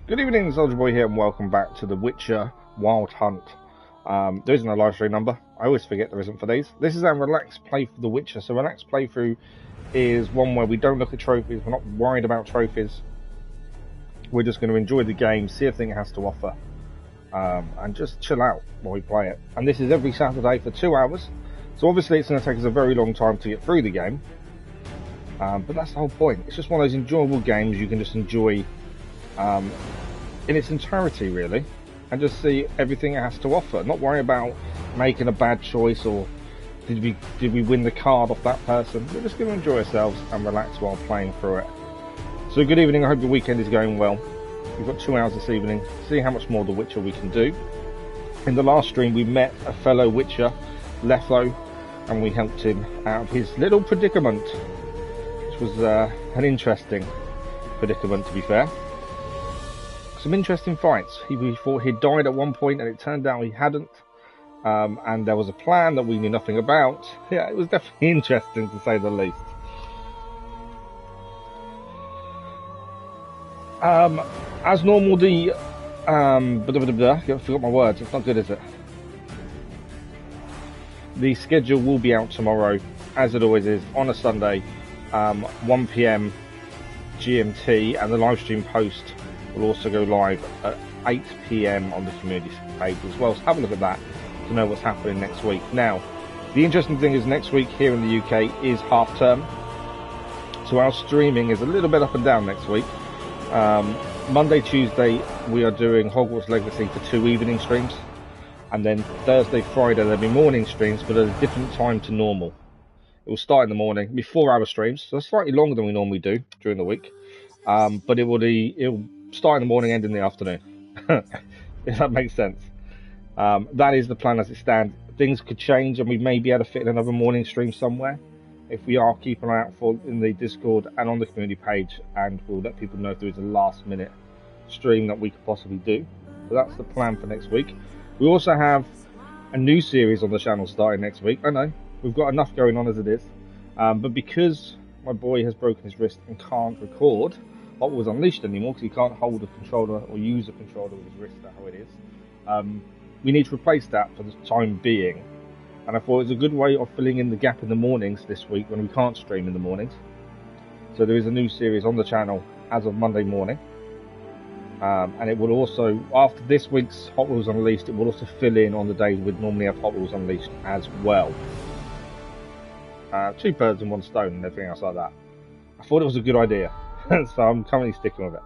Good evening, Soldier Boy here, and welcome back to The Witcher Wild Hunt. There isn't a live stream number. I always forget there isn't for these. This is our relaxed play for The Witcher. So relaxed playthrough is one where we don't look at trophies. We're not worried about trophies. We're just going to enjoy the game, see everything it has to offer, and just chill out while we play it. And this is every Saturday for 2 hours. So obviously it's going to take us a very long time to get through the game. But that's the whole point. It's just one of those enjoyable games you can just enjoy in its entirety, really, and just see everything it has to offer. Not worry about making a bad choice or did we win the card off that person. We're just going to enjoy ourselves and relax while playing through it. So good evening. I hope your weekend is going well. We've got 2 hours this evening to see how much more The Witcher we can do. In the last stream, we met a fellow Witcher, Letho, and we helped him out of his little predicament, which was an interesting predicament, to be fair. Some interesting fights. We thought he'd died at one point, and it turned out he hadn't. And there was a plan that we knew nothing about. Yeah, it was definitely interesting, to say the least. As normal, I forgot my words. It's not good, is it? The schedule will be out tomorrow, as it always is, on a Sunday, 1 PM GMT, and the live stream post will also go live at 8 PM on the community page as well. So have a look at that to know what's happening next week. Now, the interesting thing is next week here in the UK is half term, so our streaming is a little bit up and down next week. Monday, Tuesday we are doing Hogwarts Legacy for 2 evening streams, and then Thursday, Friday there'll be morning streams, but at a different time to normal. It will start in the morning, be 4-hour streams, so slightly longer than we normally do during the week. But it will start in the morning, end in the afternoon, if that makes sense. That is the plan as it stands. Things could change, and we may be able to fit in another morning stream somewhere. If we are, keep an eye out for in the Discord and on the community page, and we'll let people know if there is a last minute stream that we could possibly do. So that's the plan for next week. We also have a new series on the channel starting next week. I know we've got enough going on as it is, but because my boy has broken his wrist and can't record Hot Wheels Unleashed anymore, because he can't hold a controller or use a controller with his wrist, that's how it is. We need to replace that for the time being, and I thought it was a good way of filling in the gap in the mornings this week when we can't stream in the mornings. So there is a new series on the channel as of Monday morning, and it will also, after this week's Hot Wheels Unleashed, it will also fill in on the days we'd normally have Hot Wheels Unleashed as well. 2 birds in 1 stone and everything else like that. I thought it was a good idea. So I'm currently sticking with it.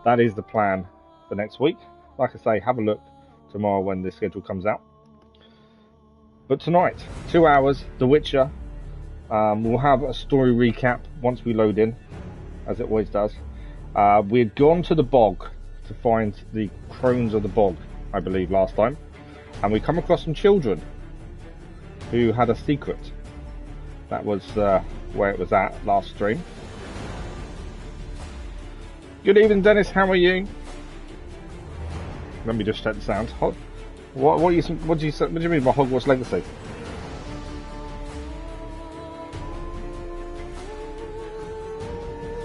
That is the plan for next week. Like I say, have a look tomorrow when the schedule comes out. But tonight, 2 hours, The Witcher. We'll have a story recap once we load in, as it always does. We had gone to the bog to find the Crones of the bog, I believe, last time. And we come across some children who had a secret. That was where it was at last stream. Good evening, Dennis. How are you? Let me just check the sound. What do you mean by Hogwarts Legacy?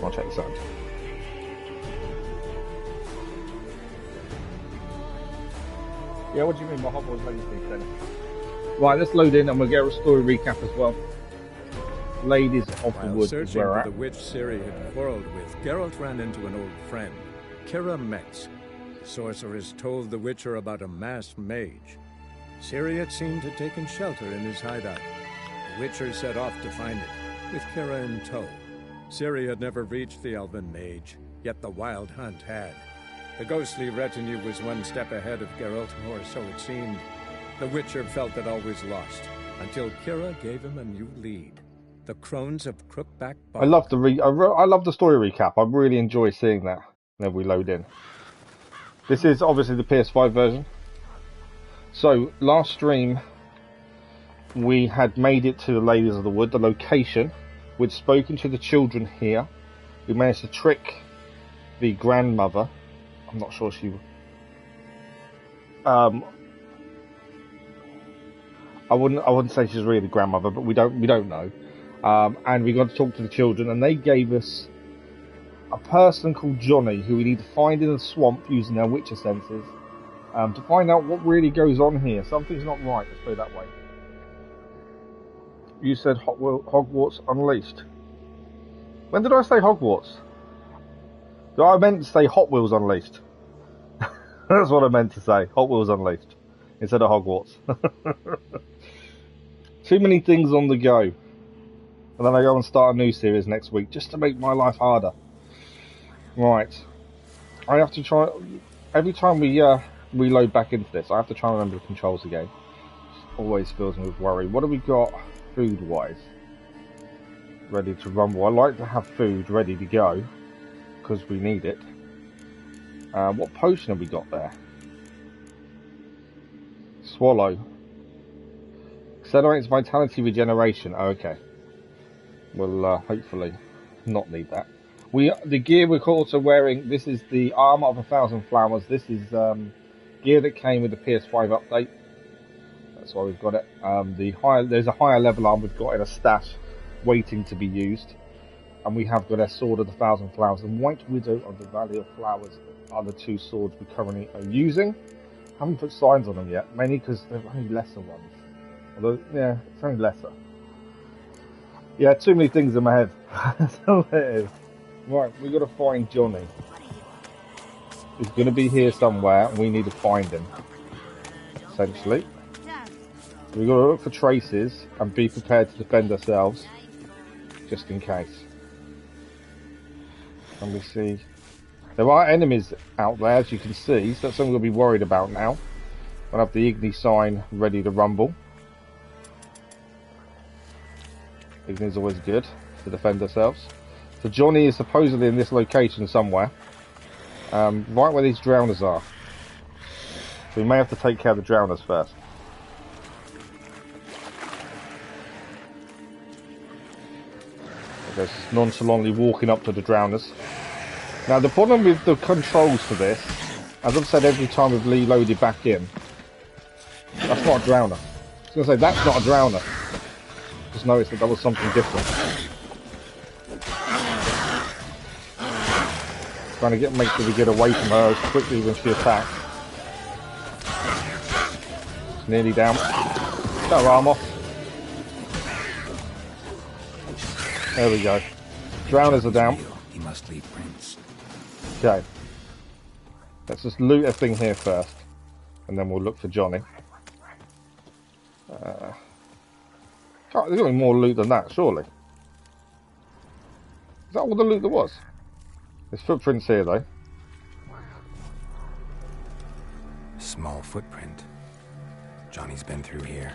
I'll check the sound. Yeah, what do you mean by Hogwarts Legacy, Dennis? Right, let's load in and we'll get a story recap as well. Ladies of the Woods is where we're at. The witch Ciri had quarreled with, Geralt ran into an old friend, Ciri Metz. The sorceress told the Witcher about a masked mage. Ciri, it seemed, had taken shelter in his hideout. The Witcher set off to find it, with Ciri in tow. Ciri had never reached the elven mage, yet the wild hunt had. The ghostly retinue was 1 step ahead of Geralt, or so it seemed. The Witcher felt that all was lost, until Ciri gave him a new lead. The Crones of Brookback. I love the story recap. I really enjoy seeing that whenever we load in. This is obviously the PS5 version. So last stream we had made it to the Ladies of the Wood, the location. We'd spoken to the children here. We managed to trick the grandmother. I'm not sure she. I wouldn't say she's really the grandmother, but we don't know. And we got to talk to the children, and they gave us a person called Johnny who we need to find in the swamp using our Witcher senses to find out what really goes on here. Something's not right, let's put it that way. You said Hogwarts Unleashed. When did I say Hogwarts? I meant to say Hot Wheels Unleashed. That's what I meant to say. Hot Wheels Unleashed. Instead of Hogwarts. Too many things on the go. And then I go and start a new series next week just to make my life harder. Right. I have to try... Every time we reload back into this, I have to try and remember the controls again. Always fills me with worry. What have we got food-wise? Ready to rumble. I like to have food ready to go because we need it. What potion have we got there? Swallow. Accelerates vitality regeneration. Oh, okay. We'll hopefully not need that. The gear we're also wearing, this is the Armor of 1,000 Flowers. This is gear that came with the PS5 update. That's why we've got it. There's a higher level arm we've got in a stash waiting to be used. And we have got a Sword of the 1,000 Flowers. And White Widow of the Valley of Flowers are the two swords we currently are using. Haven't put signs on them yet, mainly because they're only lesser ones. Although, yeah, it's only lesser. Yeah, too many things in my head. That's all it is. Right, we've got to find Johnny. He's going to be here somewhere, and we need to find him. Essentially. We've got to look for traces and be prepared to defend ourselves, just in case. And we see... There are enemies out there, as you can see, so that's something we'll be worried about now. We'll have the Igni sign ready to rumble. Igni's always good to defend ourselves. So Johnny is supposedly in this location somewhere, right where these drowners are. So we may have to take care of the drowners first. Okay, just nonchalantly walking up to the drowners. Now the problem with the controls for this, as I've said every time we've reloaded back in, that's not a drowner. I was going to say, that's not a drowner. Just noticed that was something different. Trying to make sure we get away from her as quickly when she attacks. It's nearly down. Got her arm off. There we go. Drowners are down. He must lead Prince. Okay. Let's just loot a thing here first, and then we'll look for Johnny. There's got to be more loot than that, surely. Is that all the loot there was? There's footprints here, though. Small footprint. Johnny's been through here.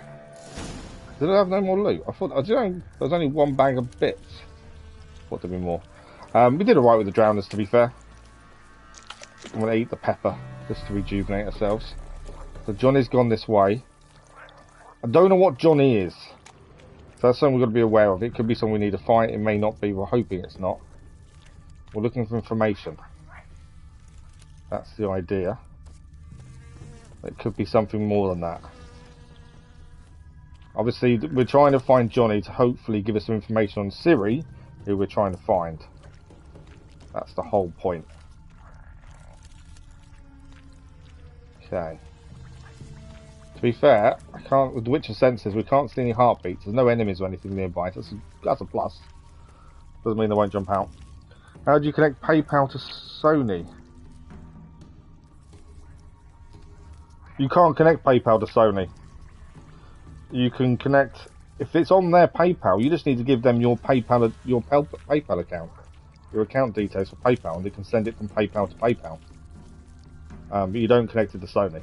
Did I have no more loot? I thought there was only one bag of bits. What did be more? We did alright with the drowners, to be fair. I'm going to eat the pepper just to rejuvenate ourselves. So Johnny's gone this way. I don't know what Johnny is. So that's something we've got to be aware of. It could be something we need to fight. It may not be. We're hoping it's not. We're looking for information. That's the idea. It could be something more than that. Obviously, we're trying to find Johnny to hopefully give us some information on Ciri, who we're trying to find. That's the whole point. Okay. To be fair, I can't. With the Witcher senses, we can't see any heartbeats. There's no enemies or anything nearby. So that's a plus. Doesn't mean they won't jump out. How do you connect PayPal to Sony? You can't connect PayPal to Sony. You can connect if it's on their PayPal. You just need to give them your PayPal account, your account details for PayPal, and they can send it from PayPal to PayPal. But you don't connect it to Sony.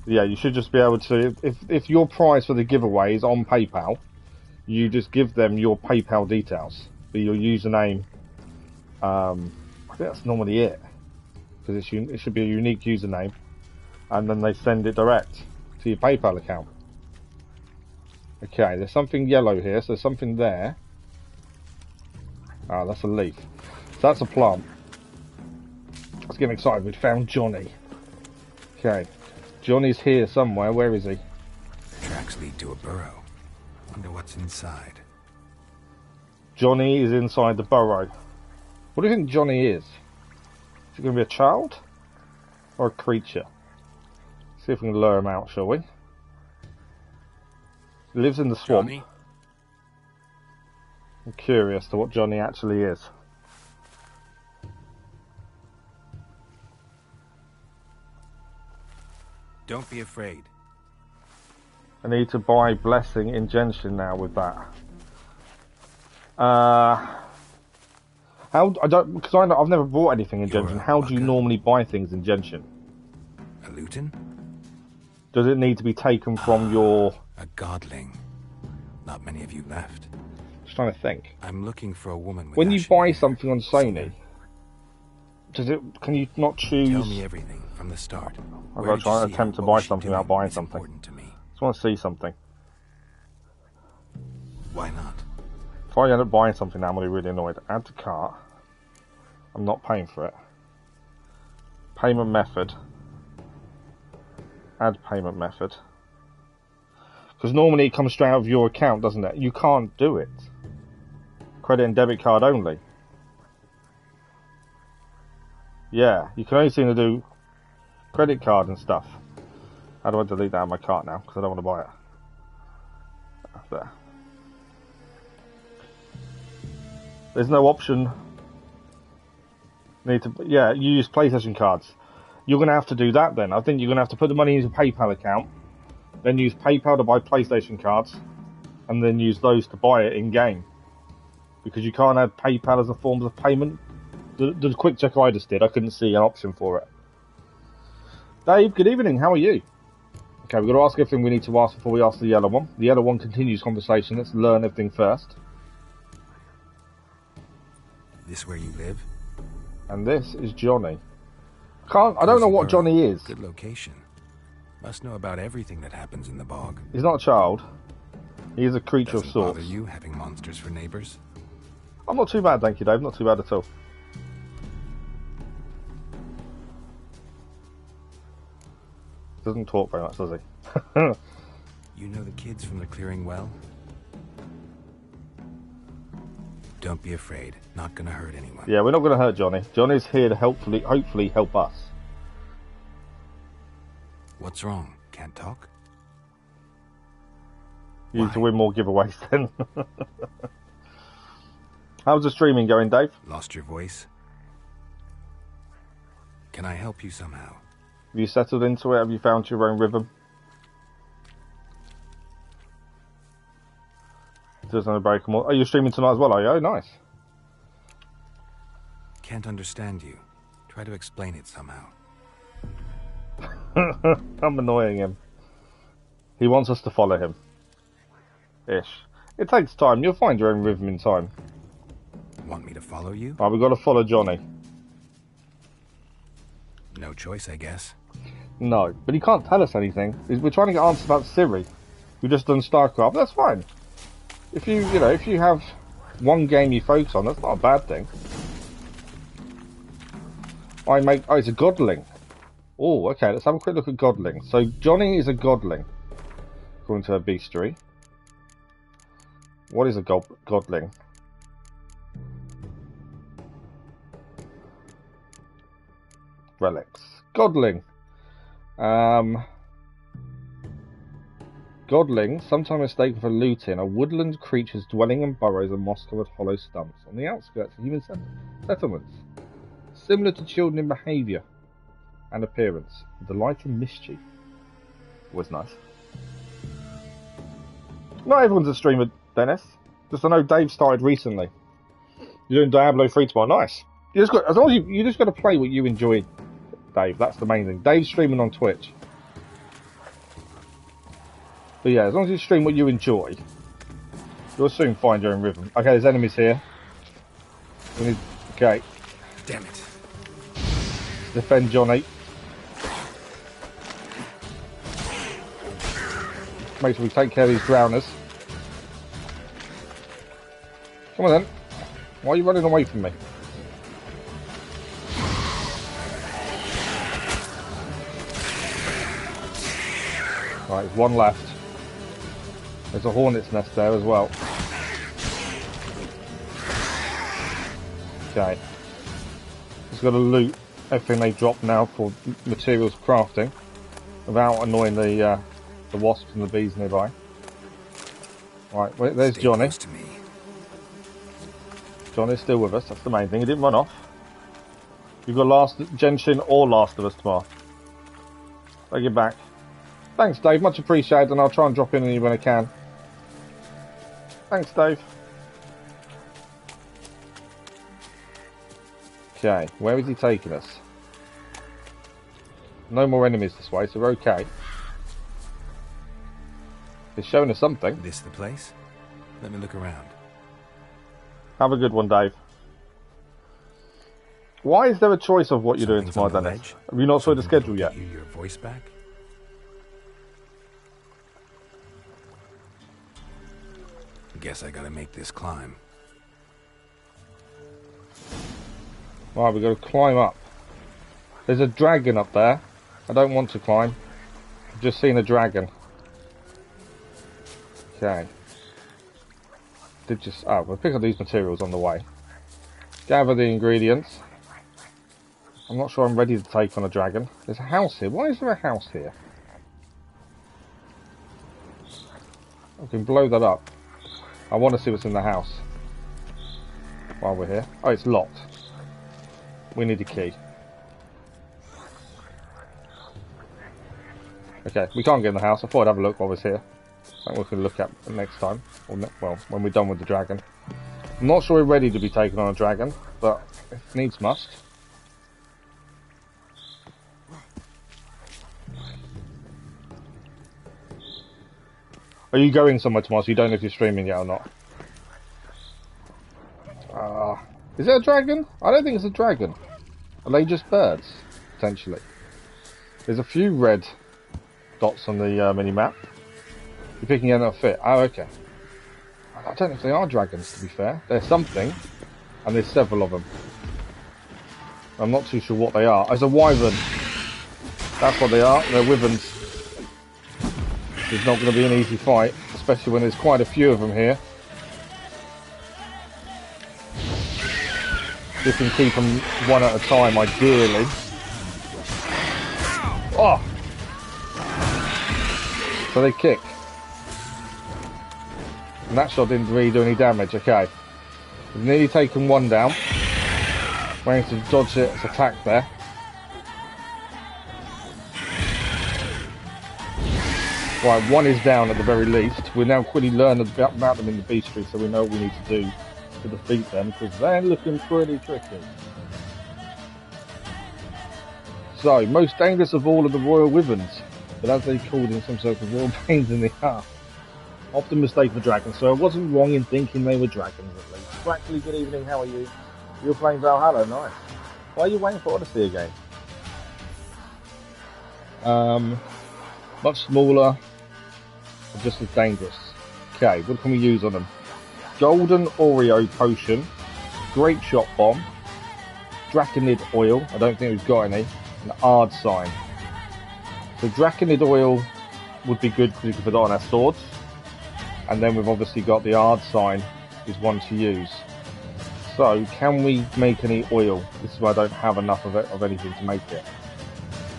Yeah, you should just be able to. If your price for the giveaway is on PayPal, you just give them your PayPal details, for your username. I think that's normally it, because it should be a unique username, and then they send it direct to your PayPal account. Okay, there's something yellow here, so there's something there. Ah, that's a leaf. So that's a plant. I was getting excited. We'd found Johnny. Okay, Johnny's here somewhere. Where is he? The tracks lead to a burrow. Wonder what's inside. Johnny is inside the burrow. What do you think Johnny is? Is he going to be a child? Or a creature? See if we can lure him out, shall we? He lives in the swamp. Johnny? I'm curious to what Johnny actually is. Don't be afraid. I need to buy Blessing in Genshin now with that. Because I've never bought anything in Genshin. How do you normally buy things in Genshin? A Luton? Does it need to be taken from your... A Godling. Not many of you left. Just trying to think. I'm looking for a woman with When you ashen buy hair. something on Sony, can you not choose... Tell me everything from the start. I'm going to try and attempt to buy something without buying something. To me. Just want to see something. Why not? If I end up buying something now, I'm going to be really annoyed. Add to cart. I'm not paying for it. Payment method. Add payment method. Because normally it comes straight out of your account, doesn't it? You can't do it. Credit and debit card only. Yeah, you can only seem to do credit card and stuff. How do I delete that out of my cart now? Because I don't want to buy it. There. There's no option. Yeah, you use PlayStation cards. You're going to have to do that then. I think you're going to have to put the money into a PayPal account, then use PayPal to buy PlayStation cards, and then use those to buy it in-game. Because you can't have PayPal as a form of payment. The quick check I just did, I couldn't see an option for it. Dave, good evening, how are you? Okay, we've got to ask everything we need to ask before we ask the yellow one. The yellow one continues conversation. Let's learn everything first. This where you live? And this is Johnny. I don't know what Johnny is. Good location. Must know about everything that happens in the bog. He's not a child. He is a creature of Doesn't sorts. bother you having monsters for neighbors? I'm not too bad, thank you, Dave. Not too bad at all. Doesn't talk very much, does he? You know the kids from the clearing well? Don't be afraid. Not gonna hurt anyone. Yeah, we're not going to hurt Johnny. Johnny's here to hopefully help us. What's wrong? Can't talk? You need to win more giveaways then. How's the streaming going, Dave? Lost your voice? Can I help you somehow? Have you settled into it? Have you found your own rhythm? There's no break. Are you streaming tonight as well, are you? Oh, nice. Can't understand you. Try to explain it somehow. I'm annoying him. He wants us to follow him. Ish. It takes time. You'll find your own rhythm in time. Want me to follow you? Right, we've got to follow Johnny. No choice, I guess. No, but he can't tell us anything. We're trying to get answers about Ciri. We've just done StarCraft. That's fine. If you have one game you focus on, that's not a bad thing. It's a Godling. Oh, okay, let's have a quick look at Godling. So, Johnny is a Godling, according to her bestiary. What is a Godling? Relics. Godling. Godling, sometimes mistaken for lutein, are woodland creatures dwelling in burrows and moss-covered hollow stumps on the outskirts of human settlements. Similar to children in behaviour and appearance, delight in mischief. Always nice. Not everyone's a streamer, Dennis. Just I know Dave started recently. You're doing Diablo 3 tomorrow. Nice. You just got to play what you enjoy, Dave. That's the main thing. Dave's streaming on Twitch. But yeah, as long as you stream what you enjoy, you'll soon find your own rhythm. Okay, there's enemies here. Okay. Damn it. Defend Johnny. Make sure we take care of these drowners. Come on then. Why are you running away from me? Right, there's one left. There's a hornet's nest there as well. Okay. Just got to loot everything they drop now for materials crafting, without annoying the wasps and the bees nearby. Right, wait, there's Johnny. To me. Johnny's still with us, that's the main thing. He didn't run off. You've got Genshin or Last of Us tomorrow. Take it back. Thanks, Dave. Much appreciated, and I'll try and drop in on you when I can. Thanks, Dave. Okay, where is he taking us? No more enemies this way, so we're okay. He's showing us something. This the place? Let me look around. Have a good one, Dave. Why is there a choice of what you're doing tomorrow, Dennis? Have you not saw the schedule yet? You your voice back? Guess I gotta make this climb. Right, we've got to climb up. There's a dragon up there. I don't want to climb. I've just seen a dragon. Okay. We'll pick up these materials on the way. Gather the ingredients. I'm not sure I'm ready to take on a dragon. There's a house here. Why is there a house here? I can blow that up. I want to see what's in the house while we're here. Oh, it's locked. We need a key. Okay, we can't get in the house. I thought I'd have a look while I was here. I think we can look at it next time. Or well, when we're done with the dragon. I'm not sure we're ready to be taken on a dragon, but if needs must. Are you going somewhere tomorrow so you don't know if you're streaming yet or not? Is it a dragon? I don't think it's a dragon. Are they just birds? Potentially. There's a few red dots on the mini-map. You're picking out a fit. Oh, okay. I don't know if they are dragons, to be fair. They're something, and there's several of them. I'm not too sure what they are. There's a wyvern. That's what they are. They're wyverns. It's not going to be an easy fight, especially when there's quite a few of them here. You can keep them one at a time, ideally. Oh! So they kick. And that shot didn't really do any damage. Okay. We've nearly taken one down. Waiting to dodge its attack there. Right, one is down at the very least. We've now quickly learned about them in the bestiary, so we know what we need to do to defeat them, because they're looking pretty tricky. So, most dangerous of all of the royal wyverns, but as they called in some circles, royal pains in the ass. Often mistaken for dragons, so I wasn't wrong in thinking they were dragons at least. Practically, good evening, how are you? You're playing Valhalla, nice. Why are you waiting for Odyssey again? Much smaller, but just as dangerous. Okay, what can we use on them? Golden Oreo Potion, Great Shot Bomb, Draconid Oil, I don't think we've got any, and Ard Sign. So Draconid Oil would be good because we can put it on our swords, and then we've obviously got the Ard Sign is one to use. So, can we make any oil? This is why I don't have enough of it, of anything to make it.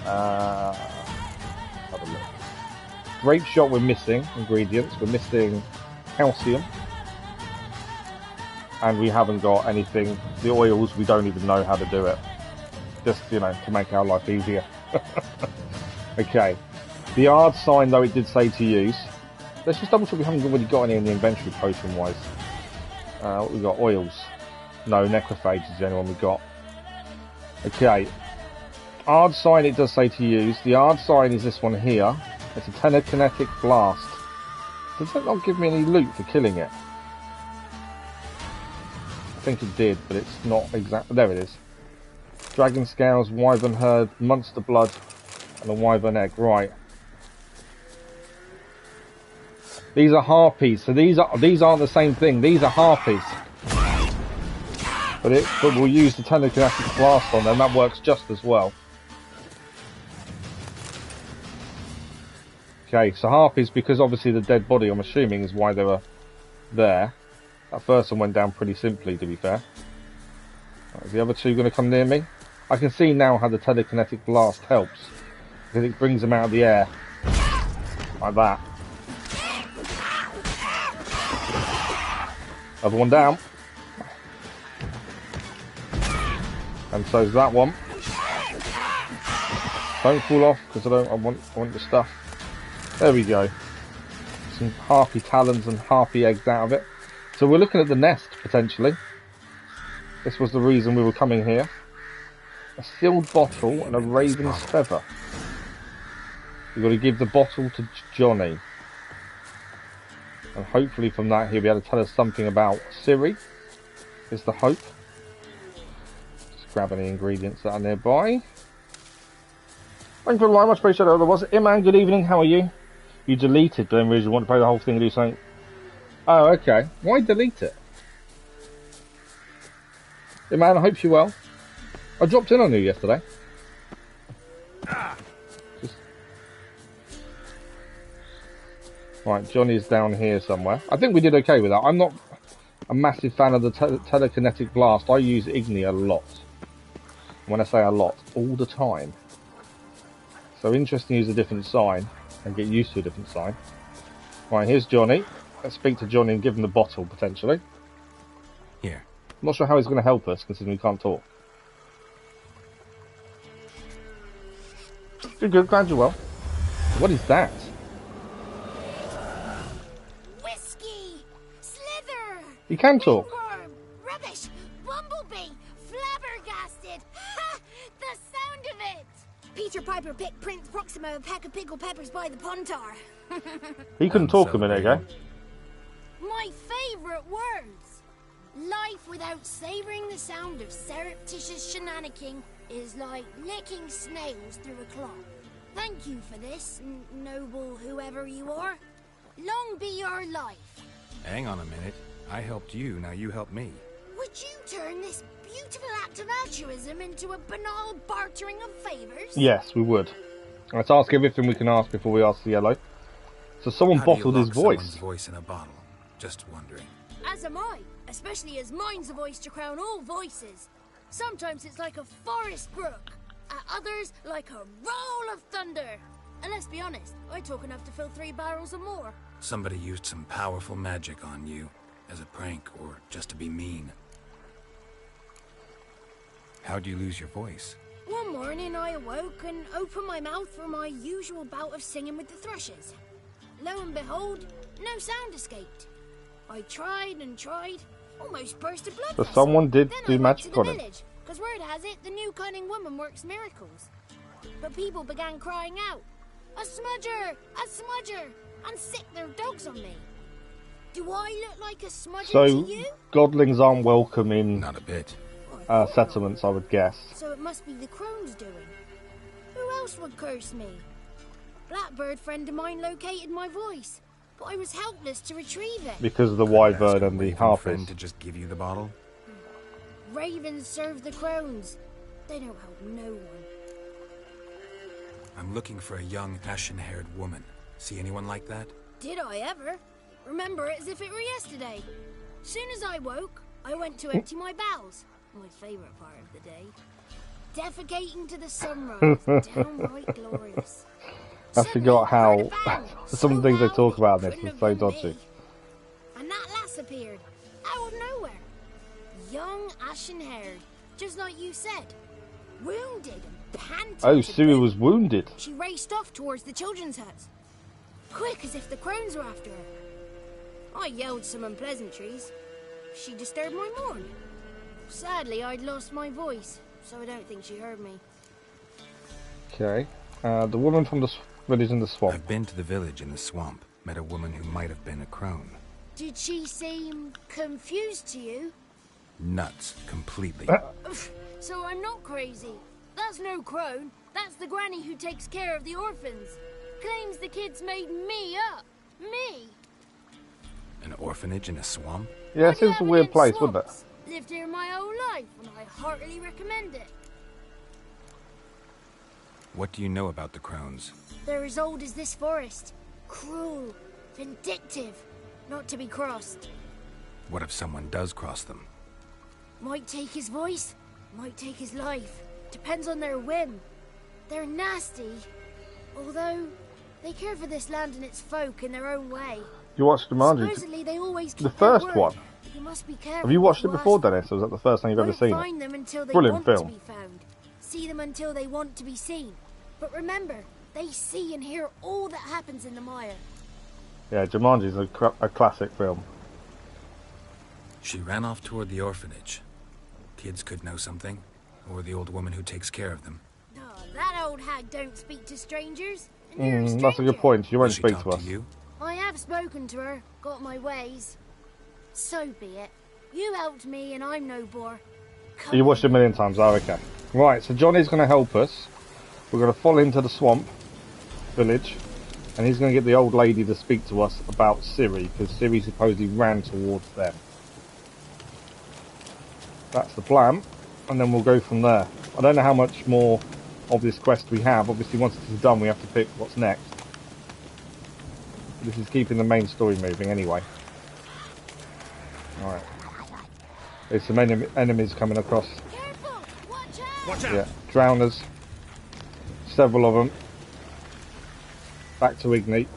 Have a look. Grape Shot, we're missing ingredients. We're missing calcium. And we haven't got anything. The oils, we don't even know how to do it. Just, you know, to make our life easier. Okay. The Ard Sign, though, it did say to use. Let's just double check we haven't really got any in the inventory potion-wise. What we got? Oils. No, Necrophage is the only one we've got. Okay. Ard Sign it does say to use. The Ard Sign is this one here. It's a Telekinetic Blast. Does that not give me any loot for killing it? I think it did, but it's not exactly... There it is. Dragon Scales, Wyvern Herd, Monster Blood, and a Wyvern Egg. Right. These are Harpies, so these aren't the same thing. These are Harpies. But we'll use the Telekinetic Blast on them, that works just as well. Okay, so Harpies, because obviously the dead body, I'm assuming, is why they were there. That first one went down pretty simply, to be fair. Is the other two going to come near me? I can see now how the telekinetic blast helps, because it brings them out of the air. Like that. Other one down. And so's that one. Don't fall off, because I want the stuff. There we go. Some harpy talons and harpy eggs out of it. So we're looking at the nest, potentially. This was the reason we were coming here. A sealed bottle and a raven's feather. We've got to give the bottle to Johnny. And hopefully from that he'll be able to tell us something about Ciri. Is the hope. Just grab any ingredients that are nearby. Thank you very much, appreciate it. Otherwise, Iman, good evening, how are you? You deleted, but then you want to play the whole thing and do something. Oh, okay. Why delete it? Iman, I hope you're well. I dropped in on you yesterday. Right, Johnny's down here somewhere. I think we did okay with that. I'm not a massive fan of the telekinetic blast. I use Igni a lot. When I say a lot, all the time. So interesting to use a different sign and get used to a different sign. Right, here's Johnny. Let's speak to Johnny and give him the bottle, potentially. Here. I'm not sure how he's going to help us, considering we can't talk. You're good, glad you're well. What is that? Whiskey! Slither! You can talk. Ringworm, rubbish! Bumblebee! Flabbergasted! Ha! The sound of it! Peter Piper picked Prince Proximo a pack of pickled peppers by the Pontar. He couldn't talk a minute ago. My favourite words! Life without savouring the sound of surreptitious shenanigans is like licking snails through a cloth. Thank you for this, noble whoever you are. Long be your life. Hang on a minute. I helped you, now you help me. Would you turn this beautiful act of altruism into a banal bartering of favours? Yes, we would. Let's ask everything we can ask before we ask the yellow. So someone bottled his voice. Someone's voice in a bottle? Just wondering. As am I, especially as mine's a voice to crown all voices. Sometimes it's like a forest brook, at others like a roll of thunder. And let's be honest, I talk enough to fill 3 barrels or more. Somebody used some powerful magic on you, as a prank or just to be mean. How'd you lose your voice? One morning I awoke and opened my mouth for my usual bout of singing with the thrushes. Lo and behold, no sound escaped. I tried and tried, almost burst a blood So vessel. someone did Then do I went magic to on the him. village, because word has it the new cunning woman works miracles. But people began crying out, "A smudger! A smudger!" and sicked their dogs on me. Do I look like a smudger So to you? godlings aren't welcome in Not a bit. settlements, I would guess. So it must be the Crones doing. Who else would curse me? Blackbird friend of mine located my voice, but I was helpless to retrieve it. Because of the Ask wyvern a and the raven harpies. friend to just give you the bottle? Ravens serve the Crones. They don't help no one. I'm looking for a young, ashen-haired woman. See anyone like that? Did I ever? Remember it as if it were yesterday. Soon as I woke, I went to empty my bowels. My favourite part of the day. Defecating to the sunrise. Downright glorious. I forgot how some of the things they loud talk about in it this is couldn't so have been dodgy. me. And that lass appeared, out of nowhere. Young, ashen-haired, just like you said. Wounded and panting. Oh, to Ciri boot. was wounded. She raced off towards the children's huts. Quick as if the Crones were after her. I yelled some unpleasantries. She disturbed my morn. Sadly, I'd lost my voice, so I don't think she heard me. Okay. The woman from the village in the swamp. I've been to the village in the swamp. Met a woman who might have been a crone. Did she seem confused to you? Nuts. Completely. So I'm not crazy. That's no crone. That's the granny who takes care of the orphans. Claims the kids made me up. Me. An orphanage in a swamp? Yeah, it What do you seems a have weird against place, wouldn't it? swamps? Lived here my whole life, and I heartily recommend it. What do you know about the Crones? They're as old as this forest. Cruel, vindictive, not to be crossed. What if someone does cross them? Might take his voice, Might take his life. Depends on their whim. They're nasty. Although, they care for this land and its folk in their own way. You watched Jumanji? Supposedly they always keep The first their one? word. You must be careful. Have you watched it what before, ask for. Dennis? Or was that the first time you've ever Won't seen find it? them until they Brilliant want film. to be found. See them until they want to be seen. But remember, they see and hear all that happens in the mire. Yeah, Jumanji's a classic film. She ran off toward the orphanage. Kids could know something, or the old woman who takes care of them. Oh, that old hag don't speak to strangers. And you're a That's a good stranger. point. She won't Will she speak talk to us. you? I have spoken to her, got my ways. So be it. You helped me and I'm no bore. Come You watched it a on. million times. Oh, okay. Right, so Johnny's going to help us. We're going to fall into the swamp village, and he's going to get the old lady to speak to us about Ciri, because Ciri supposedly ran towards them. That's the plan, and then we'll go from there. I don't know how much more of this quest we have. Obviously, once this is done, we have to pick what's next. This is keeping the main story moving anyway. Alright. There's some enemies coming across. Careful! Watch out! Watch out! Yeah, drowners. Several of them. Back to Ignite.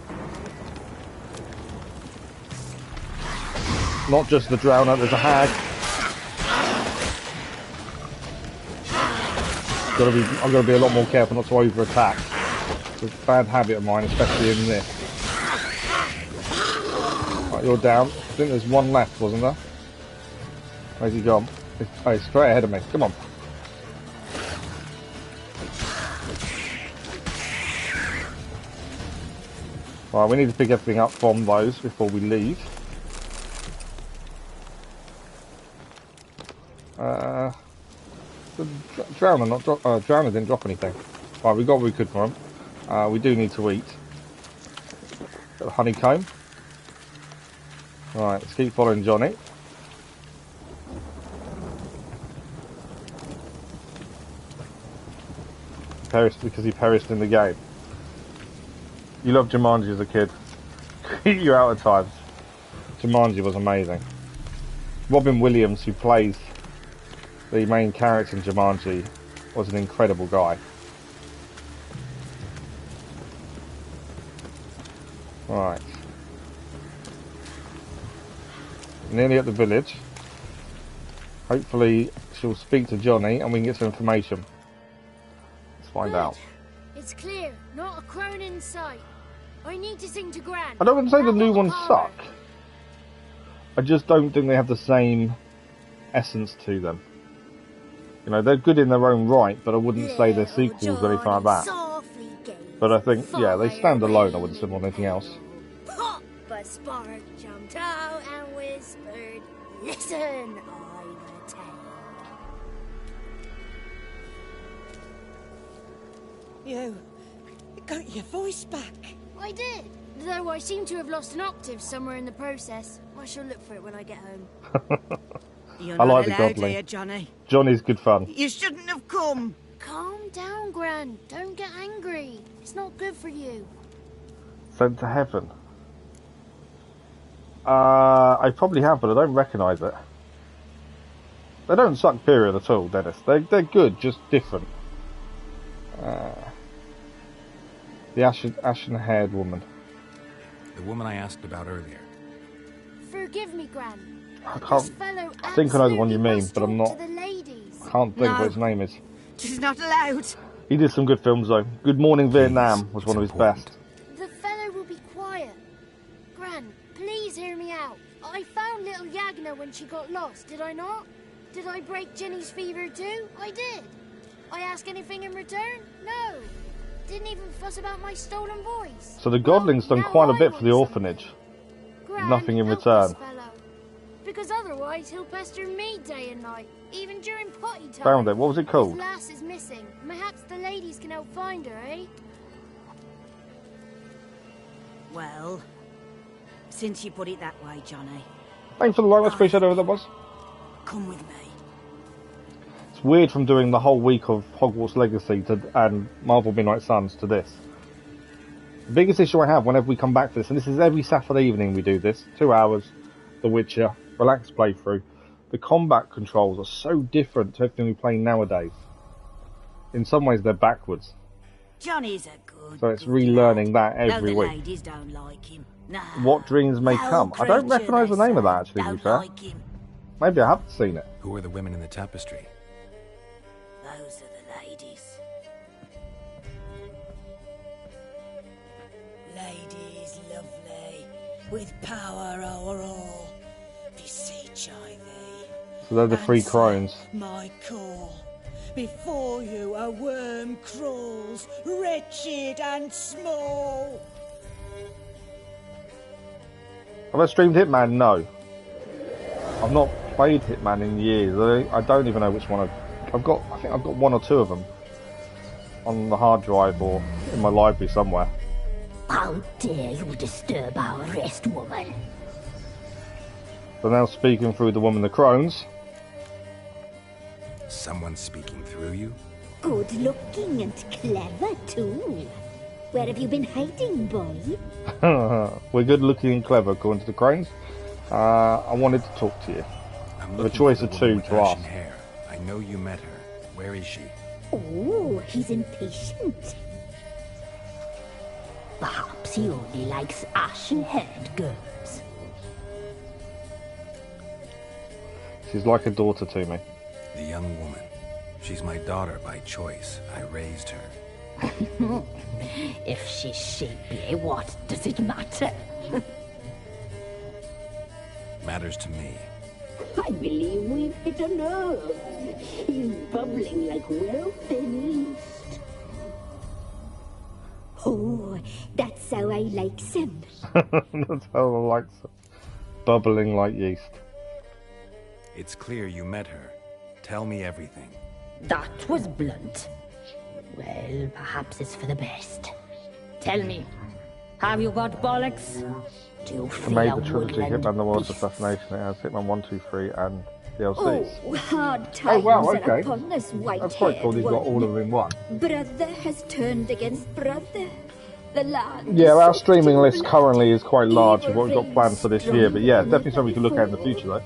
Not just the drowner, there's a hag. I've got to be a lot more careful not to over-attack. It's a bad habit of mine, especially in this. Right, you're down. I think there's one left, wasn't there? Where's he gone? Oh, he's straight ahead of me. Come on. Right, we need to pick everything up from those before we leave. The Drowner didn't drop anything. Right, we got what we could for him. We do need to eat. Got the honeycomb. Right, let's keep following Johnny. Perished because he perished in the game. You loved Jumanji as a kid. You're out of time. Jumanji was amazing. Robin Williams, who plays the main character in Jumanji, was an incredible guy. Right. Nearly at the village. Hopefully she'll speak to Johnny and we can get some information. Let's find out. It's clear, not a crone in sight. I need to sing to Gran. I don't want to say the Out new of ones power. suck. I just don't think they have the same essence to them. You know, they're good in their own right, but I wouldn't say they're sequels or anything like that. Softly gazed But I think, yeah, they stand fire alone, I wouldn't say more than anything else. Pop! A spark jumped out and whispered, "Listen, I've a tale." You got your voice back. I did, though I seem to have lost an octave somewhere in the process. I shall look for it when I get home. You're I not like the allowed Godling. here, Johnny. Johnny's good fun. You shouldn't have come. Calm down, Gran. Don't get angry. It's not good for you. Sent to heaven. I probably have, but I don't recognise it. They don't suck, period, at all, Dennis. They're good, just different. The ashen-haired woman. The woman I asked about earlier. Forgive me, Gran. I This can't. fellow I think I know the one you absolutely mean, must but I'm talk not. to the ladies. I can't think No. what his name is. She's not allowed. He did some good films though. Good Morning Vietnam Please, was it's one of his important. best. The fellow will be quiet. Gran, please hear me out. I found little Yagna when she got lost, did I not? Did I break Jenny's fever too? I did. I ask anything in return? No. Didn't even fuss about my stolen voice. So the Godling's done Now quite a I bit for the want orphanage. Gran, Nothing in help return. this fellow. Because otherwise he'll pester me day and night, even during potty time. Found it. What was it His called? lass is missing. Perhaps the ladies can help find her, eh? Well, since you put it that way, Johnny, Thanks for the like. Let's appreciate whoever that was. come with me. It's weird from doing the whole week of Hogwarts Legacy and Marvel Midnight Suns to this. The biggest issue I have whenever we come back for this, and this is every Saturday evening we do this, 2 hours, The Witcher, relaxed playthrough. the combat controls are so different to everything we play nowadays. In some ways, they're backwards. Johnny's a good. So it's relearning that every the week. ladies don't like him. Nah, What Dreams May Come. I don't recognise the name of that, actually, to be fair. Like him. Maybe I haven't seen it. Who are the women in the tapestry? Those are the ladies. Ladies lovely, with power o'er all, beseech I thee. So they're the three Answer Crones. my call. Before you a worm crawls, wretched and small. Have I streamed Hitman? No. I've not played Hitman in years. I don't even know which one I've got. I think I've got one or two of them on the hard drive or in my library somewhere. How dare you disturb our rest, woman? So now speaking through the woman, the Crones. Someone speaking through you? Good looking and clever, too. Where have you been hiding, boy? We're good looking and clever, according to the Crones. I wanted to talk to you. I'm With a looking choice for of the two woman with to ask. ashen hair. I know you met her. Where is she? Oh, he's impatient. Perhaps he only likes ashen-haired girls. She's like a daughter to me. The young woman. She's my daughter by choice. I raised her. If she's shapely, what does it matter? Matters to me. I believe we've hit a nerve. He's bubbling like well-fed yeast. Oh, that's how I like him. That's how I like it. Bubbling like yeast. It's clear you met her. Tell me everything. That was blunt. Well, perhaps it's for the best. Tell me, have you got bollocks? Do you I feel made a the trilogy woodland Hitman the World's beast? Assassination. It has Hitman 1, 2, 3 and DLCs. Oh, hard times wow, are okay. upon us, white That's quite cool, he's got all of them in one. Brother has turned against brother. The land Yeah, our is streaming soaked list in currently blood. is quite large with what we've got Evil planned for this reigns year, but yeah, stronger definitely something we can look at in the future though.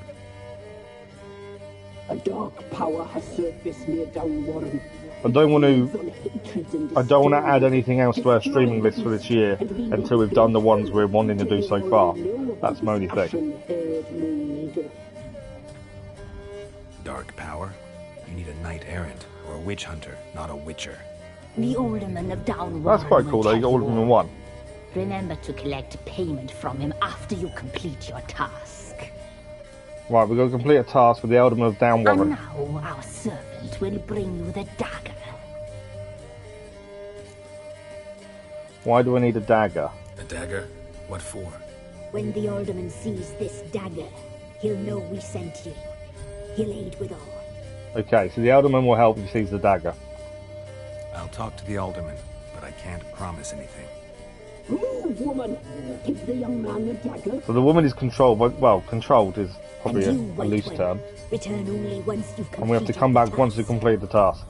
A dark power has surfaced near Downwarren. I don't want to add anything else to our streaming list for this year until we've done the ones we're wanting to do so far. That's my only thing. Dark power? You need a knight errant or a witch hunter, not a witcher. The alderman of Downwarren. That's quite cool though, you got all of them in one. Remember to collect payment from him after you complete your task. Right, we're going to complete a task with the Alderman of And Downwarren. now our servant will bring you the dagger. Why do I need a dagger? A dagger? What for? When the alderman sees this dagger, he'll know we sent you. He'll aid with all. Okay, so the Alderman will help if he sees the dagger. I'll talk to the alderman, but I can't promise anything. Move, woman! Give the young man the dagger. So the woman is controlled, well, controlled is probably a And you, white loose women, term. return only once you've completed And we have to come the back once we task. complete the task.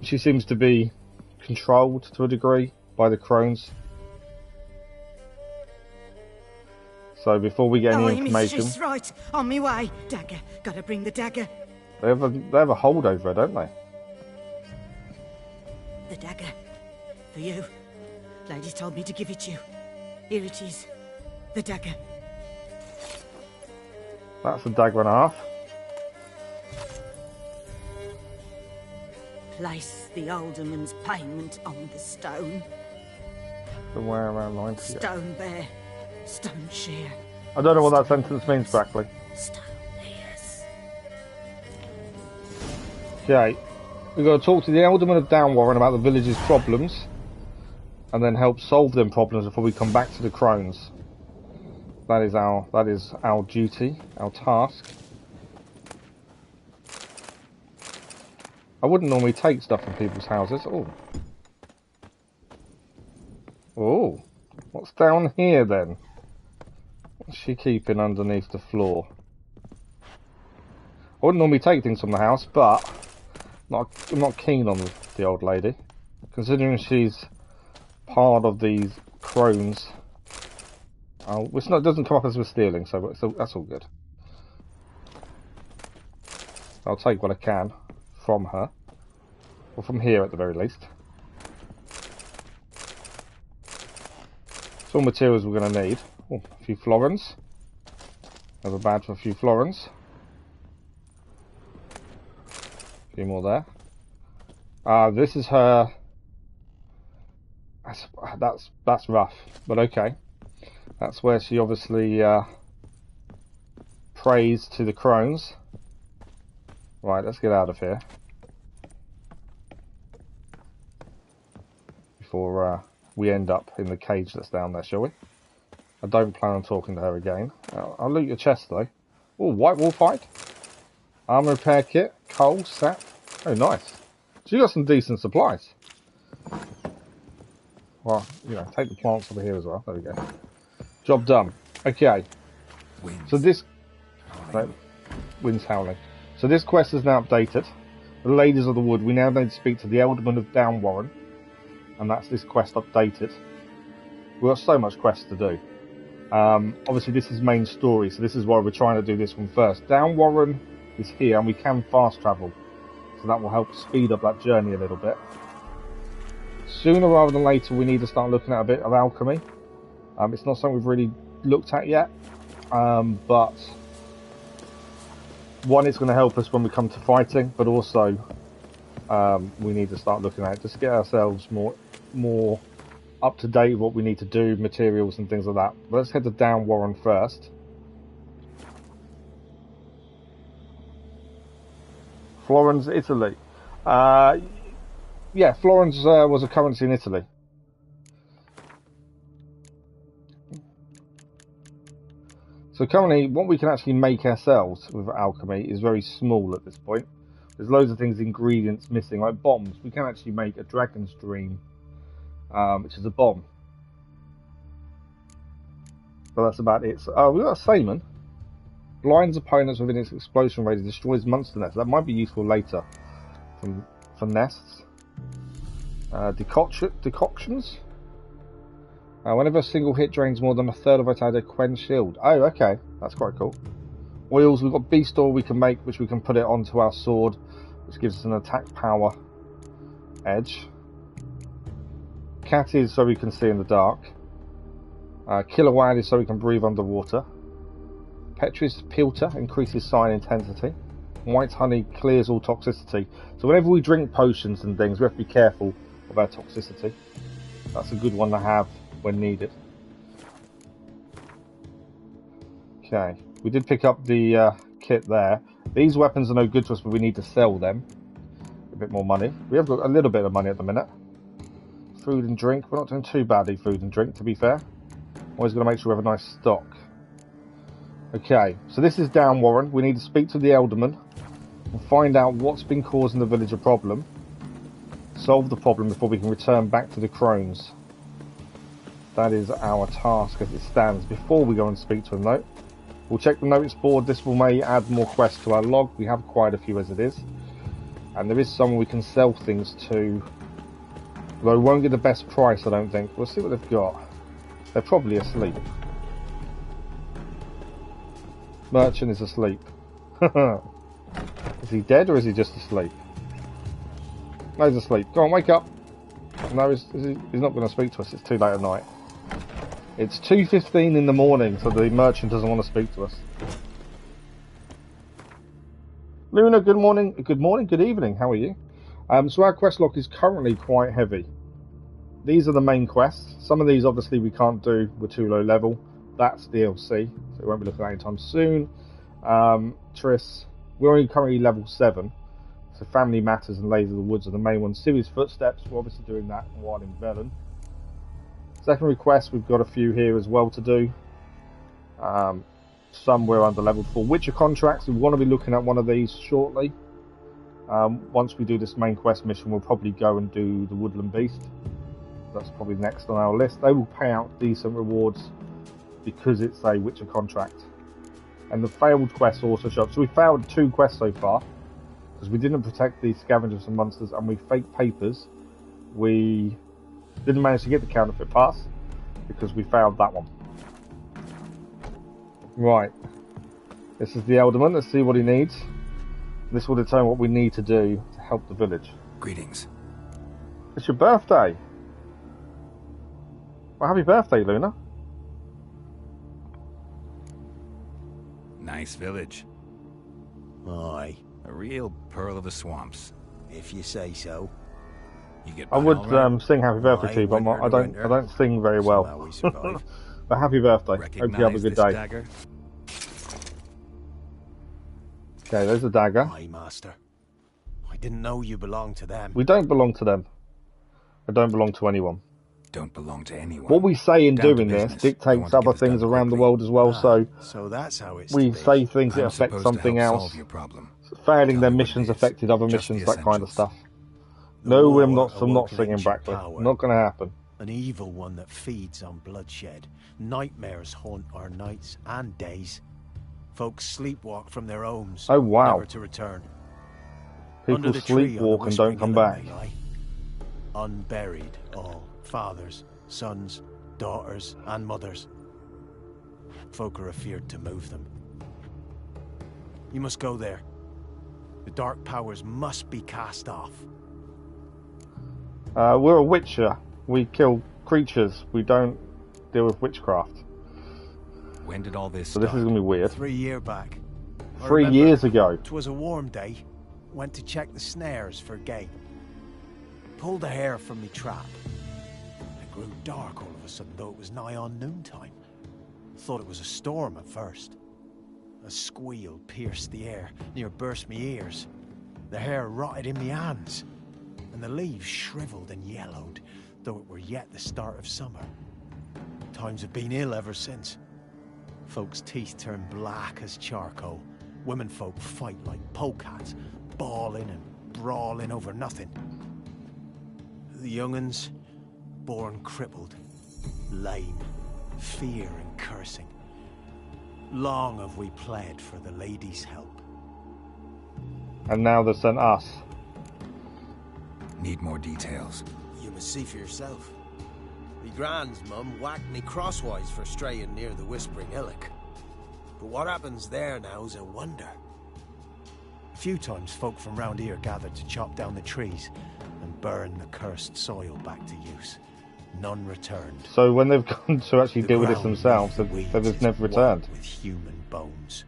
She seems to be controlled to a degree by the Crones. So before we get any information, mistress, right. On me way. Dagger. Gotta bring the dagger. they have a hold over her, don't they? The dagger. For you. Ladies told me to give it to you. Here it is. The dagger. That's a dagger and a half. Place the alderman's payment on the stone. Somewhere around 90. Stone bear. Stone shear. I don't know what that sentence means exactly. Stone bears. Okay, we've got to talk to the Alderman of Downwarren about the village's problems, and then help solve them problems before we come back to the Crones. That is our duty, our task. I wouldn't normally take stuff from people's houses. Oh. Oh. What's down here then? What's she keeping underneath the floor? I wouldn't normally take things from the house, but I'm not keen on the old lady. Considering she's part of these Crones. Oh, it doesn't come up as we're stealing, so that's all good. I'll take what I can from her. Or from here at the very least. It's all materials we're going to need. Oh, a few florins. Never bad for a few florins. A few more there. This is her. That's rough, but okay. That's where she obviously prays to the Crones. Right, let's get out of here before we end up in the cage that's down there, shall we? I don't plan on talking to her again. I'll loot your chest though. Oh, white wolf hide, armor repair kit, coal, sap. Oh, nice. So you got some decent supplies. Well, you know, take the plants over here as well. There we go. Job done. Okay. So this... Right, wind's howling. So this quest is now updated. The Ladies of the Wood. We now need to speak to the Alderman of Downwarren. And that's this quest updated. We've got so much quest to do. Obviously this is main story, so this is why we're trying to do this one first. Downwarren is here, and we can fast travel. So that will help speed up that journey a little bit. Sooner rather than later, we need to start looking at a bit of alchemy. It's not something we've really looked at yet, but one, it's going to help us when we come to fighting, but also we need to start looking at it just to get ourselves more up to date with what we need to do, materials and things like that. But let's head to Downwarren first. Florence, Italy. Yeah, Florence was a currency in Italy. So currently, what we can actually make ourselves with alchemy is very small at this point. There's loads of things, ingredients missing, like bombs. We can actually make a dragon's dream, which is a bomb. But that's about it. So, we've got a Saman. Blinds opponents within its explosion radius, destroys monster nests. That might be useful later for nests. Decoctions. Whenever a single hit drains more than a third of vitality, Quen shield. Oh, okay, that's quite cool. Oils, we've got beast oil we can make, which we can put it onto our sword, which gives us an attack power edge. Cat is so we can see in the dark. Kilowatt is so we can breathe underwater. Petris Pilter increases sign intensity. White honey clears all toxicity. So whenever we drink potions and things, we have to be careful of our toxicity. That's a good one to have when needed. Okay, we did pick up the kit there. These weapons are no good to us, but we need to sell them. A bit more money. We have got a little bit of money at the minute. Food and drink. We're not doing too badly, food and drink, to be fair. Always going to make sure we have a nice stock. Okay, so this is Downwarren. We need to speak to the Alderman and find out what's been causing the village a problem. Solve the problem before we can return back to the Crones. That is our task as it stands. Before we go and speak to him though, we'll check the notice board. This will may add more quests to our log. We have quite a few as it is. And there is someone we can sell things to. Though we won't get the best price, I don't think. We'll see what they've got. They're probably asleep. Merchant is asleep. Is he dead or is he just asleep? No, he's asleep. Go on, wake up. No, he's not going to speak to us. It's too late at night. It's 2:15 in the morning, so the merchant doesn't want to speak to us. Luna, good morning. Good morning, good evening. How are you? So our quest log is currently quite heavy. These are the main quests. Some of these obviously we can't do. We're too low level. That's DLC, so we won't be looking at it anytime soon. Triss, we're only currently level 7. So Family Matters and Ladies of the Woods are the main ones. Ciri's Footsteps, we're obviously doing that while in Berlin. Secondary quests, we've got a few here as well to do. Some we're under level 4. Witcher contracts, we want to be looking at one of these shortly. Once we do this main quest mission, we'll probably go and do the Woodland Beast. That's probably next on our list. They will pay out decent rewards because it's a Witcher contract. And the failed quests also show up. So we failed 2 quests so far because we didn't protect the scavengers and monsters, and we faked papers. We didn't manage to get the counterfeit pass because we failed that one. Right, this is the Alderman. Let's see what he needs. This will determine what we need to do to help the village. Greetings. It's your birthday. Well, happy birthday, Luna. Nice village. Aye, A real pearl of the swamps. if you say so. You get I by would all right? sing happy birthday to you, but winter I to don't. winter. I don't sing very Somehow well. we survive. But happy birthday. Hope you have a Recognize good this day. dagger? Okay, there's a dagger. Aye, master. I didn't know you belonged to them. We don't belong to them. I don't belong to anyone. Don't belong to anyone. What we say in Down to doing this business. I want dictates to get other this done things around the quickly. world as well. So that's how it's We to be. say things that I'm affect supposed something to help else. solve your problem. Failing Tell their me what it missions is. affected other Just missions, the that kind of essentials. stuff. The No, war I'm not awoke an singing ancient Brackley. power, Not going to happen. an evil one that feeds on bloodshed. Nightmares haunt our nights and days. Folks sleepwalk from their homes, Oh, wow. never to return. People Under the tree on the sleepwalk and don't whispering come hillock back. they lie. Unburied all, fathers, sons, daughters and mothers. Folk are afeard to move them. You must go there. The dark powers must be cast off. We're a witcher. We kill creatures. We don't deal with witchcraft. When did all this So start? this is going to be weird. 3 years back. I 3 remember years ago. 'Twas a warm day. Went to check the snares for game. Pulled the hair from me trap. It grew dark all of a sudden, though it was nigh on noontime. Thought it was a storm at first. A squeal pierced the air, near burst me ears. The hair rotted in me hands, and the leaves shriveled and yellowed, though it were yet the start of summer. Times have been ill ever since. Folks' teeth turn black as charcoal. Women folk fight like polecats, bawling and brawling over nothing. The young'uns, born crippled, lame, fear and cursing. Long have we pled for the lady's help. And now they've sent us. Need more details. You must see for yourself. Me Gran's mum whacked me crosswise for straying near the Whispering Hillock. But what happens there now's a wonder. A few times folk from round here gathered to chop down the trees and burn the cursed soil back to use. None returned. So when they've gone to actually The deal with this ground themselves, beneath the they've weeds just never is returned. white with human bones.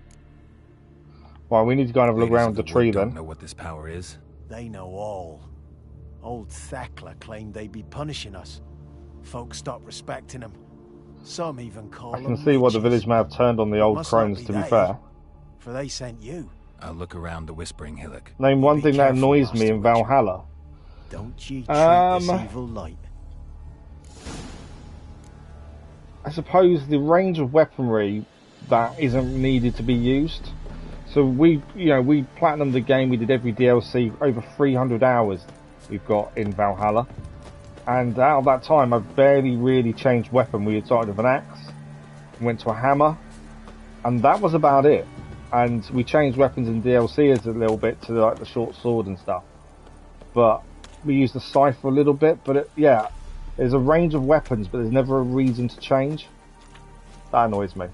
Well, we need to go and have a look Ladies around of the wood tree don't then. know what this power is. They know all. Old Thekla claimed they'd be punishing us. Folk stopped respecting him. Some even call I can them see why the witches. village may have turned on the old Must not crones, to be they, fair. For they sent you. I'll look around the Whispering Hillock. Name one Be thing that careful, annoys me Master in Witcher. Valhalla. Don't ye treat this evil light. I suppose the range of weaponry that isn't needed to be used. So we platinumed the game, we did every DLC, over 300 hours we've got in Valhalla. And out of that time, I've barely really changed weapon. We had started with an axe, went to a hammer, and that was about it. And we changed weapons in DLCs a little bit to like the short sword and stuff. But we used the scythe for a little bit, but there's a range of weapons, but there's never a reason to change. That annoys me.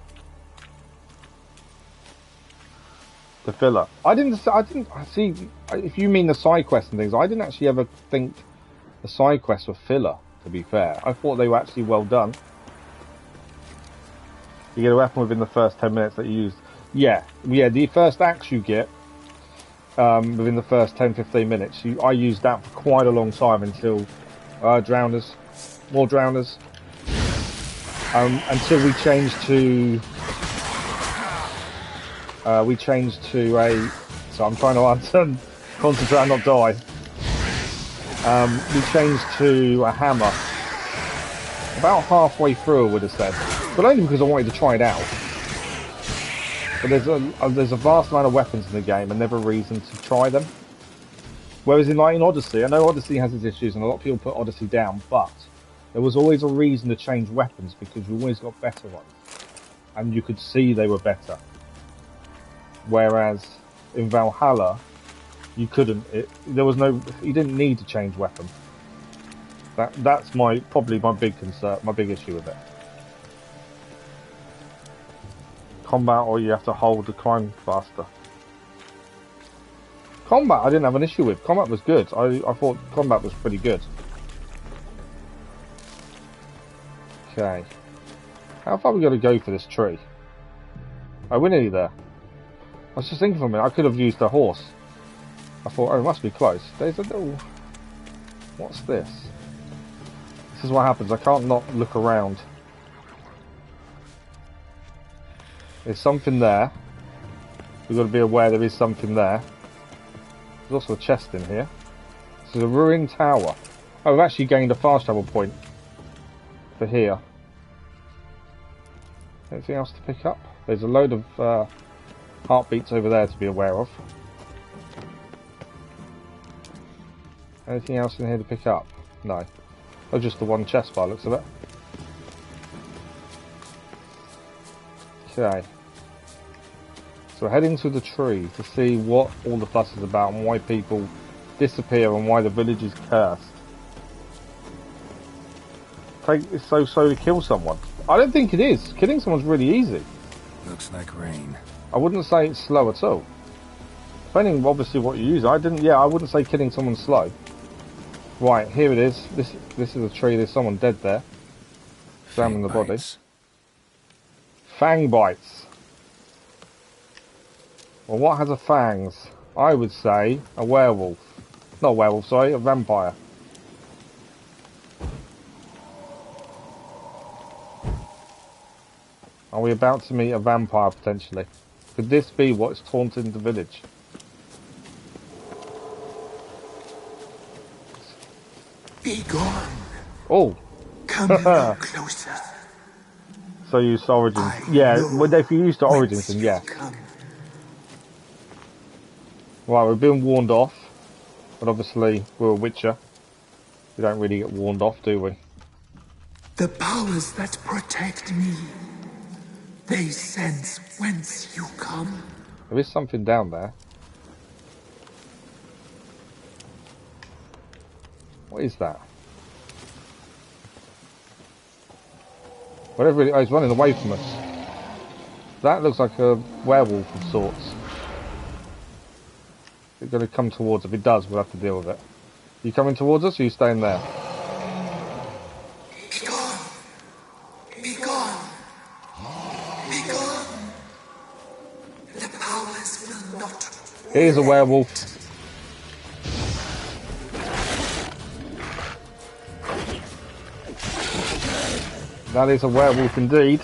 The filler. I didn't see. If you mean the side quests and things, I didn't actually ever think the side quests were filler. To be fair, I thought they were actually well done. You get a weapon within the first 10 minutes that you used. Yeah. The first axe you get within the first 10-15 minutes. I used that for quite a long time until drowners, more drowners. Until we changed to a. So I'm trying to concentrate and not die. We changed to a hammer. About halfway through, I would have said, but only because I wanted to try it out. But there's a vast amount of weapons in the game, and never a reason to try them. Whereas in Odyssey, I know Odyssey has its issues, and a lot of people put Odyssey down, but there was always a reason to change weapons because you always got better ones, and you could see they were better. Whereas in Valhalla, you couldn't. You didn't need to change weapon. That's probably my big concern, my big issue with it. Combat, or you have to hold the climb faster. Combat I didn't have an issue with. Combat was good. I thought combat was pretty good. Okay. How far are we got to go for this tree? Oh, we're nearly there. I was just thinking for a minute, I could have used a horse. I thought, oh, it must be close. There's a little... What's this? This is what happens. I can't not look around. There's something there. We've got to be aware there is something there. There's also a chest in here. This is a ruined tower. Oh, we've actually gained a fast travel point for here. Anything else to pick up? There's a load of heartbeats over there to be aware of. Anything else in here to pick up? No. Oh, just the one chest by the looks of it. Okay. So we're heading to the tree to see what all the fuss is about and why people disappear and why the village is cursed. It's so slow to kill someone. I don't think it is. Killing someone's really easy. Looks like rain. I wouldn't say it's slow at all. Depending obviously what you use. I wouldn't say killing someone's slow. Right, here it is. This is a tree. There's someone dead there. Examine the body. Fang bites. Well, what has a fangs? I would say a werewolf. Not a werewolf, sorry, a vampire. Are we about to meet a vampire potentially? Could this be what's taunting the village? Be gone. Oh. Come no closer. So you use Origins. Yeah, well, if you use the Origins, then yeah. Right, we've been warned off. But obviously, we're a Witcher. We don't really get warned off, do we? The powers that protect me, they sense whence you come. There is something down there. What is that? Whatever it is, oh, it's running away from us. That looks like a werewolf of sorts. It's going to come towards us. If it does, we'll have to deal with it. Are you coming towards us or are you staying there? Be gone! Be gone! Be gone! The powers will not... Here's a werewolf. That is a werewolf indeed.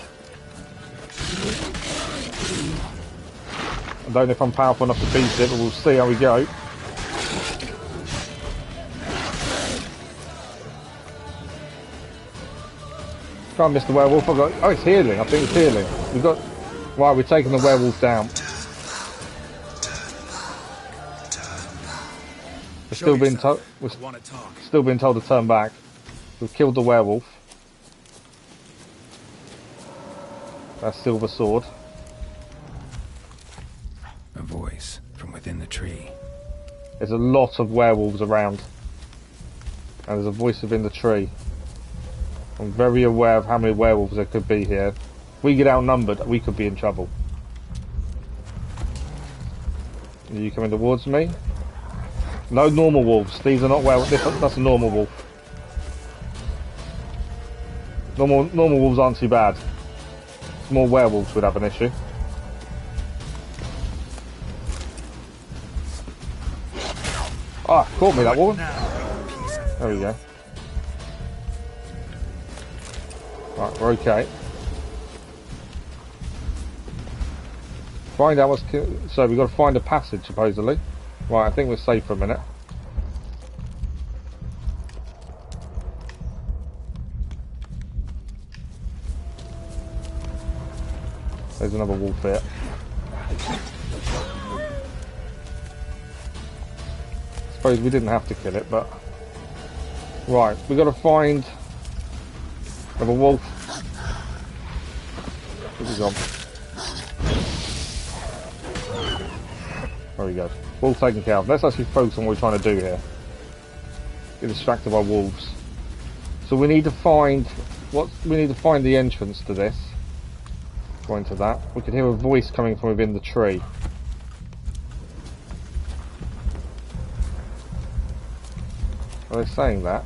I don't know if I'm powerful enough to beat it, but we'll see how we go. Can't miss the werewolf. Oh, it's healing. I think it's healing. We've got... Right, we're taking the werewolf down. We're still being told... We're still being told to turn back. We've killed the werewolf. That silver sword. A voice from within the tree. There's a lot of werewolves around. And there's a voice within the tree. I'm very aware of how many werewolves there could be here. If we get outnumbered, we could be in trouble. Are you coming towards me? No normal wolves. These are not werewolves. That's a normal wolf. Normal wolves aren't too bad. More werewolves would have an issue. Ah, caught me that woman. There we go. Right, we're okay. Find out what's... So we've got to find a passage, supposedly. Right, I think we're safe for a minute. There's another wolf here. Suppose we didn't have to kill it, but... Right, we've got to find... another wolf. Where's he gone? There we go. Wolf taken care of. Let's actually focus on what we're trying to do here. Get distracted by wolves. So we need to find... We need to find the entrance to this. Into that. We can hear a voice coming from within the tree. Are they saying that?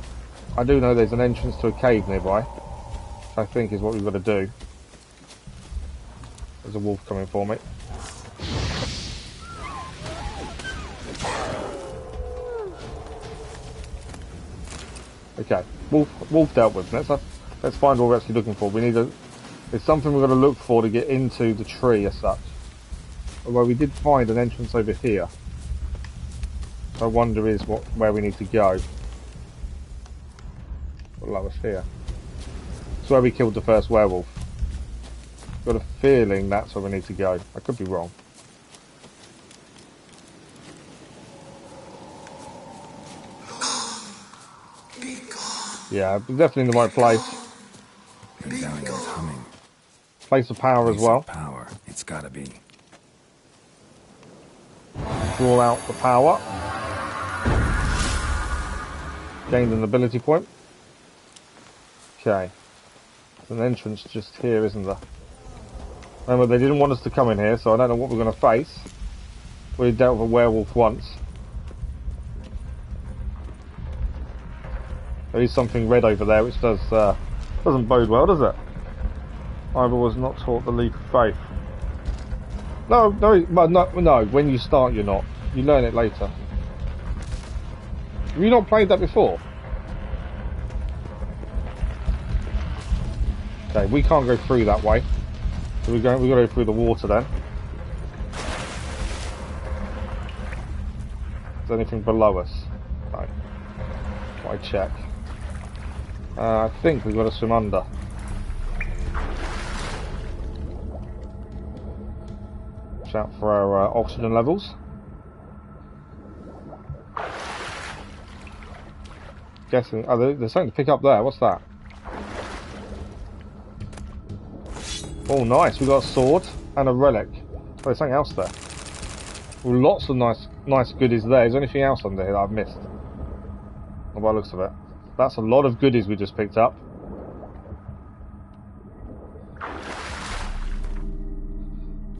I do know there's an entrance to a cave nearby, which I think is what we've got to do. There's a wolf coming for me. Okay, wolf dealt with. Let's find what we're actually looking for. There's something we're going to look for to get into the tree as such. Although we did find an entrance over here. So I wonder where we need to go. Below us here. It's where we killed the first werewolf. Got a feeling that's where we need to go. I could be wrong. Yeah, definitely in the right place. Down here is humming. Place of power as well. Power. It's gotta be. Draw out the power. Gained an ability point. Okay. There's an entrance just here, isn't there? Remember, they didn't want us to come in here, so I don't know what we're going to face. We dealt with a werewolf once. There is something red over there, which doesn't bode well, does it? I was not taught the leap of faith. No. When you start, you're not. You learn it later. Have you not played that before? Okay, we can't go through that way. So we got to go through the water then. Is there anything below us? No. I check. I think we've got to swim under. Watch out for our oxygen levels. Guessing. Oh, there's something to pick up there. What's that? Oh, nice. We got a sword and a relic. Oh, there's something else there. Well, lots of nice goodies there. Is there anything else under here that I've missed? By the looks of it. That's a lot of goodies we just picked up.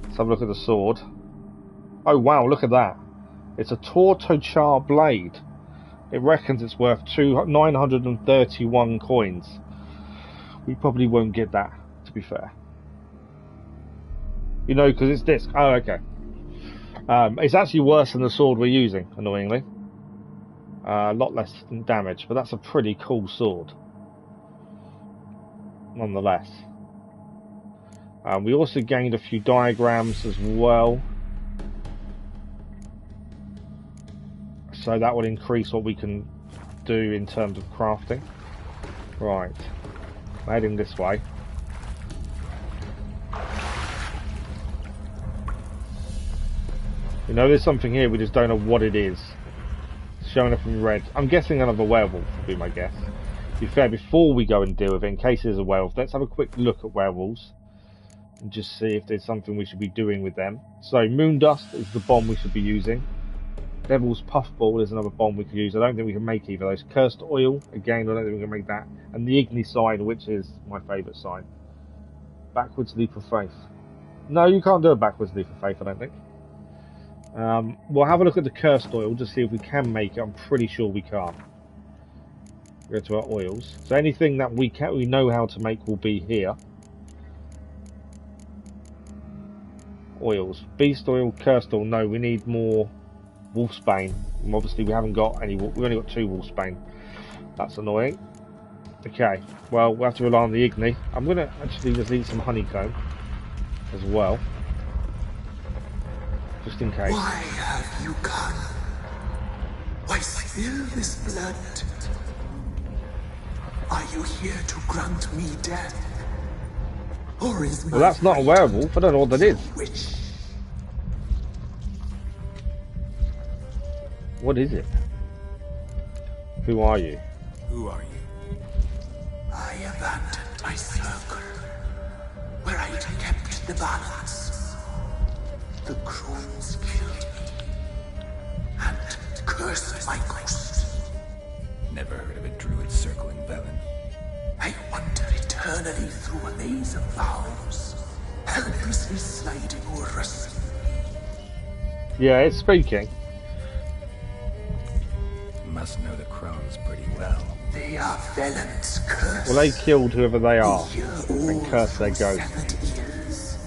Let's have a look at the sword. Oh wow, look at that. It's a Tortochar blade. It reckons it's worth 931 coins. We probably won't get that, to be fair. You know, because it's disc. Oh, okay. It's actually worse than the sword we're using, annoyingly. A lot less damage, but that's a pretty cool sword. Nonetheless. We also gained a few diagrams as well. So that will increase what we can do in terms of crafting. Right. I'm heading this way. You know, there's something here, we just don't know what it is. It's showing up in red. I'm guessing another werewolf would be my guess. To be fair, before we go and deal with it, in case there's a werewolf, let's have a quick look at werewolves. And just see if there's something we should be doing with them. So, moon dust is the bomb we should be using. Devil's Puffball is another bomb we could use. I don't think we can make either of those. Cursed Oil, again, I don't think we can make that. And the Igni sign, which is my favourite sign. Backwards Leap of Faith. No, you can't do a backwards Leap of Faith, I don't think. We'll have a look at the Cursed Oil to see if we can make it. I'm pretty sure we can't. Go to our oils. So anything that we know how to make will be here. Oils. Beast Oil, Cursed Oil, no, we need more Wolfsbane. And obviously we haven't got any, we've only got 2 Wolfsbane. That's annoying. Okay, well, we'll have to rely on the Igni. I'm going to actually just eat some honeycomb as well. Just in case. Why have you come? Why spill this blood? Are you here to grant me death? Or is well, that's not a werewolf. I don't know what that is. Which? What is it? Who are you? Who are you? I abandoned my circle, where I had kept the balance. The Crones killed me, and cursed my ghost. Never heard of a druid circling Velen. I wander eternally through a maze of vows, helplessly sliding over us. Yeah, it's speaking. must know the Crones pretty well. They are felons cursed. Well, they killed whoever they are They and cursed their ghost.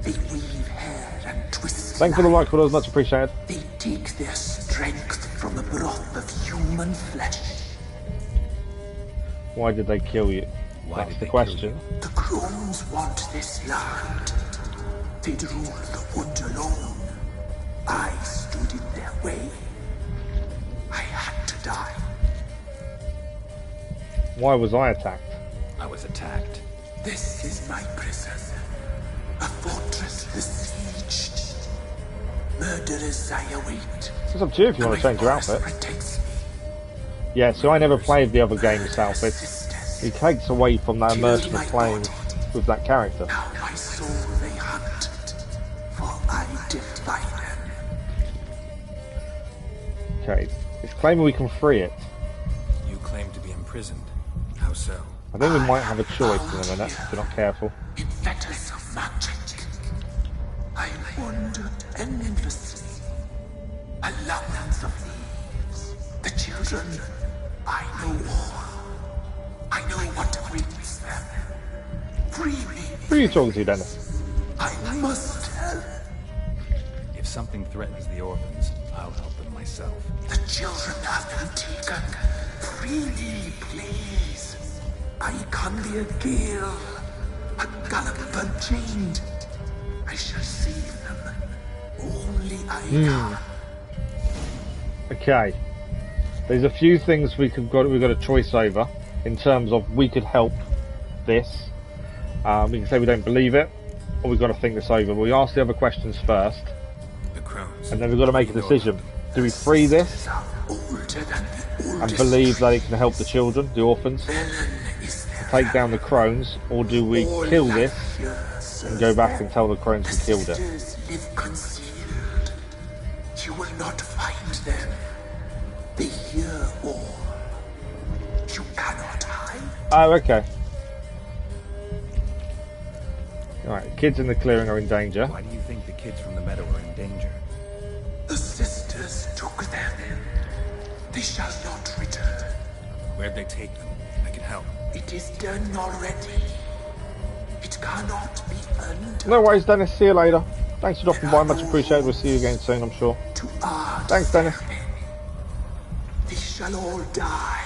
They weave hair and twist. Thanks for the like, followers, much appreciated. They take their strength from the broth of human flesh. Why did they kill you? Why That's did the they question. The Crones want this land. They'd rule the wood alone. I stood in their way. I had to die. Why was I attacked? I was attacked. This is my prison. A fortress besieged. Murderers I await. It's up to you if you want to change your outfit. Yeah, so I never played the other game's outfit. It takes away from that immersion of playing with that character. Now my soul they hunt, for I defy them. Okay, it's claiming we can free it. You claim to be imprisoned. How so? I think we might have a choice in a minute if we're not careful. In fetters of magic, I wandered endlessly, a labyrinth of leaves. The children, I know all. I know what awaits them. Free me. Who are you talking to, Dennis? I must help. If something threatens the orphans, I'll help them myself. The children have been taken. Freely, please. I can be a gale, a gallop unchained. I shall save them. Only I can. Okay. There's a few things we've got a choice over in terms of we could help this. We can say we don't believe it, or we've got to think this over. We ask the other questions first, The Crones. and then we've got to make a decision. Do we free this and believe that it can help the children, the orphans, to take down the Crones, or do we kill this and go back and tell the Crones we killed it? Live concealed. You will not find them. They hear all. You cannot hide. Oh, okay. Alright, kids in the clearing are in danger. Why do you think the kids from the meadow are in danger? The sisters took them. They shall not return. Where'd they take them? I can help. It is done already. It cannot be undone. No worries, Dennis. See you later. Thanks for dropping by. Much appreciated. We'll see you again soon, I'm sure. To art Thanks, Dennis. they shall all die.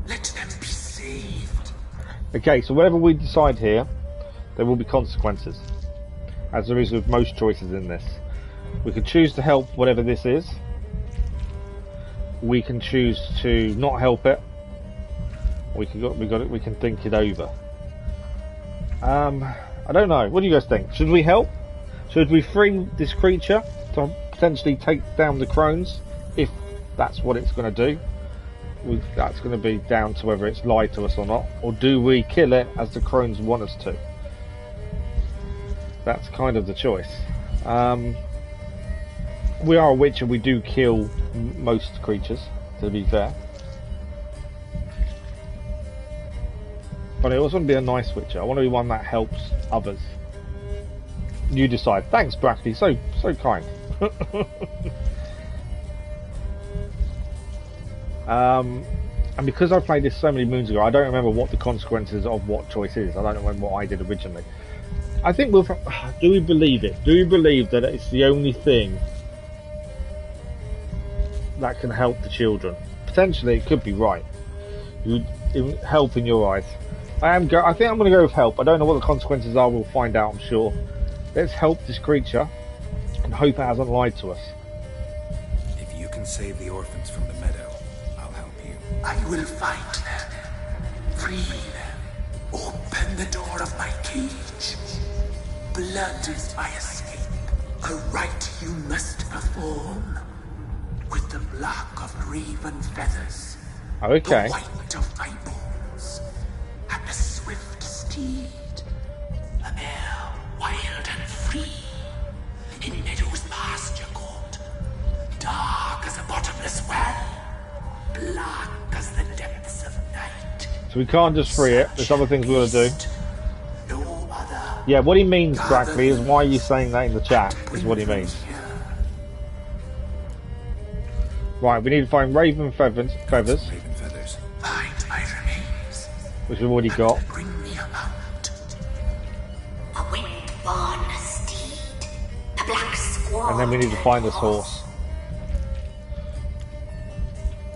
Let them be saved. Okay, so whatever we decide here, there will be consequences, as there is with most choices in this. We can choose to help whatever this is. We can choose to not help it. We can think it over. I don't know. What do you guys think? Should we help? Should we free this creature to potentially take down the Crones, if that's what it's going to do? That's going to be down to whether it's lied to us or not. Or do we kill it as the Crones want us to? That's kind of the choice. We are a witch and we do kill most creatures, to be fair. But I also want to be a nice witcher. I want to be one that helps others. You decide. Thanks, Brackley. So kind. And because I played this so many moons ago, I don't remember what the consequences of what choice is. I don't remember what I did originally. I think we'll... Do we believe it? Do we believe that it's the only thing that can help the children? Potentially, it could be right. Help in your eyes. I think I'm going to go with help. I don't know what the consequences are. We'll find out, I'm sure. Let's help this creature and hope it hasn't lied to us. If you can save the orphans from the meadow, I'll help you. I will find them. Free them. Open the door of my cage. Blood is my escape. A rite you must perform. With the black of raven feathers. Okay. The white of my bones. And a swift steed. A mare wild and free. In meadows pasture cold. Dark as a bottomless well. Black as the depths of night. So we can't just free it. There's other things we've got to do. No other. Yeah, what he means, Brackley, is why are you saying that in the chat, is what he means. Right, we need to find raven feathers. Raven feathers. Find my remains. Which we've already got. Bring me about. A wind-born steed. A black squaw. And then we need to find this horse.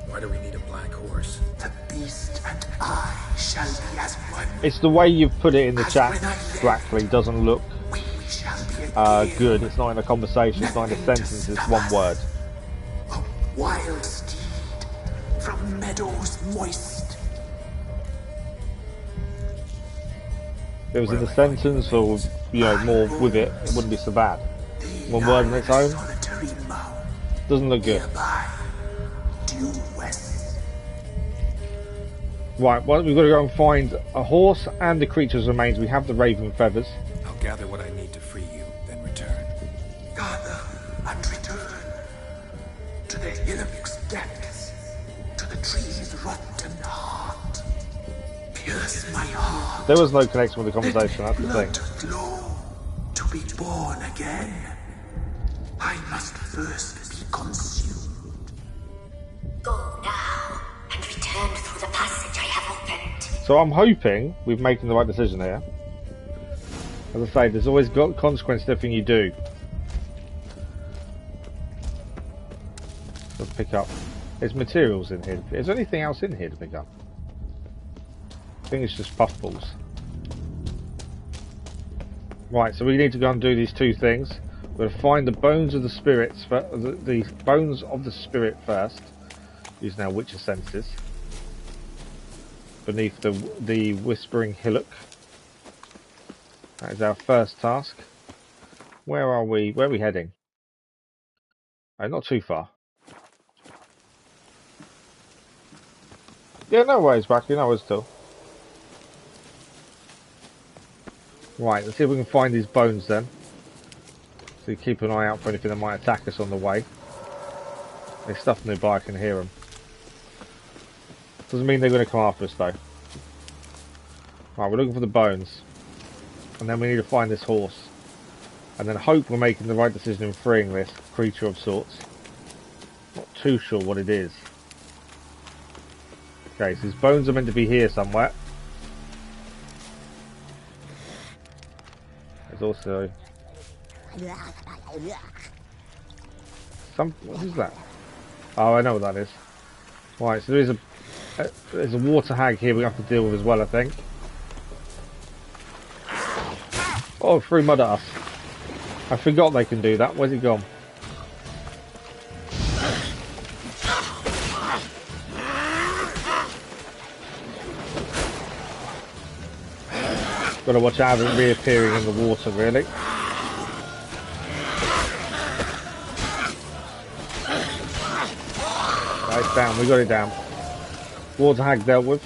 Why do we need a black horse? The beast and I shall be as one. It's the way you've put it in the chat, Brackley, doesn't look good. It's not in a conversation, it's not in a sentence, it's one word. A wild steed from meadows moist. If it was in a sentence or, you know, more with it, it wouldn't be so bad. One word on its own doesn't look good. Right, well, we've got to go and find a horse and the creature's remains. We have the raven feathers. I'll gather what I need to free you, then return. Gather and return to the hillock's depths, to the tree's rotten heart. Pierce my heart. There was no connection with the conversation, that's the thing. Flow to be born again. I must first be consumed. Go now and return through the passage I have opened. So I'm hoping we're making the right decision here. As I say, there's always got consequence to everything you do. Let's pick up. There's materials in here. Is there anything else in here to pick up? I think it's just puffballs. Right, so we need to go and do these two things. We're going to find the bones of the spirits, the bones of the spirit first, using our witcher senses, beneath the whispering hillock. That is our first task. Where are we? Where are we heading? Oh, not too far. Yeah, no worries, back. You know where still. Right, let's see if we can find these bones then. So you keep an eye out for anything that might attack us on the way. There's stuff nearby, I can hear them. Doesn't mean they're going to come after us though. Right, we're looking for the bones. And then we need to find this horse. And then hope we're making the right decision in freeing this creature of sorts. Not too sure what it is. Okay, so these bones are meant to be here somewhere. There's also what is that? Oh, I know what that is. Right, so there's a water hag here we have to deal with as well, I think. Oh, threw mud at us. I forgot they can do that. Where's he gone? Got to watch out of it reappearing in the water, really. Right, down. We got it down. Water hag dealt with.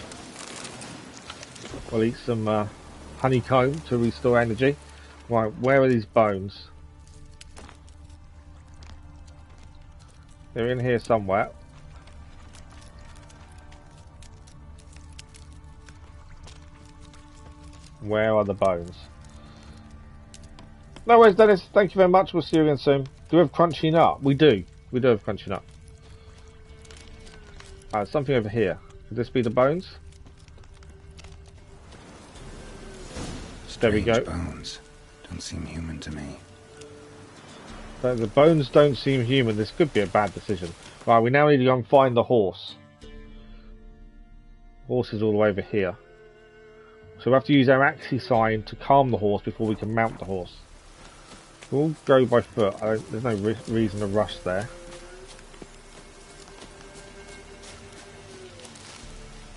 We'll eat some honeycomb to restore energy. Right, where are these bones? They're in here somewhere. Where are the bones? No worries, Dennis. Thank you very much. We'll see you again soon. Do we have crunchy nut? We do. We do have crunchy nut. Something over here. Could this be the bones? There we go. Bones don't seem human to me. So the bones don't seem human. This could be a bad decision. Right, we now need to go and find the horse. Horse is all the way over here. So we have to use our axis sign to calm the horse before we can mount the horse. We'll go by foot. There's no reason to rush there.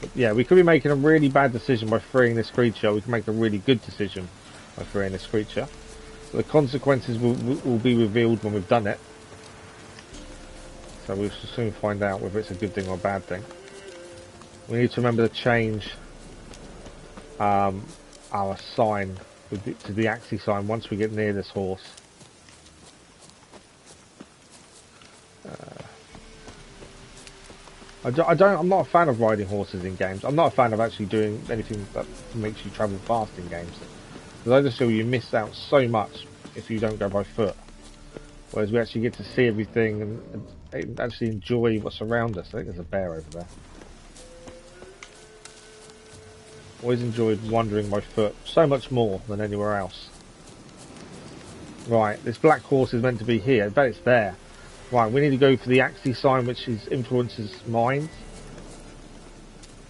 But yeah, we could be making a really bad decision by freeing this creature. We can make a really good decision by freeing this creature. So the consequences will be revealed when we've done it. So we'll soon find out whether it's a good thing or a bad thing. We need to remember to change our sign to the axis sign once we get near this horse. I'm not a fan of riding horses in games. I'm not a fan of actually doing anything that makes you travel fast in games. Because I just feel you miss out so much if you don't go by foot. Whereas we actually get to see everything and actually enjoy what's around us. I think there's a bear over there. Always enjoyed wandering by foot so much more than anywhere else. Right, this black horse is meant to be here. I bet it's there. Right, we need to go for the Axie sign, which influences minds.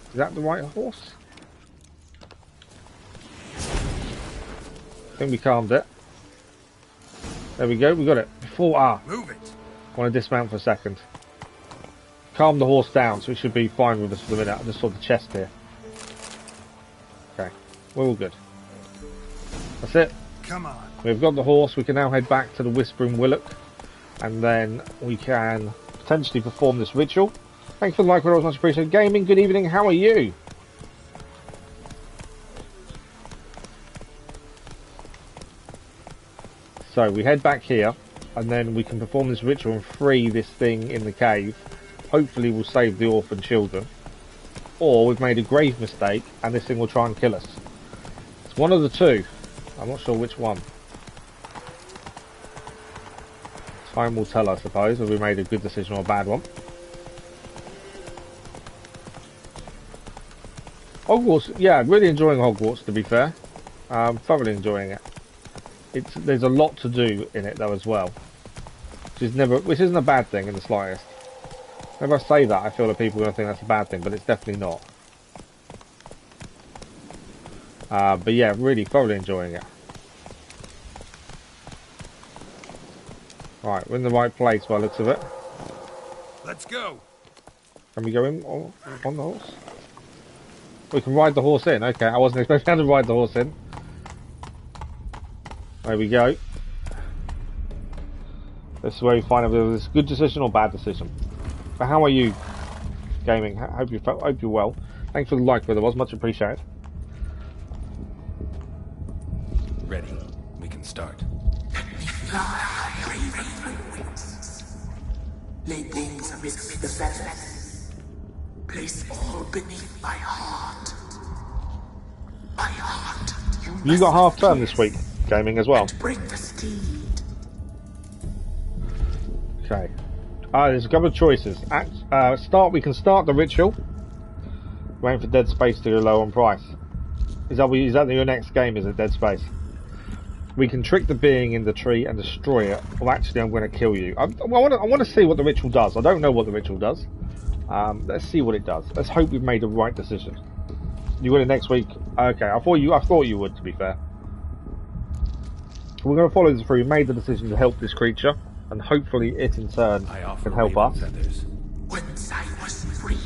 Is that the right horse? I think we calmed it. There we go, we got it. Before, move it. I want to dismount for a second. Calm the horse down, so it should be fine with us for the minute. I just saw the chest here. Okay, we're all good. That's it. Come on. We've got the horse. We can now head back to the Whispering Willock, and then we can potentially perform this ritual. Thanks for the like, always much appreciated. Gaming, good evening. How are you? So we head back here, and then we can perform this ritual and free this thing in the cave. Hopefully we'll save the orphan children. Or we've made a grave mistake, and this thing will try and kill us. It's one of the two. I'm not sure which one. Time will tell, I suppose, whether we made a good decision or a bad one. Hogwarts, yeah, really enjoying Hogwarts, to be fair. Thoroughly enjoying it. There's a lot to do in it though as well, which isn't a bad thing in the slightest. Whenever I say that, I feel that people are going to think that's a bad thing, but it's definitely not. But yeah, really thoroughly enjoying it. Right, we're in the right place by the looks of it. Let's go. Can we go in on the horse? We can ride the horse in. Okay, I wasn't expecting to ride the horse in. There we go. This is where we find out whether it's a good decision or bad decision. But how are you, gaming? Hope you're well. Thanks for the like, brother. Was much appreciated. Ready. We can start. Lay things amidst the feathers. Place all beneath my heart. My heart. You got half term this week, gaming as well. Bring the steed. Okay. There's a couple of choices. We can start the ritual. Waiting for Dead Space to go low on price. Is that your next game? Is it Dead Space? We can trick the being in the tree and destroy it. Or actually, I'm going to kill you. I want to see what the ritual does. I don't know what the ritual does. Let's see what it does. Let's hope we've made the right decision. You win it next week. Okay, I thought you would. To be fair, we're going to follow this through. We made the decision to help this creature, and hopefully, it in turn can help us. Once I was free,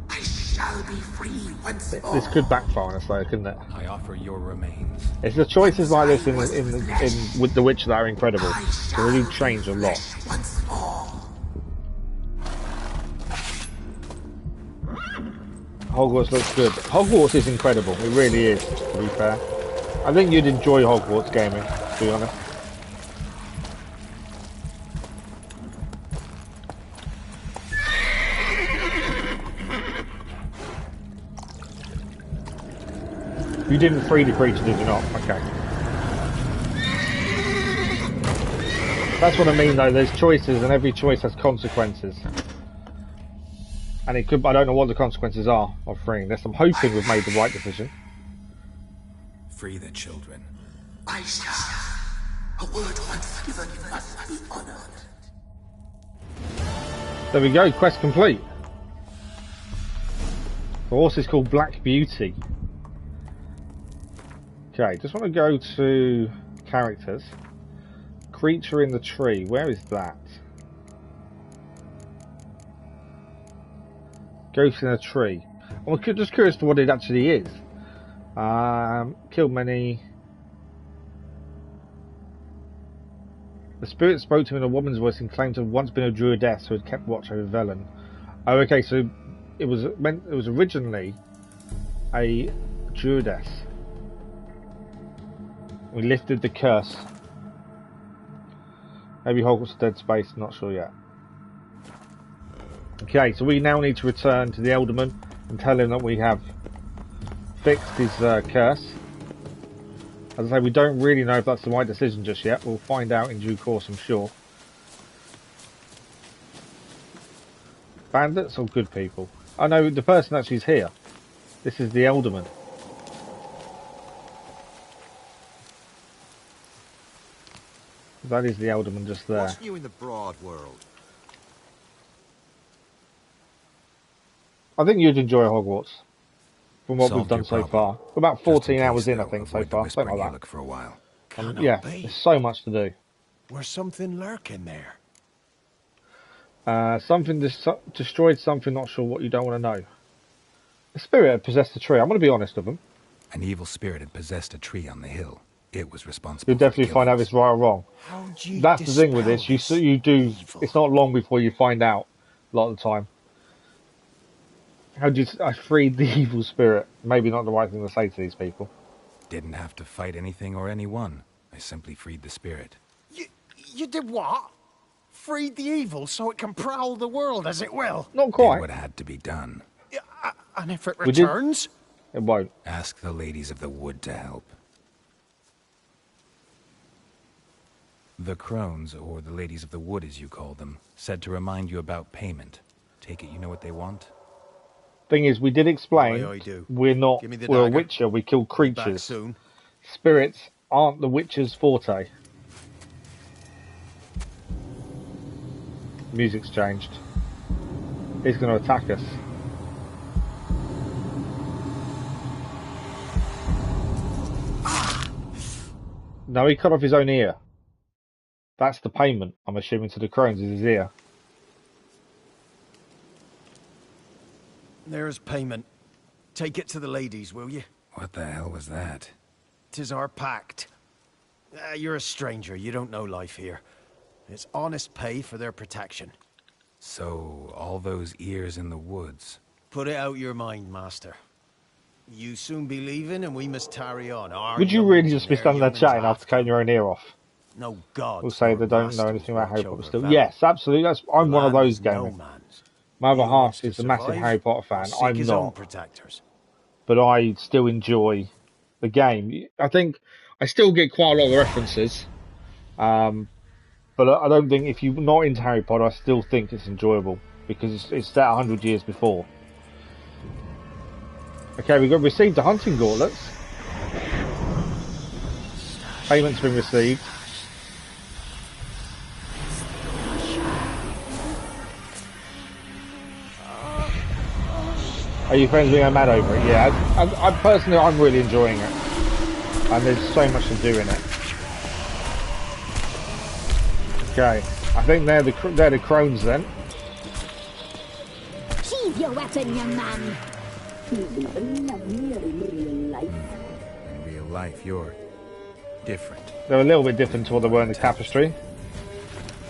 I shall be free once more. This could backfire on us, though, couldn't it? I offer your remains. It's the choices like this in with The Witcher that are incredible. They really change a lot. Once more. Hogwarts looks good. Hogwarts is incredible. It really is, to be fair. I think you'd enjoy Hogwarts gaming, to be honest. You didn't free the creature, did you not? Okay. That's what I mean, though. There's choices, and every choice has consequences. And it could, I don't know what the consequences are of freeing this. I'm hoping we've made the right decision. Free the children. I shall. A word once given must be honored. There we go, quest complete. The horse is called Black Beauty. Okay, just want to go to characters. Creature in the tree, where is that? Ghost in a tree. I'm just curious to what it actually is. Killed many. The spirit spoke to him in a woman's voice and claimed to have once been a druidess who had kept watch over Velen. Oh, okay, so it was originally a druidess. We lifted the curse. Maybe Hogwarts Dead Space, not sure yet. Okay, so we now need to return to the Elderman and tell him that we have fixed his curse. As I say, we don't really know if that's the right decision just yet. We'll find out in due course, I'm sure. Bandits or good people? Oh no, the person actually is here. This is the Elderman. That is the Elderman just there. What's new in the broad world? I think you'd enjoy Hogwarts. From what Solved we've done your so problem. far. About 14 Just in hours case, in, I though, think, so avoid the far. Something Whispering like that. Illic for a while. Yeah, there's so much to do. Where's something lurking there? Something destroyed something, not sure what, you don't want to know. The spirit had possessed the tree. I'm going to be honest with them. An evil spirit had possessed a tree on the hill. It was responsible. You'll definitely find out if it's right or wrong. That's the thing with this. You do. It's not long before you find out. A lot of the time. How do you? I freed the evil spirit. Maybe not the right thing to say to these people. Didn't have to fight anything or anyone. I simply freed the spirit. You did what? Freed the evil so it can prowl the world as it will? Not quite. Did what had to be done. And if it returns? It won't. Ask the ladies of the wood to help. The Crones, or the ladies of the wood as you call them, said to remind you about payment. Take it you know what they want? Thing is, we did explain we're not. We're a witcher. We kill creatures. Spirits aren't the witcher's forte. Music's changed. He's going to attack us. No, he cut off his own ear. That's the payment, I'm assuming, to the Crones, is his ear. There's payment. Take it to the ladies, will you? What the hell was that? 'Tis our pact. You're a stranger, you don't know life here. It's honest pay for their protection. So, all those ears in the woods. Put it out your mind, master. You soon be leaving and we must tarry on. Would you really just be standing there chatting after cutting your own ear off? No god. We'll say they don't know anything about Harry Potter still. Yes, absolutely. I'm one of those gamers. My other half is a massive Harry Potter fan. I'm not. But I still enjoy the game. I think I still get quite a lot of the references. But I don't think, if you're not into Harry Potter, I still think it's enjoyable. Because it's set 100 years before. Okay, we've received the hunting gauntlets. Payment's been received. Are you friends being mad over it? Yeah, I personally, I'm really enjoying it. And there's so much to do in it. Okay, I think they're the Crones then. Sheathe your weapon, young man. In real life, you're different. They're a little bit different to what they were in the tapestry.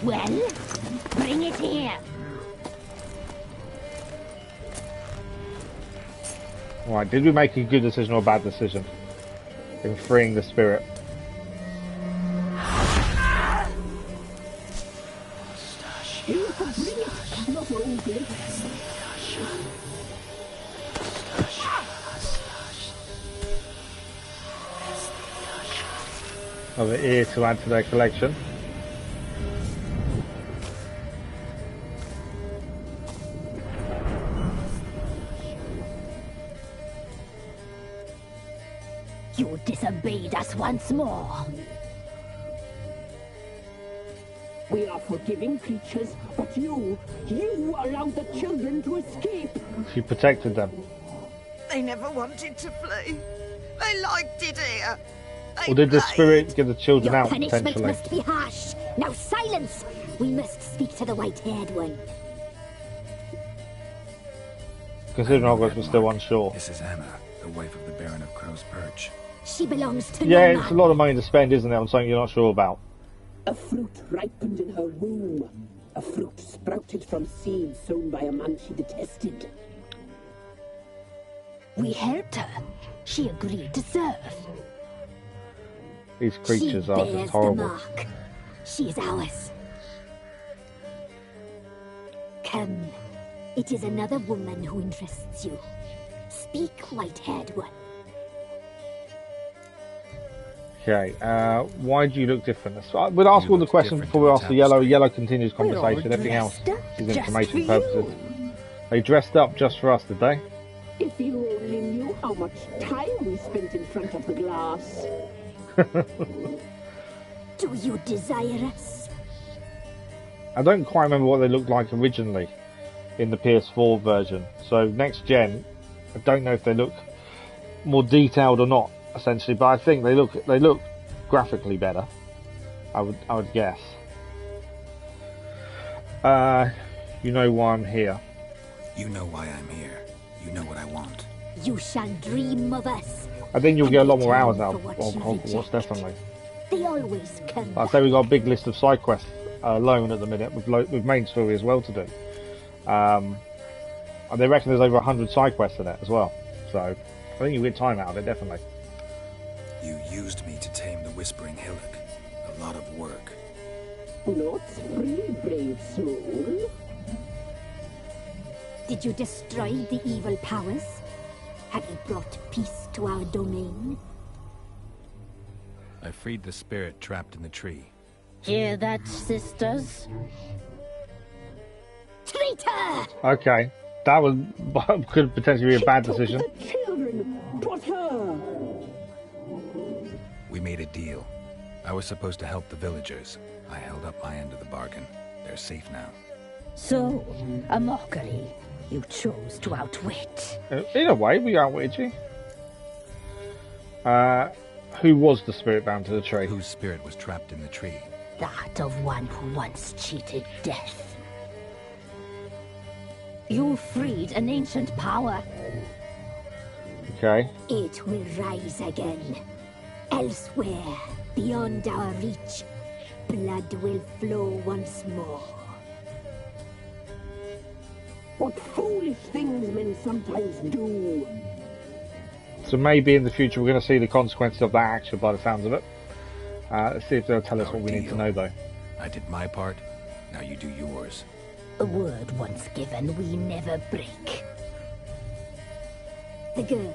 Well, bring it here. Right, did we make a good decision or a bad decision in freeing the spirit? Another ear to add to their collection. You disobeyed us once more. We are forgiving creatures, but you allowed the children to escape. She protected them. They never wanted to flee. They liked it here. Or did the spirit get the children Your out, punishment potentially? must be harsh. Now silence! We must speak to the white-haired one. Considering Hogwarts was still unsure. This is Anna, the wife of the Baron of Crow's Perch. She belongs to Yeah, no it's a man. lot of money to spend, isn't it, on something you're not sure about? A fruit ripened in her womb. A fruit sprouted from seeds sown by a man she detested. We helped her. She agreed to serve. These creatures she are bears just horrible. the mark. She is ours. Come. It is another woman who interests you. Speak, white-haired one. Okay, why do you look different? So we'll ask all the questions before we ask the yellow. Yellow continues conversation. Everything else is information purposes. They dressed up just for us, did they? If you only knew how much time we spent in front of the glass. Do you desire us? I don't quite remember what they looked like originally in the PS4 version. So next gen, I don't know if they look more detailed or not, essentially, but I think they look graphically better. I would guess. You know why I'm here. You know why I'm here. You know what I want. You shall dream of us. I think you'll get a lot more hours out of For what you Hogwarts, reject. definitely. They always come. Like I say, we've got a big list of side quests alone at the minute, with main story as well to do. And they reckon there's over 100 side quests in it as well. So I think you get time out of it, definitely. You used me to tame the Whispering Hillock. A lot of work. Not free, brave soul. Did you destroy the evil powers? Have you brought peace to our domain? I freed the spirit trapped in the tree. Hear that, sisters? Traitor! Okay, that was could potentially be a bad decision. The children, 'twas her. We made a deal. I was supposed to help the villagers. I held up my end of the bargain. They're safe now. So, a mockery you chose to outwit. In a way, we outwitted you. Who was the spirit bound to the tree? Whose spirit was trapped in the tree? That of one who once cheated death. You freed an ancient power. Okay. It will rise again. Elsewhere, beyond our reach, blood will flow once more. What foolish things men sometimes do. So maybe in the future we're going to see the consequences of that action by the sounds of it. Let's see if they'll tell us what we need to know though. I did my part, now you do yours. A word once given we never break. The girl,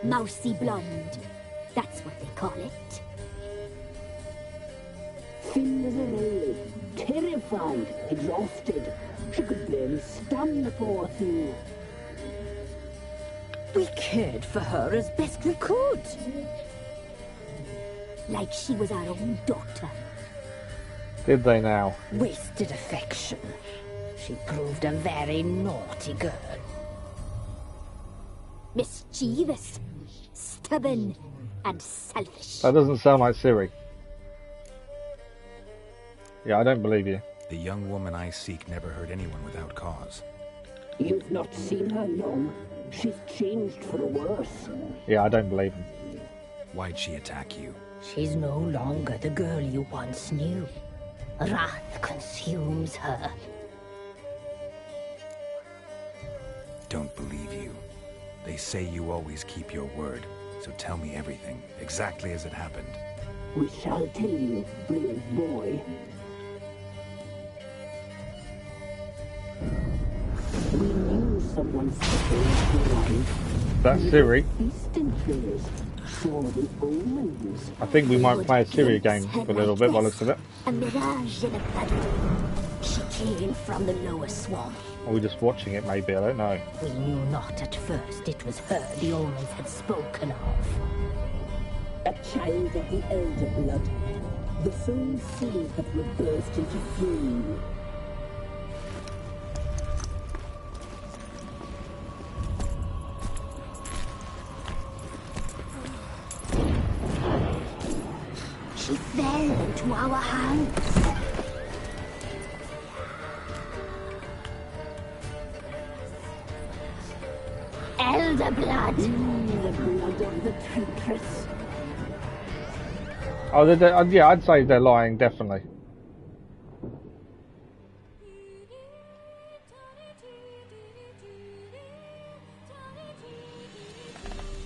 mousy blonde, that's what they call it. Thin as a rail, terrified, exhausted. She could barely stand, the poor thing. We cared for her as best we could. Like she was our own daughter. Did they now? Wasted affection. She proved a very naughty girl. Mischievous, stubborn, and selfish. That doesn't sound like Ciri. Yeah, I don't believe you. The young woman I seek never hurt anyone without cause. You've not seen her long. She's changed for the worse. Yeah, I don't believe him. Why'd she attack you? She's no longer the girl you once knew. Wrath consumes her. Don't believe you. They say you always keep your word, so tell me everything, exactly as it happened. We shall tell you, brave boy. We knew someone supposed to arrive. That's Ciri. Feasting place. Saw the omens. I think we might play a Ciri game for a little bit by the looks of it. A mirage in a blood. She came from the lower swamp. Or we're just watching it maybe, I don't know. We knew not at first it was her the omens had spoken of. A child of the elder blood. The same seed that will burst into flame. She fell into our hands. Elder blood. The blood of the traitress. Oh, yeah, I'd say they're lying, definitely.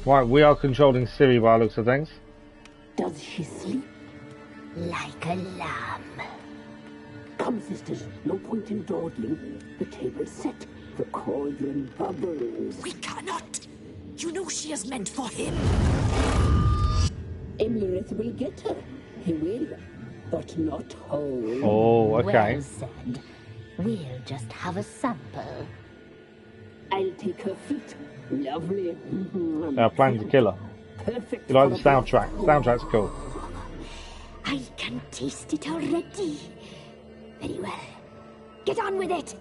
Right, we are controlling Ciri by the looks of things. Does she sleep? Like a lamb. Come, sisters, no point in dawdling. The table's set. The cauldron bubbles. We cannot. You know she is meant for him. Emirith will get her. He will, but not whole. Oh, okay. Well said. We'll just have a sample. I'll take her feet. Lovely. They are planning to kill her. Perfect. You like the soundtrack? Soundtrack's cool. I can taste it already. Very well. Get on with it.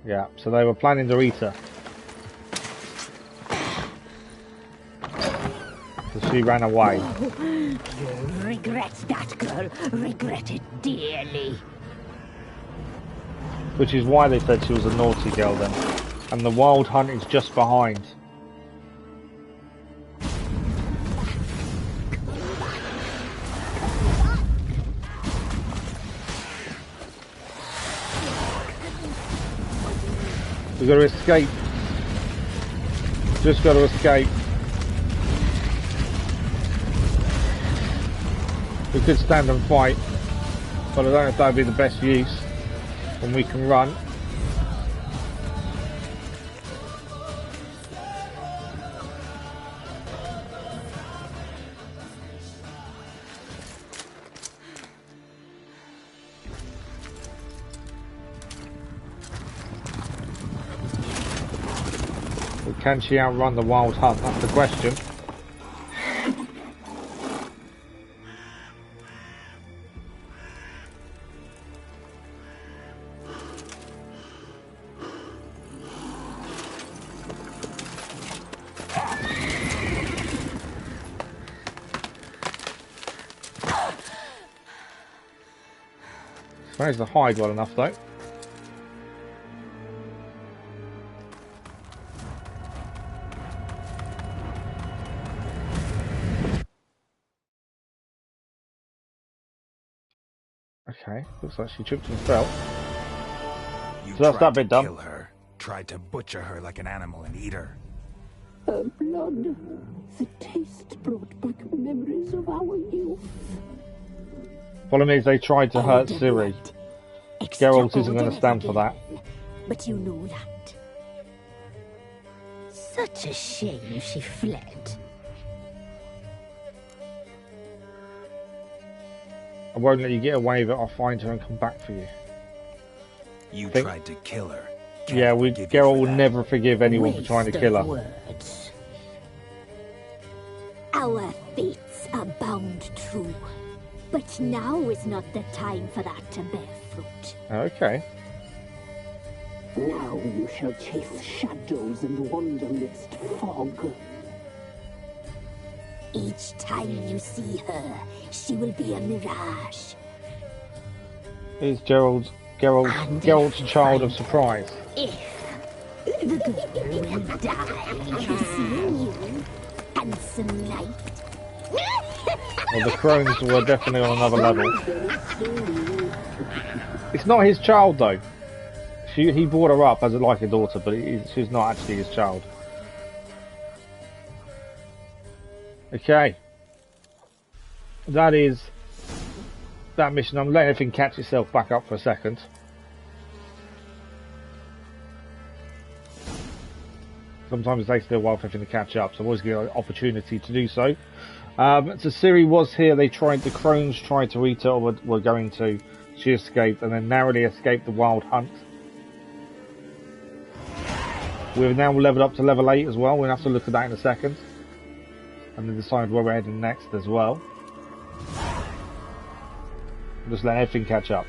Yeah, so they were planning to eat her. So she ran away. You'll regret that, girl. Regret it dearly. Which is why they said she was a naughty girl then. And the wild hunt is just behind. We've got to escape. Just got to escape. We could stand and fight, but I don't know if that would be the best use when we can run. Can she outrun the wild hunt? That's the question. Managed to hide well enough though. Okay, looks like she tripped and fell. So that's that bit done. Kill her. Tried to butcher her like an animal and eat her. Her blood. The taste brought back memories of our youth. Problem is they tried to hurt Ciri. Geralt isn't going to stand for that. But you know that. Such a shame she fled. I won't let you get away with it. I'll find her and come back for you. You tried to kill her. Yeah, Geralt will never forgive anyone for trying to kill her. Words. Our fates are bound true. But now is not the time for that to bear fruit. Okay. Now you shall chase shadows and wander midst fog. Each time you see her, she will be a mirage. Is Geralt's child of surprise? If the girl will die seeing you, handsome knight. Well, the Crones were definitely on another level. It's not his child though. He brought her up as like a daughter, but she's not actually his child. Okay. That is that mission. I'm letting everything catch itself back up for a second. Sometimes it takes a little while for everything to catch up, so I'm always getting an opportunity to do so. So Ciri was here. The Crones tried to eat her, or were going to. She escaped, and then narrowly escaped the wild hunt. We've now leveled up to level 8 as well. We'll have to look at that in a second. And then decide where we're heading next as well. Just let everything catch up.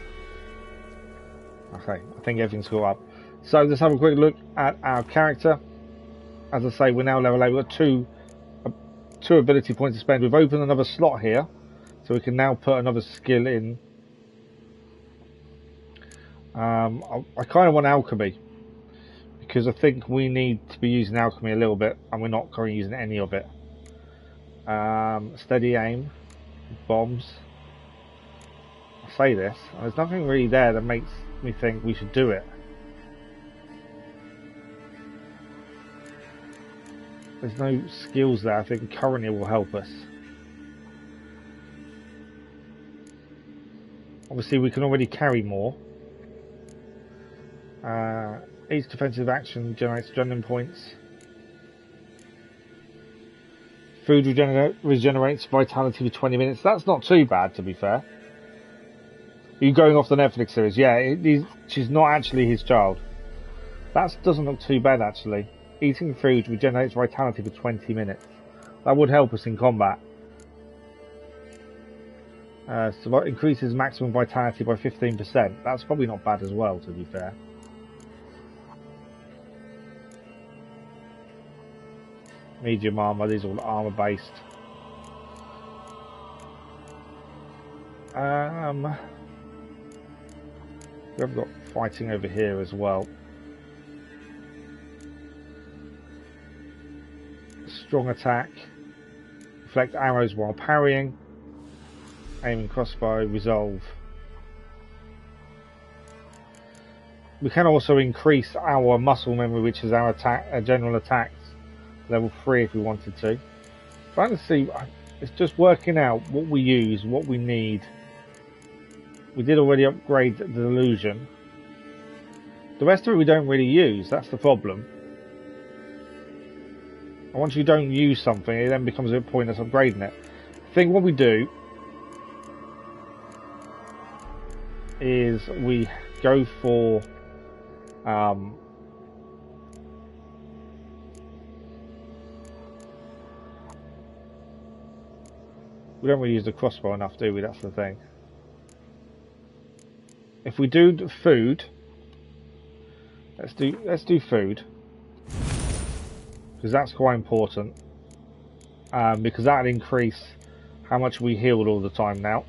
Okay, I think everything's caught up. So let's have a quick look at our character. As I say, we're now level 8. We've got two ability points to spend. We've opened another slot here, so we can now put another skill in. I kind of want alchemy, because I think we need to be using alchemy a little bit, and we're not currently using any of it. Steady aim, bombs. I say this, there's nothing really there that makes me think we should do it. There's no skills there I think currently will help us. Obviously we can already carry more. Each defensive action generates adrenaline points. Food regenerates vitality for 20 minutes. That's not too bad, to be fair. Are you going off the Netflix series? Yeah, she's not actually his child. That doesn't look too bad actually. Eating food regenerates vitality for 20 minutes. That would help us in combat. So that increases maximum vitality by 15%. That's probably not bad as well, to be fair. Medium armor, these are all armor based. We've got fighting over here as well. Strong attack. Deflect arrows while parrying. Aiming crossbow. Resolve. We can also increase our muscle memory, which is our attack, general attacks, level 3 if we wanted to. Trying to see, it's just working out what we use, what we need. We did already upgrade the delusion. The rest of it we don't really use, that's the problem. And once you don't use something, it then becomes a bit pointless upgrading it. I think what we do is we go for we don't really use the crossbow enough, do we? That's the thing. If we do the food, let's do food, because that's quite important. Because that'll increase how much we healed all the time now.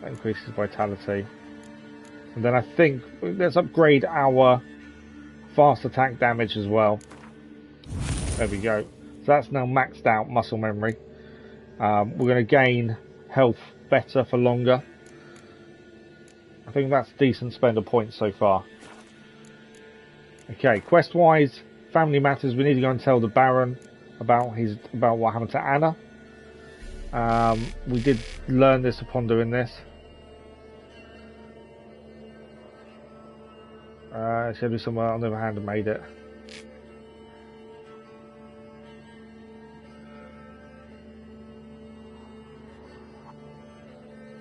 That increases vitality. And then I think let's upgrade our fast attack damage as well. There we go. So that's now maxed out muscle memory. We're going to gain health better for longer. I think that's decent spend of points so far. Okay, quest wise, family matters. We need to go and tell the Baron about what happened to Anna. We did learn this upon doing this. Should be somewhere on the other hand and made it.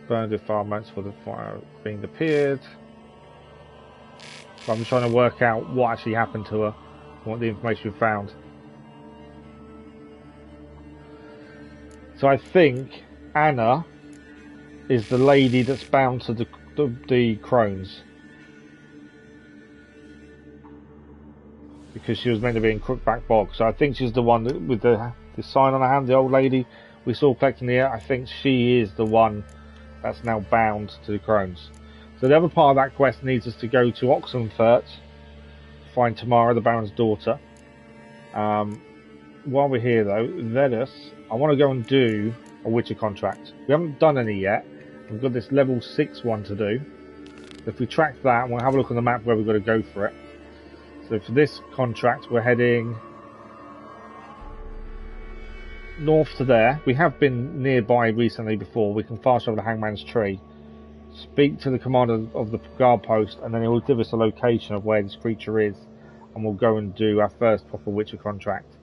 Burned with fire mounts for the fire being appeared. So I'm just trying to work out what actually happened to her, what the information we found. So I think Anna is the lady that's bound to the Crones. Because she was meant to be in Brookback Bog. So I think she's the one that, with the sign on her hand, the old lady we saw collecting the air. I think she is the one that's now bound to the Crones. So the other part of that quest needs us to go to Oxenfurt, find Tamara, the Baron's daughter. While we're here though, I want to go and do a Witcher contract. We haven't done any yet. We've got this level 6 one to do. If we track that, we'll have a look on the map where we've got to go for it. So for this contract, we're heading north to there. We have been nearby recently before. We can fast travel the Hangman's Tree, speak to the commander of the guard post, and then he will give us a location of where this creature is, and we'll go and do our first proper Witcher contract.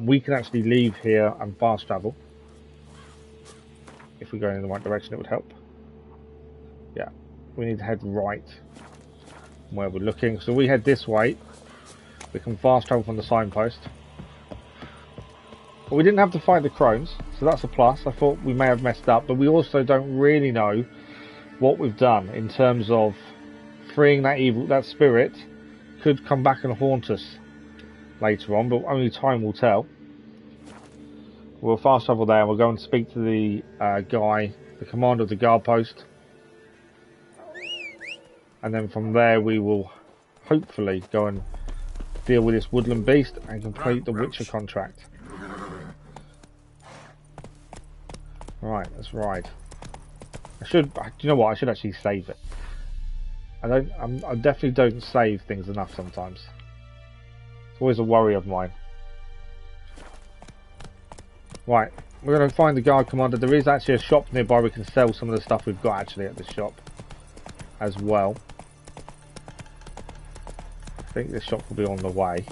We can actually leave here and fast travel. If we go in the right direction, it would help. Yeah, we need to head right where we're looking. So we head this way. We can fast travel from the signpost. But we didn't have to fight the Crones, so that's a plus. I thought we may have messed up, but we also don't really know what we've done in terms of freeing that spirit. Could come back and haunt us later on, but only time will tell. We'll fast travel there and we'll go and speak to the guy, the commander of the guard post. And then from there we will hopefully go and deal with this woodland beast and complete the Witcher contract. Right, let's ride. Do you know what? I should actually save it. I definitely don't save things enough sometimes. It's always a worry of mine. Right, we're going to find the guard commander. There is actually a shop nearby. We can sell some of the stuff we've got actually at the shop as well. I think this shop will be on the way.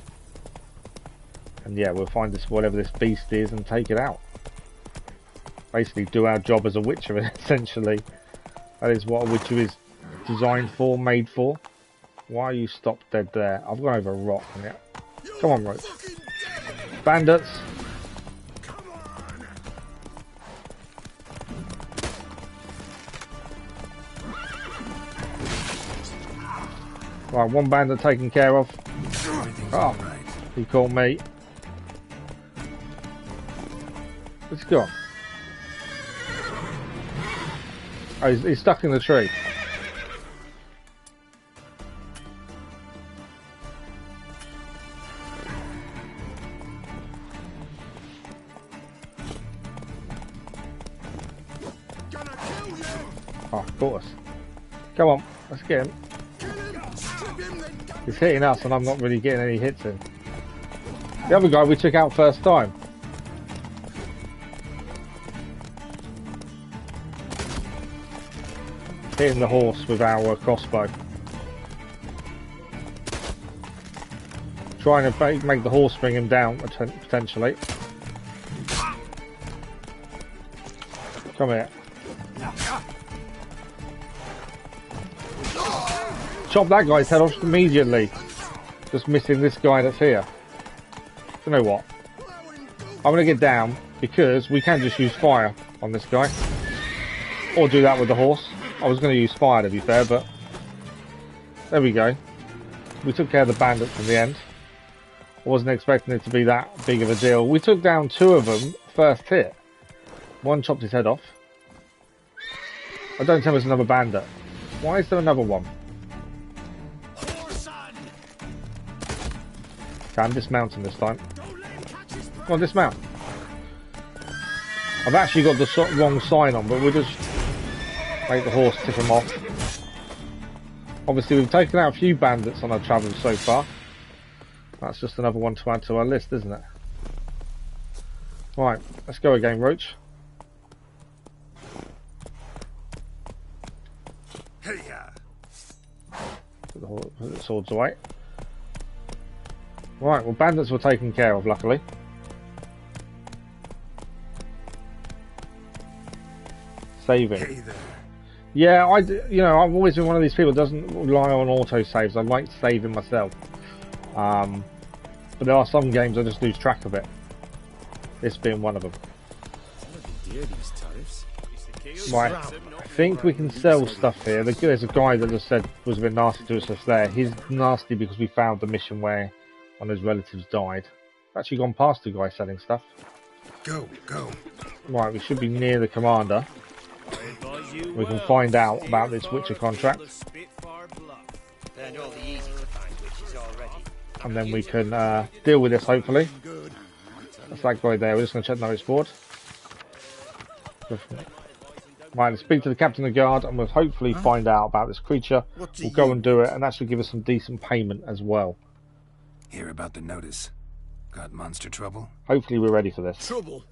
And yeah, we'll find this, whatever this beast is, and take it out. basically do our job as a witcher, essentially. That is what a witcher is designed for, made for. Why are you stopped dead there? I've gone over a rock. Yeah. Come on, Roach. Bandits. Right, one bandit taken care of. Oh, he called me. Where's he gone? Oh, he's stuck in the tree. Oh, caught us. Come on, let's get him. He's hitting us and I'm not really getting any hits in. The other guy we took out first time. Hitting the horse with our crossbow. Trying to make the horse bring him down, potentially. Come here. Chop that guy's head off immediately. Just missing this guy that's here. You know what? I'm going to get down because we can just use fire on this guy. Or do that with the horse. I was going to use fire to be fair, but there we go. We took care of the bandits in the end. I wasn't expecting it to be that big of a deal. We took down 2 of them first hit. One chopped his head off. Oh, don't tell me there's another bandit. Why is there another one? Okay, I'm dismounting this time. Come on, dismount. I've actually got the wrong sign on, but we'll just make the horse tip him off. Obviously, we've taken out a few bandits on our travels so far. That's just another one to add to our list, isn't it? Right, let's go again, Roach. Put the swords away. Right, well, bandits were taken care of, luckily. Saving. Hey there. Yeah, I've always been one of these people that doesn't rely on auto saves. I like saving myself. But there are some games I just lose track of it. This being one of them. Right, I think we can sell stuff here. There's a guy that just said was a bit nasty to us just there. He's nasty because we found the mission where one of his relatives died. I've actually gone past the guy selling stuff. Go. Right, we should be near the commander. We can find out about this Witcher contract. And then we can deal with this, hopefully. That's that guy there. We're just going to check the notice board. Right, let's speak to the captain of the guard and we'll hopefully find out about this creature. We'll go and do it and actually give us some decent payment as well. Hear about the notice. Got monster trouble? Hopefully we're ready for this. Trouble?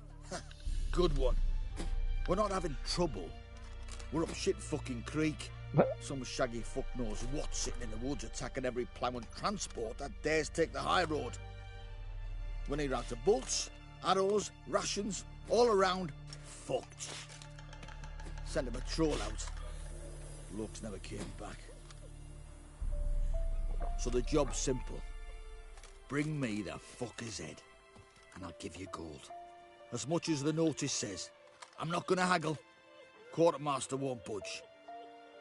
Good one. We're not having trouble. We're up shit fucking creek. Some shaggy fuck knows what sitting in the woods attacking every plough and transport that dares take the high road. When he ran to bolts, arrows, rations, all around, fucked. Sent a patrol out. Looks never came back. So the job's simple. Bring me the fucker's head, and I'll give you gold. As much as the notice says. I'm not gonna haggle. Quartermaster won't budge.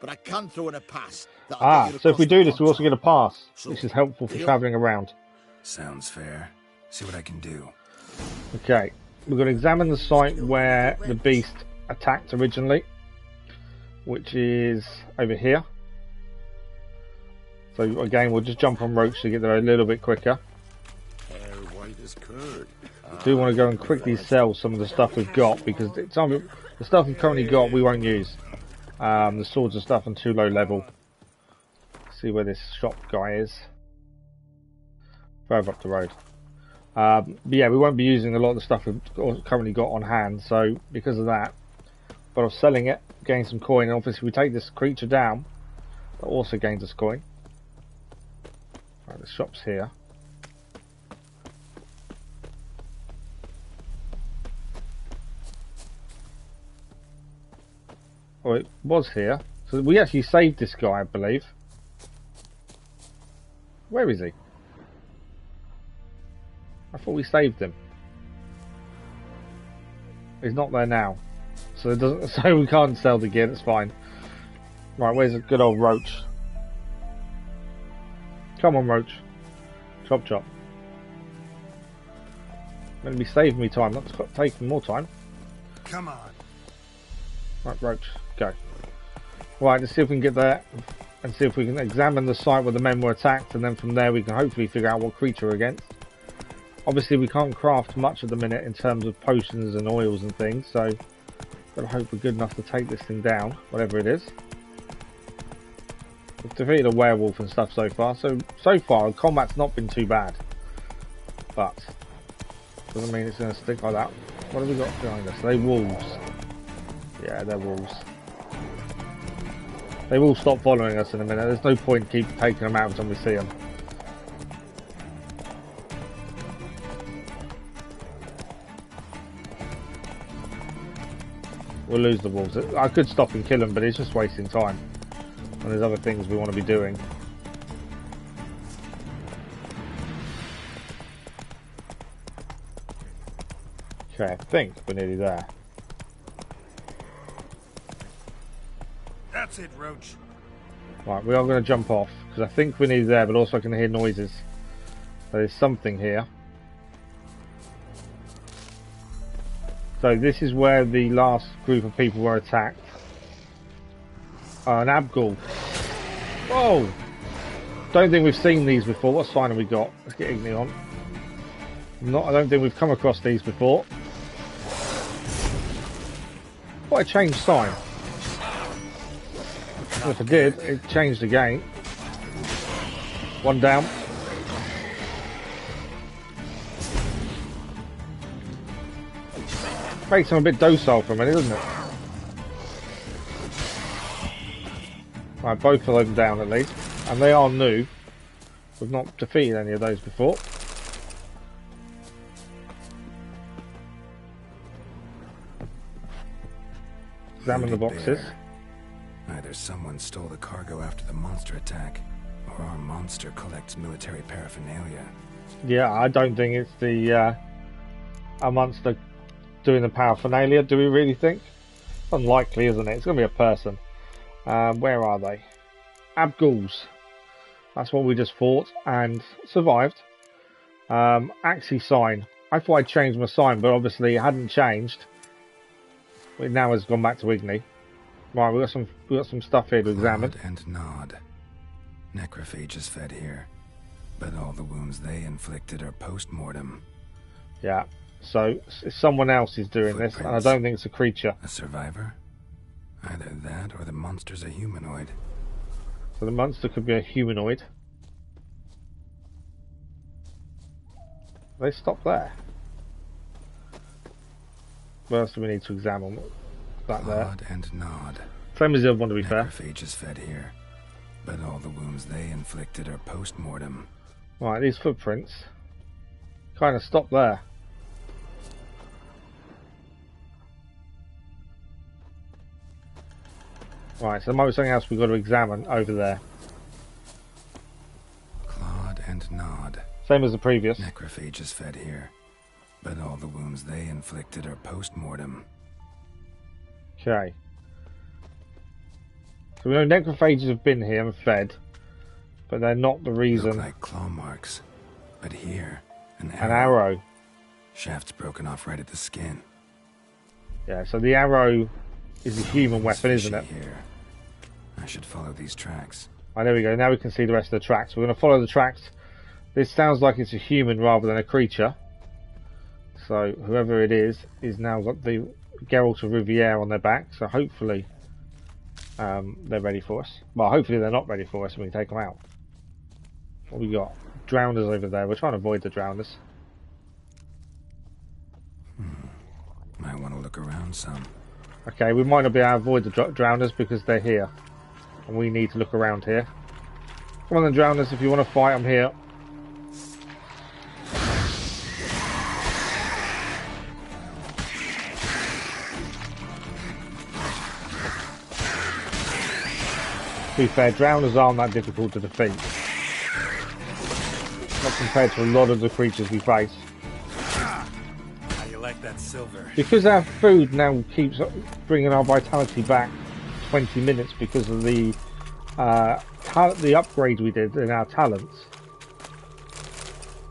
But I can throw in a pass. So if we do this, we also get a pass. This is helpful for travelling around. Sounds fair. See what I can do. Okay, we're going to examine the site where the beast attacked originally, which is over here. So again, we'll just jump on Roach to get there a little bit quicker. I do want to go and quickly sell some of the stuff we've got because the stuff we've currently got we won't use. The swords and stuff on too low level. Let's see where this shop guy is. Further up the road. But yeah, we won't be using a lot of the stuff we've currently got on hand, so because of that, but I'm selling it, getting some coin, and obviously we take this creature down, that also gains us coin. Right, the shop's here. Or it was here. So we actually saved this guy, I believe. Where is he? I thought we saved him. He's not there now. So it doesn't. So we can't sell the gear. That's fine. Right, where's a good old Roach? Come on, Roach. Chop chop. Going to be saving me time, not taking more time. Come on. Right, Roach, go. Right, let's see if we can get there and see if we can examine the site where the men were attacked, and then from there we can hopefully figure out what creature we're against. Obviously we can't craft much at the minute in terms of potions and oils and things, so gotta hope we're good enough to take this thing down, whatever it is. We've defeated a werewolf and stuff so far, so far the combat's not been too bad. But doesn't mean it's gonna stick like that. What have we got behind us? Are they wolves? Yeah, they're wolves. They will stop following us in a minute. There's no point keep taking them out until we see them. We'll lose the wolves. I could stop and kill them, but it's just wasting time. And there's other things we want to be doing. Okay, I think we're nearly there. That's it, Roach. Right, we are going to jump off, because I think we're nearly there, but also I can hear noises. There's something here. So this is where the last group of people were attacked. An Abgul. Whoa! Don't think we've seen these before. What sign have we got? Let's get Igni on. I don't think we've come across these before. What a changed sign. If I did, it changed again. One down. Makes them a bit docile for a minute, doesn't it? Right, both of them down at least. And they are new. We've not defeated any of those before. Examine the boxes. Either someone stole the cargo after the monster attack, or our monster collects military paraphernalia. Yeah, I don't think it's the our monster doing the paraphernalia. Do we really think? Unlikely, isn't it? It's going to be a person. Where are they? Abguls. That's what we just fought and survived. Axie sign. I thought I'd changed my sign, but obviously it hadn't changed. It now has gone back to Igni. Right, we got some stuff here to examine. Nod and nod. Necrophages fed here, but all the wounds they inflicted are post-mortem. Yeah, so someone else is doing this, and I don't think it's a creature. A survivor? Either that or the monster's a humanoid. So the monster could be a humanoid. They stop there. What else do we need to examine? That there. Nod and nod. Same as the other one, to be fair. Necrophages fed here, but all the wounds they inflicted are post-mortem. Right, these footprints kind of stop there. Right, so there might be something else we've got to examine over there. Clawed and nod. Same as the previous. Necrophages fed here, but all the wounds they inflicted are post-mortem. Okay. So we know necrophages have been here and fed, but they're not the reason. Look like claw marks, but here, an arrow. An arrow. Shaft's broken off right at the skin. Yeah, so the arrow is a human weapon, isn't it? Here. I should follow these tracks. Right, there we go. Now we can see the rest of the tracks. We're going to follow the tracks. This sounds like it's a human rather than a creature. So whoever it is now got the Geralt of Riviere on their back. So hopefully they're ready for us. Well, hopefully they're not ready for us and we can take them out. What we got? Drowners over there. We're trying to avoid the drowners. Might want to look around some. Okay, we might not be able to avoid the drowners because they're here. And we need to look around here. Come on then, drowners, if you want to fight, I'm here. To be fair, drowners aren't that difficult to defeat. Not compared to a lot of the creatures we face. How you like that silver? Because our food now keeps bringing our vitality back 20 minutes because of the upgrade we did in our talents.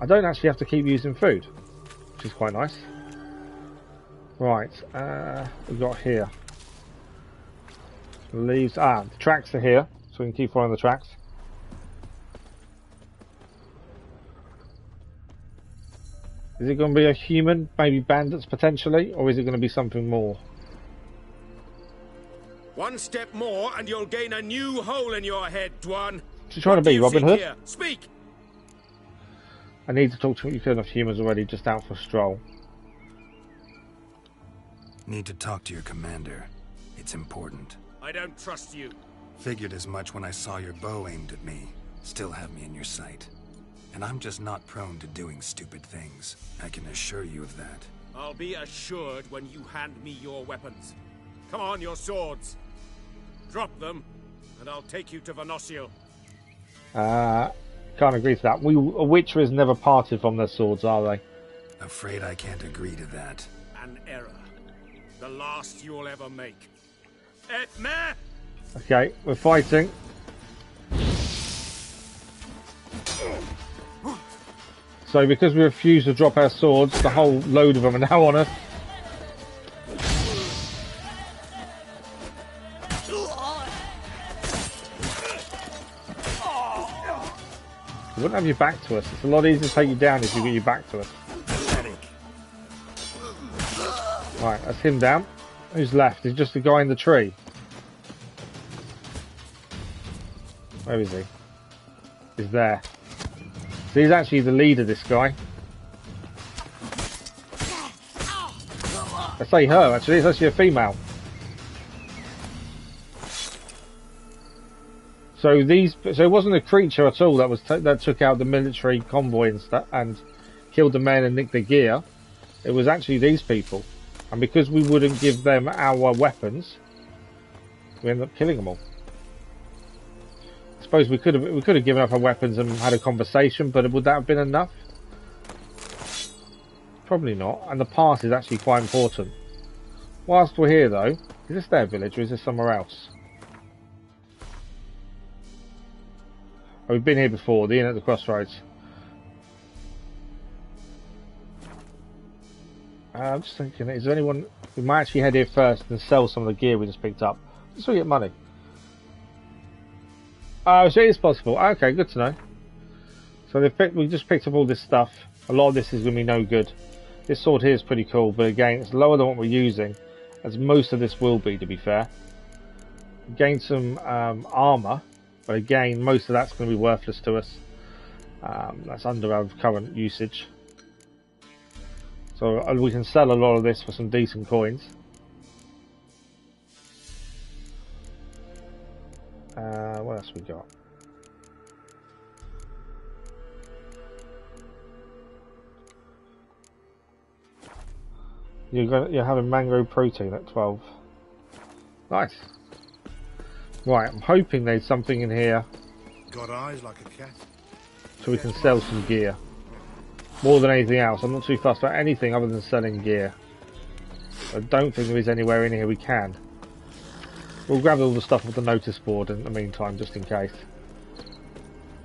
I don't actually have to keep using food, which is quite nice. Right, we've got here. Leaves. The tracks are here, so we can keep following the tracks. Is it going to be a human, maybe bandits potentially, or is it going to be something more? One step more and you'll gain a new hole in your head, Dwan. What's he trying to be, Robin Hood? Here? Speak! I need to talk to you enough humans already, just out for a stroll. Need to talk to your commander. It's important. I don't trust you. Figured as much when I saw your bow aimed at me. Still have me in your sight. And I'm just not prone to doing stupid things. I can assure you of that. I'll be assured when you hand me your weapons. Come on, your swords. Drop them, and I'll take you to Venosio. Can't agree to that. A Witcher is never parted from their swords, are they? Afraid I can't agree to that. An error. The last you'll ever make. Et me! Okay, we're fighting. So because we refuse to drop our swords, the whole load of them are now on us. We wouldn't have your back to us. It's a lot easier to take you down if you get your back to us. Right, that's him down. Who's left? He's just the guy in the tree. Where is he? He's there. So he's actually the leader, this guy. I say her, actually. It's actually a female. So it wasn't a creature at all that took out the military convoy and stuff and killed the men and nicked their gear. It was actually these people. And because we wouldn't give them our weapons, we ended up killing them all. I suppose we could have given up our weapons and had a conversation, but would that have been enough? Probably not. And the pass is actually quite important. Whilst we're here, though, is this their village or is this somewhere else? Oh, we've been here before. The inn at the crossroads. I'm just thinking, is there anyone... We might actually head here first and sell some of the gear we just picked up. Just so we get money. Oh, so it is possible. Okay, good to know. So we just picked up all this stuff. A lot of this is going to be no good. This sword here is pretty cool, but again, it's lower than what we're using, as most of this will be, to be fair. Gain some armour, but again, most of that's going to be worthless to us. That's under our current usage. So we can sell a lot of this for some decent coins. What else we got? You're having mango protein at 12. Nice. Right, I'm hoping there's something in here. Got eyes like a cat. So we can sell some gear. More than anything else, I'm not too fussed about anything other than selling gear. I don't think there is anywhere in here we can. We'll grab all the stuff off the notice board in the meantime, just in case.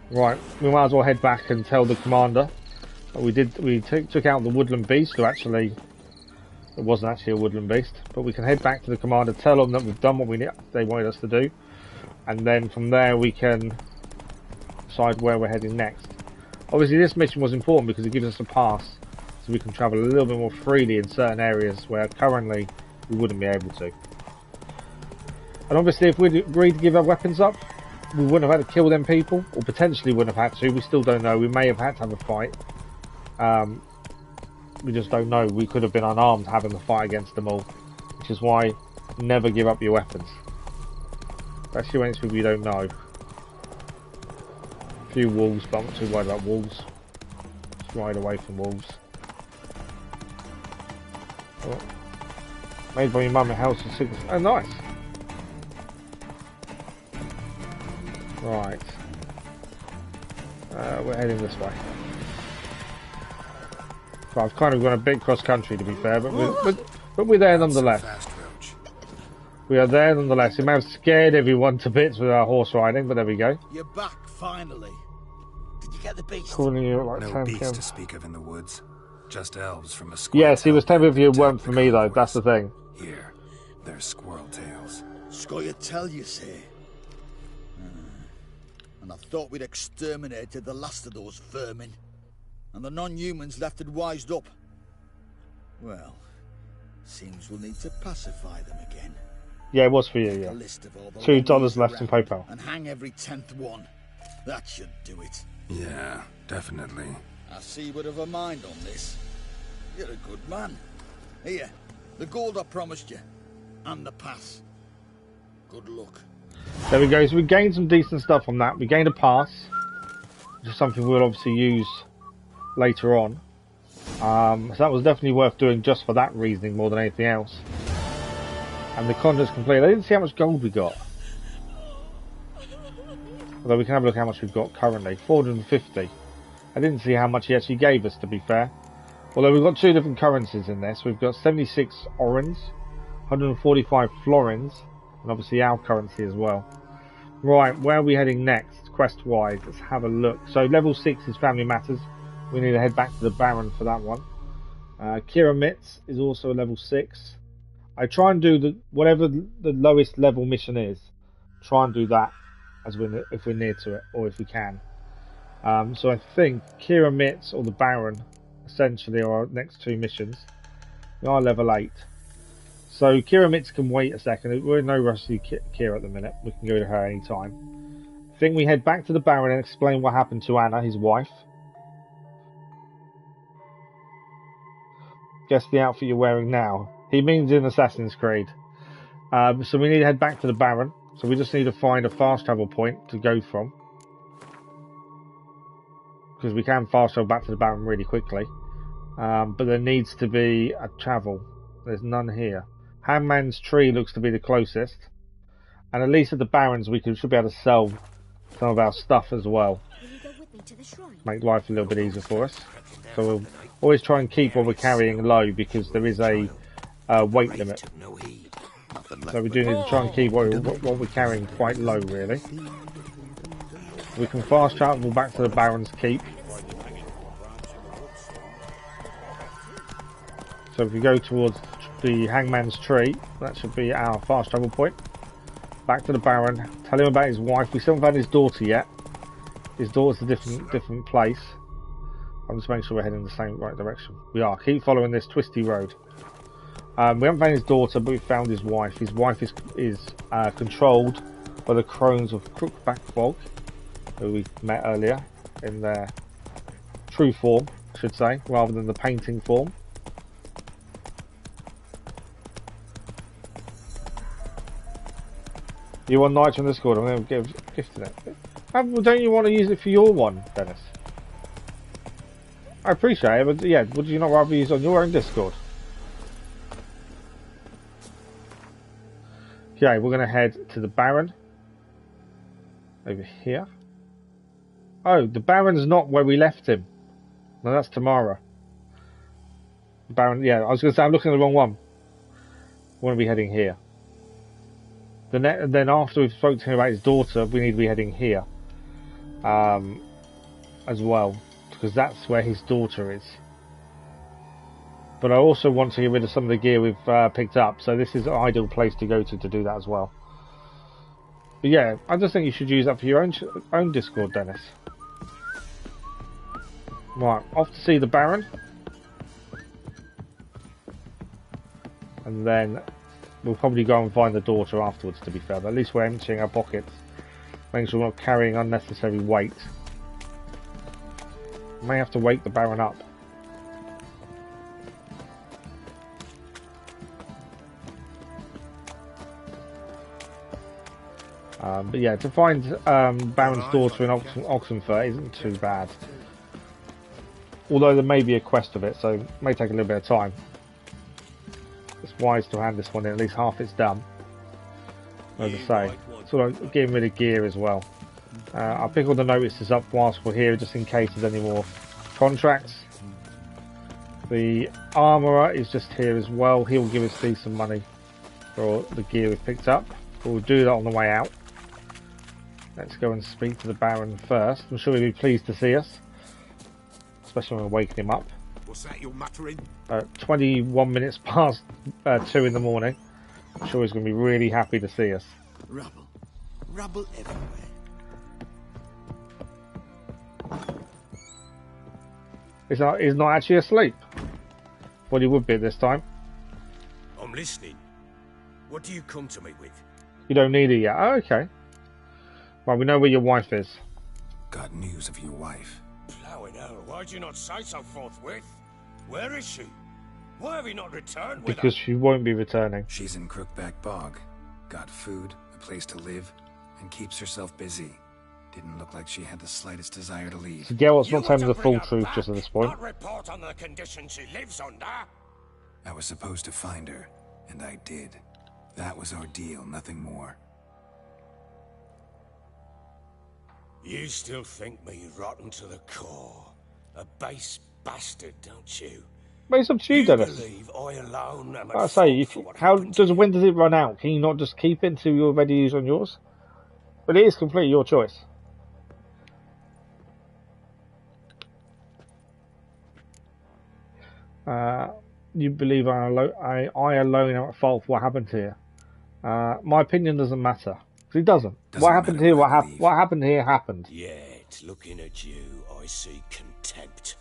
Right, we might as well head back and tell the commander that we took out the woodland beast, who actually... It wasn't actually a woodland beast, but we can head back to the commander, tell them that we've done what they wanted us to do, and then from there we can decide where we're heading next. Obviously this mission was important because it gives us a pass, so we can travel a little bit more freely in certain areas where currently we wouldn't be able to. And obviously if we'd agreed to give our weapons up, we wouldn't have had to kill them people, or potentially wouldn't have had to, we still don't know, we may have had to have a fight. We just don't know. We could have been unarmed having the fight against them all, which is why never give up your weapons, especially when it's people you don't know. A few wolves, but I'm not too worried about wolves. Just ride away from wolves. Oh. Made by your mum and house and sickness. Oh, nice. Right. We're heading this way. Well, I've kind of gone a bit cross-country, to be fair, but we're there nonetheless. We are there nonetheless. We may have scared everyone to bits with our horse riding, but there we go. You're back, finally. Did you get the beast? Calling you like no 10 beast to speak of in the woods. Just elves from a squirrel. Yes, he was telling me if you weren't for me, though. That's the thing. Here, there's squirrel tails. Squire tell you say. And I thought we'd exterminated the last of those vermin. And the non-humans left it wised up. Well, seems we'll need to pacify them again. Yeah, it was for you, yeah. $2 left in PayPal. And hang every 10th one. That should do it. Yeah, definitely. I see you would have a mind on this. You're a good man. Here, the gold I promised you. And the pass. Good luck. There we go. So we gained some decent stuff on that. We gained a pass, which is something we'll obviously use later on. So that was definitely worth doing just for that reasoning more than anything else. And the contract's complete. I didn't see how much gold we got. Although we can have a look how much we've got currently. 450. I didn't see how much he actually gave us, to be fair. Although we've got two different currencies in this. We've got 76 orens, 145 florins, and obviously our currency as well. Right, where are we heading next, quest-wise? Let's have a look. So level 6 is Family Matters. We need to head back to the Baron for that one. Kira Mitz is also a level 6. I try and do whatever the lowest level mission is. Try and do that if we're near to it, or if we can. So I think Kira Mitz or the Baron essentially are our next two missions. We are level 8. So Kira Mitz can wait a second. We're in no rush to Kira at the minute. We can go to her anytime. I think we head back to the Baron and explain what happened to Anna, his wife. Guess the outfit you're wearing now. He means in Assassin's Creed. So we need to head back to the Baron. So we just need to find a fast travel point to go from. Because we can fast travel back to the Baron really quickly. But there needs to be a travel. There's none here. Hangman's Tree looks to be the closest. And at least at the Barons we should be able to sell some of our stuff as well. Make life a little bit easier for us. So we'll always try and keep what we're carrying low because there is a weight limit. So we do need to try and keep what we're carrying quite low, really. We can fast travel back to the Baron's Keep. So if we go towards the Hangman's Tree, that should be our fast travel point. Back to the Baron, tell him about his wife. We still haven't found his daughter yet. His daughter's a different place. I'm just making sure we're heading in the same right direction. We are. Keep following this twisty road. We haven't found his daughter, but we found his wife. His wife is controlled by the Crones of Brookback, who we met earlier in their true form, I should say, rather than the painting form. You want Knight on Discord? I'm going to give a gift to it. Don't you want to use it for your one, Dennis? I appreciate it, but yeah, would you not rather use it on your own Discord? Okay, we're going to head to the Baron. Over here. Oh, the Baron's not where we left him. No, that's tomorrow. Baron, yeah, I was going to say I'm looking at the wrong one. We want to be heading here. Then after we've spoken to him about his daughter, we need to be heading here. As well. Because that's where his daughter is. But I also want to get rid of some of the gear we've picked up. So this is an ideal place to go to do that as well. But yeah, I just think you should use that for your own Discord, Dennis. Right, off to see the Baron. And then we'll probably go and find the daughter afterwards, to be fair. But at least we're emptying our pockets. Making sure we're not carrying unnecessary weight. May have to wake the Baron up. But yeah, to find Baron's daughter in Oxenfurt isn't too bad. Although there may be a quest of it, so it may take a little bit of time. It's wise to hand this one in, at least half it's done. As I say, sort of getting rid of gear as well. I'll pick all the notices up whilst we're here, just in case there's any more contracts. The armourer is just here as well. He'll give us decent money for the gear we've picked up. We'll do that on the way out. Let's go and speak to the Baron first. I'm sure he'll be pleased to see us, especially when we're waking him up. What's that you're muttering? 21 minutes past 2 in the morning. I'm sure he's going to be really happy to see us. Rubble. Rubble everywhere. He's not actually asleep. But he would be this time. I'm listening. What do you come to me with? You don't need it yet. Oh, okay. Well, we know where your wife is. Got news of your wife. Plowing hell, why'd you not say so forthwith? Where is she? Why have you not returned with Because her? she won't be returning. She's in Crookback Bog. Got food, a place to live, and keeps herself busy. Didn't look like she had the slightest desire to leave. So Geralt's not You telling me were the to full bring her truth back, just at this point. Not report on the conditions she lives under. I was supposed to find her, and I did. That was our deal, nothing more. You still think me rotten to the core. A base bastard, don't you? But it's up to you, Dennis. Believe I alone am Like I at say, fault if, for what how happened to does when does it run out? Can you not just keep it until you're ready to use on yours? But it is completely your choice. You believe I alone am at fault for what happened here. My opinion doesn't matter. Because it doesn't. What happened here? What happened here happened. Yet, looking at you, I see contempt.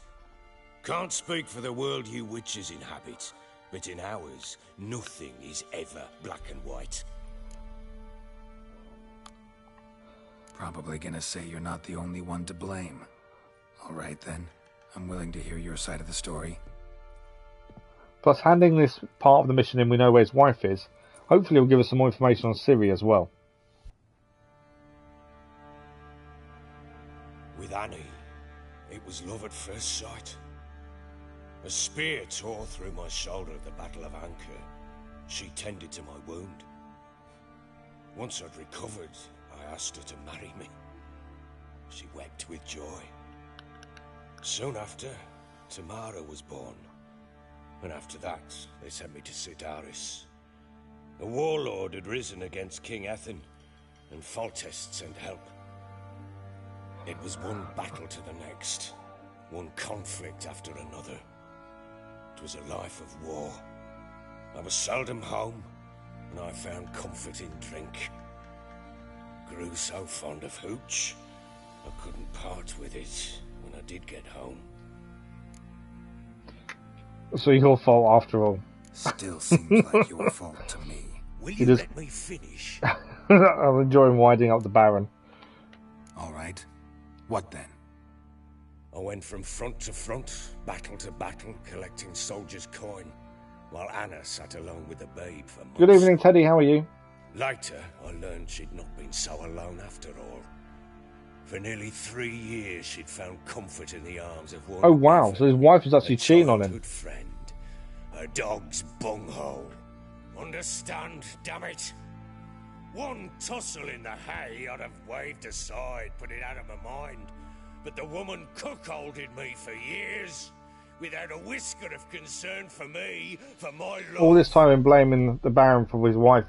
Can't speak for the world you witches inhabit, but in ours, nothing is ever black and white. Probably gonna say you're not the only one to blame. Alright then, I'm willing to hear your side of the story. Plus, handing this part of the mission in, we know where his wife is. Hopefully he'll give us some more information on Ciri as well. With Annie, it was love at first sight. A spear tore through my shoulder at the Battle of Anchor. She tended to my wound. Once I'd recovered, I asked her to marry me. She wept with joy. Soon after, Tamara was born. And after that, they sent me to Sidaris. A warlord had risen against King Ethan, and Foltest sent help. It was one battle to the next, one conflict after another. It was a life of war. I was seldom home, and I found comfort in drink. Grew so fond of hooch, I couldn't part with it when I did get home. So your fault after all. Still seems like your fault to me. Will you let me finish? I'm enjoying winding up the Baron. Alright. What then? I went from front to front, battle to battle, collecting soldiers' coin, while Anna sat alone with the babe for months. Good evening, Teddy. How are you? Later, I learned she'd not been so alone after all. For nearly 3 years, she'd found comfort in the arms of one. Oh wow! So his wife was actually cheating on him. Friend, a dog's bunghole. Understand? Damn it! One tussle in the hay, I'd have waved aside, put it out of my mind. But the woman cuckolded me for years, without a whisker of concern for me, for my love. All this time in blaming the Baron for his wife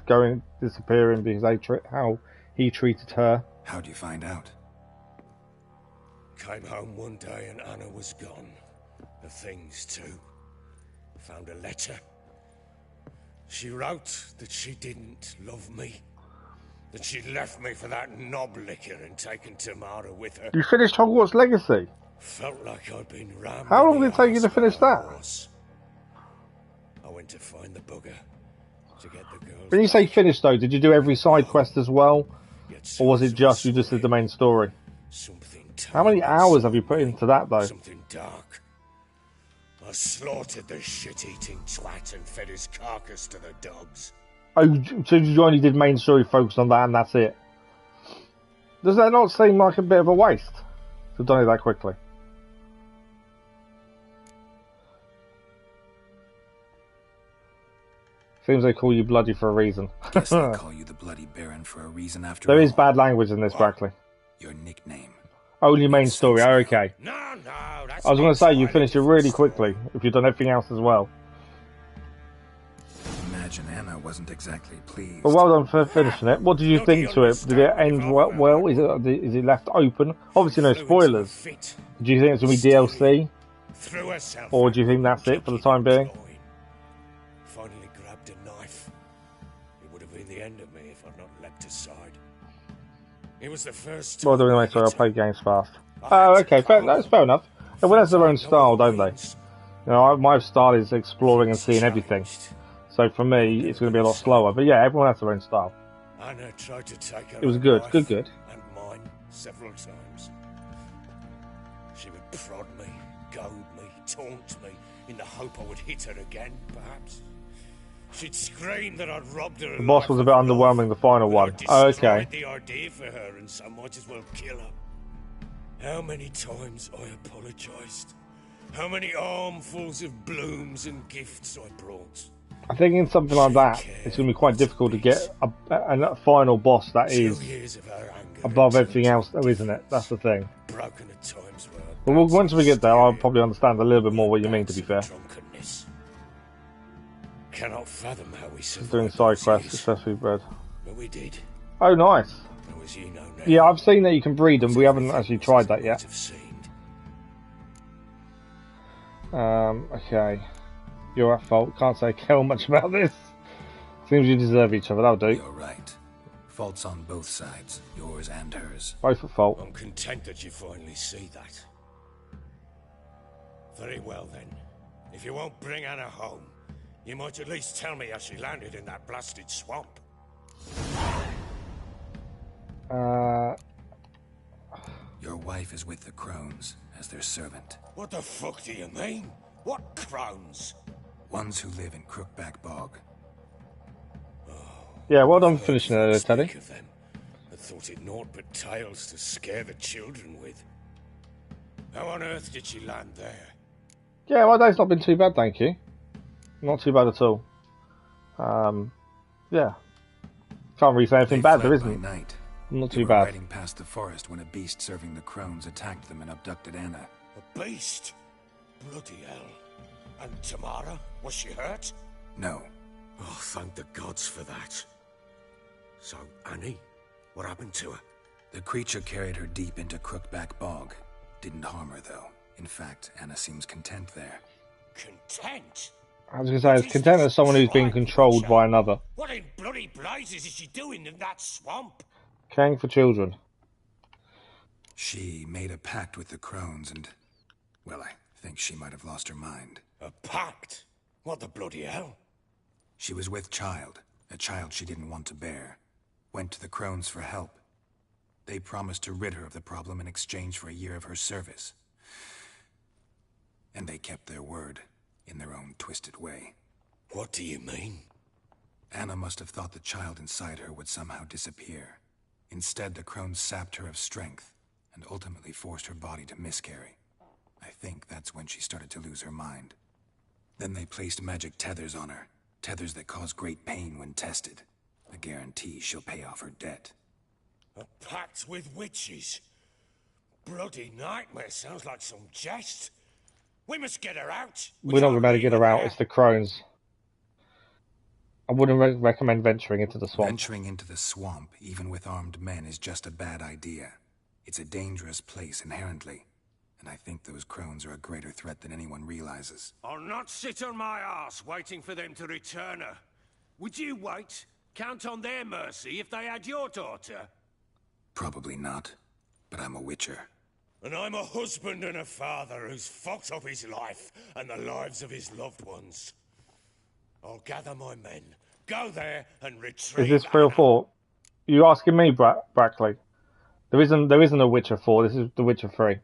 disappearing because how he treated her. How'd you find out? Came home one day and Anna was gone. The things too. Found a letter. She wrote that she didn't love me. That she'd left me for that knob licker and taken Tamara with her. You finished Hogwarts Legacy? Felt like I'd been rammed. How long did it take you to finish that? I went to find the bugger to get the girls. When you say finished though, did you do every side quest as well? Or was it just you just did the main story? How many hours have you put into that though? Something dark. I slaughtered the shit-eating twat and fed his carcass to the dogs. Oh, so you only did main story focused on that and that's it? Does that not seem like a bit of a waste to have done it that quickly? Seems they call you bloody for a reason. Guess they call you the Bloody Baron for a reason after There all. is bad language in this, Brackley. Your nickname. Only main story. Oh, okay. No, that's I was going to say you entirely finished it different really story. quickly. If you've done everything else as well. Imagine Anna wasn't exactly pleased. But well done for finishing it. What did you think to it? Did it end well? Is it left open? Obviously no spoilers. Do you think it's going to be DLC? Or do you think that's it for the time being? Finally grabbed a knife. It would have been the end of me if I'd not leapt aside. It was the first time. Well done, mate. Sorry, I'll play games fast. Oh, okay. That's fair enough. Everyone has their own style, don't they? You know, my style is exploring and seeing everything. So for me, it's going to be a lot slower. But yeah, everyone has their own style. Anna tried to take her It was own good, life good. And mine several times. She would prod me, goad me, taunt me, in the hope I would hit her again, perhaps. She'd scream that I'd robbed her. The boss was a bit underwhelming, the final one. Oh, okay. The idea for her, and so might as well kill her. How many times I apologised. How many armfuls of blooms and gifts I brought. I think in something like that, it's going to be quite difficult to get a final boss that is above everything else, though, isn't it? That's the thing. Broken at times where But once we get there, I'll probably understand a little bit more what you mean, to be fair. Cannot fathom how we survived. Doing side quests, successfully bred. But we did. Oh, nice. As you know now, Yeah, I've seen that you can breed them. We haven't actually tried that yet. Okay. You're at fault. Can't say kill much about this. Seems you deserve each other. That'll do. You're right. Faults on both sides, yours and hers. Both at fault. I'm content that you finally see that. Very well then. If you won't bring Anna home, you might at least tell me how she landed in that blasted swamp. Your wife is with the Crones as their servant. What the fuck do you mean? What Crones? Ones who live in Crookback Bog. Yeah, well done for finishing it, Teddy. I thought it naught but tales to scare the children with. How on earth did she land there? Yeah, my day's not been too bad, thank you. Not too bad at all. Yeah. Can't really say anything bad, there isn't. Night. Not They too were bad. riding past the forest when a beast serving the Crones attacked them and abducted Anna. A beast? Bloody hell. And Tamara? Was she hurt? No. Oh, thank the gods for that. So, Annie? What happened to her? The creature carried her deep into Crookback Bog. Didn't harm her, though. In fact, Anna seems content there. Content? I was going to say, as content as someone who's being controlled by another. What in bloody blazes is she doing in that swamp? Caring for children. She made a pact with the Crones and... well, I think she might have lost her mind. A pact? What the bloody hell? She was with child, a child she didn't want to bear. Went to the Crones for help. They promised to rid her of the problem in exchange for a year of her service. And they kept their word, in their own twisted way. What do you mean? Anna must have thought the child inside her would somehow disappear. Instead, the Crones sapped her of strength, and ultimately forced her body to miscarry. I think that's when she started to lose her mind. Then they placed magic tethers on her, tethers that cause great pain when tested. A guarantee she'll pay off her debt. A pact with witches? Bloody nightmare, sounds like some jest. We must get her out. We're not going to be able to get her out, it's the Crones. I wouldn't recommend venturing into the swamp. Venturing into the swamp, even with armed men, is just a bad idea. It's a dangerous place inherently. And I think those Crones are a greater threat than anyone realizes. I'll not sit on my ass waiting for them to return her. Would you wait? Count on their mercy if they had your daughter? Probably not, but I'm a witcher. And I'm a husband and a father who's fucked up his life and the lives of his loved ones. I'll gather my men, go there and retrieve... Is this 3 or 4? You asking me, Brackley? There isn't a Witcher 4, this is The Witcher 3.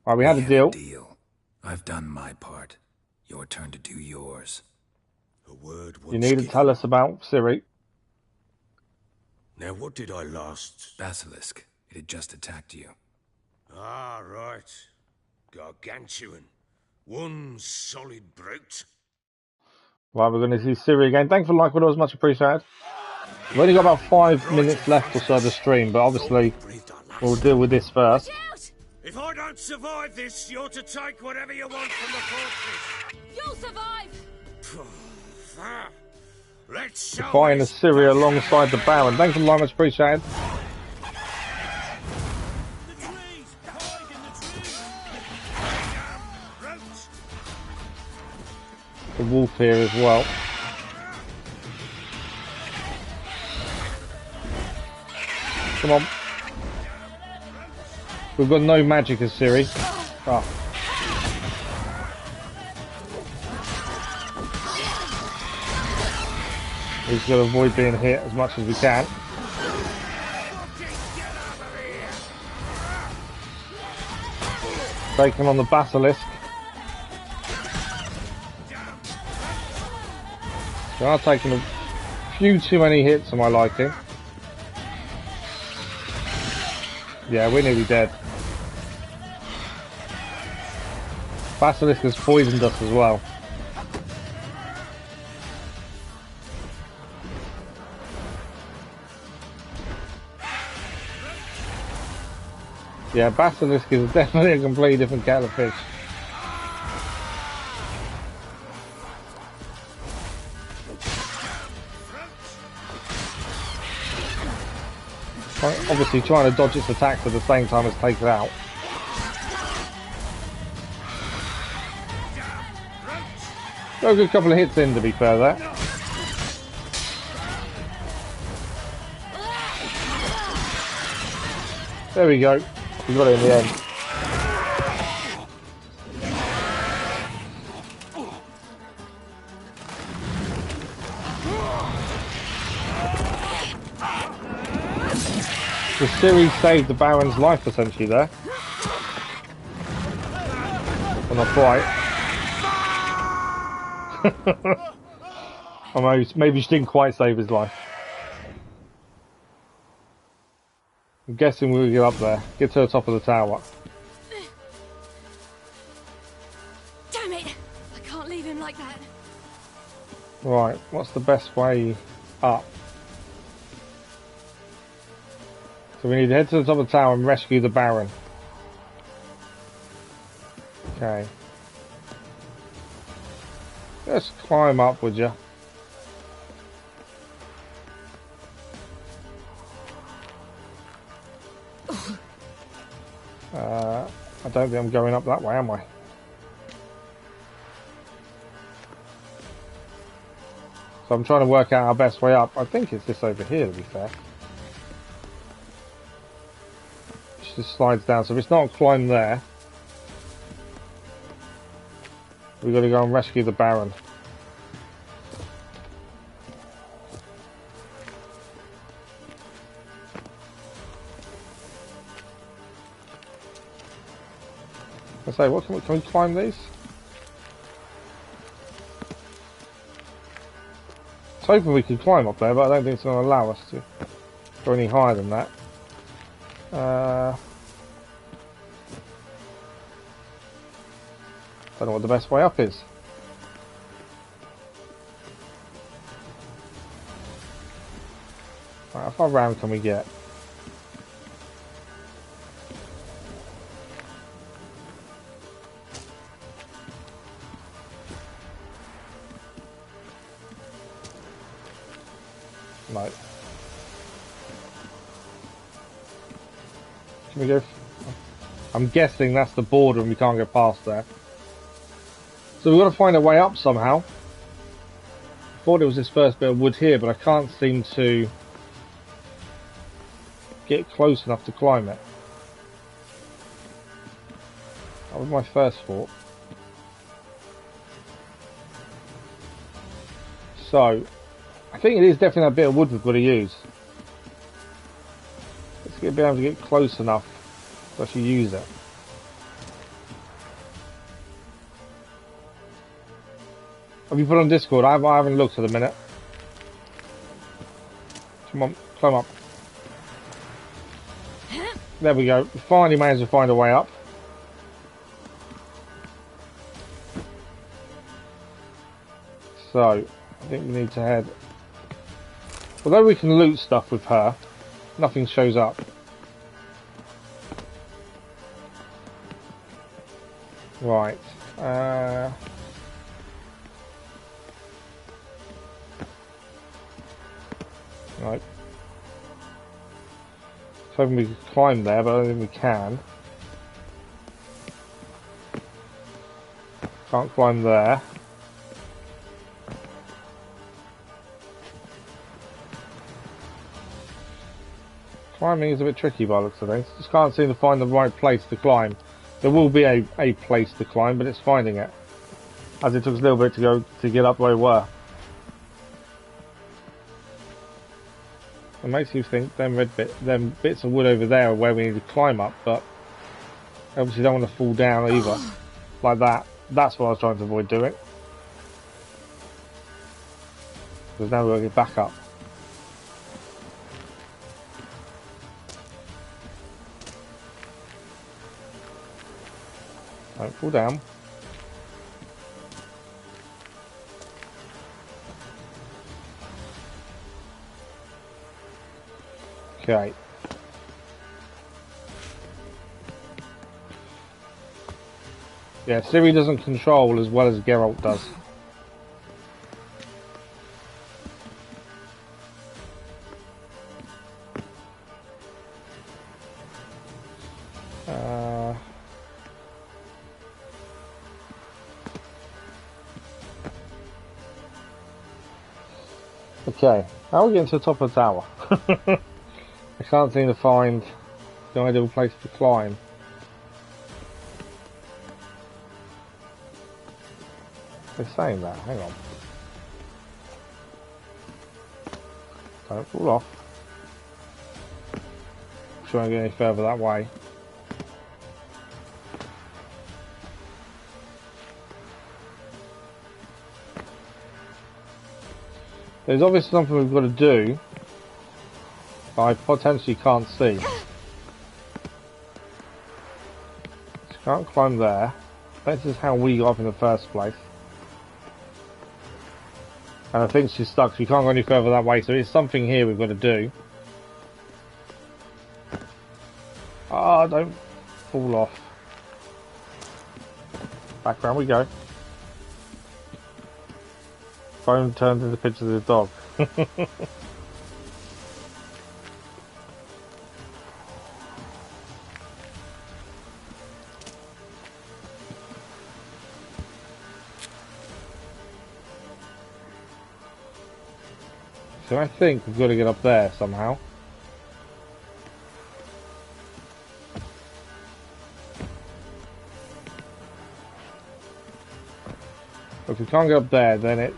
Alright, we had a deal. I've done my part. Your turn to do yours. A word You need to tell us about Ciri. Now, what did I last... Basilisk. It had just attacked you. Ah, right. Gargantuan. One solid brute. Right, we're going to see Ciri again. Thanks for the like, it was much appreciated. We've only got about 5 minutes left or so of the stream, but obviously we'll deal with this first. If I don't survive this, you're to take whatever you want from the fortress. You'll survive! Let's show Fighting the Ciri alongside the Baron. Thanks for the line, much appreciated. The wolf here as well. Come on. We've got no magic as Ciri. Oh. We've got to avoid being hit as much as we can. Taking on the Basilisk. We are taking a few too many hits to my liking. Yeah, we're nearly dead. Basilisk has poisoned us as well. Yeah, Basilisk is definitely a completely different kettle of fish. Obviously trying to dodge its attacks at the same time as take it out. Got a good couple of hits in, to be fair there. There we go. We got it in the end. The Ciri saved the Baron's life essentially there. Well, not quite. Almost. Maybe she didn't quite save his life. I'm guessing we'll get up there. Get to the top of the tower. Damn it! I can't leave him like that. Right, what's the best way up? So we need to head to the top of the tower and rescue the Baron. Okay. Let's climb up, would you? I don't think I'm going up that way, am I? So I'm trying to work out our best way up. I think it's this over here, to be fair. It just slides down. So if it's not climb there, we've got to go and rescue the Baron. I say, what can we climb these? I was hoping we could climb up there, but I don't think it's going to allow us to go any higher than that. Don't know what the best way up is. Right, how far round can we get? No. Can we go? I'm guessing that's the border and we can't go past there. So we've got to find a way up somehow. I thought it was this first bit of wood here, but I can't seem to get close enough to climb it. That was my first thought. So, I think it is definitely a bit of wood we've got to use. Let's be able to get close enough to actually use it. Have you put on Discord? I haven't looked at the minute. Come on, climb up. There we go. We finally managed to find a way up. So, I think we need to head Although we can loot stuff with her, nothing shows up. Right. Right. Hoping we could climb there, but I don't think we can. Can't climb there. Climbing is a bit tricky by the looks of things. Just can't seem to find the right place to climb. There will be a place to climb, but it's finding it. As it took us a little bit to get up where we were. It makes you think them bits of wood over there are where we need to climb up, but obviously don't want to fall down either. Like that. That's what I was trying to avoid doing. Because now we've got to get back up. Don't fall down. Okay. Yeah, Ciri doesn't control as well as Geralt does. Okay, how are we getting to the top of the tower? I can't seem to find the ideal place to climb. They're saying that, hang on. Don't fall off. I'm sure I don't get any further that way. There's obviously something we've got to do, but I potentially can't see. She can't climb there. This is how we got up in the first place. And I think she's stuck, so we can't go any further that way, so there's something here we've got to do. Ah, don't fall off. Back round we go. Phone turns into pictures of the dog. So I think we've got to get up there somehow. If we can't get up there, then it's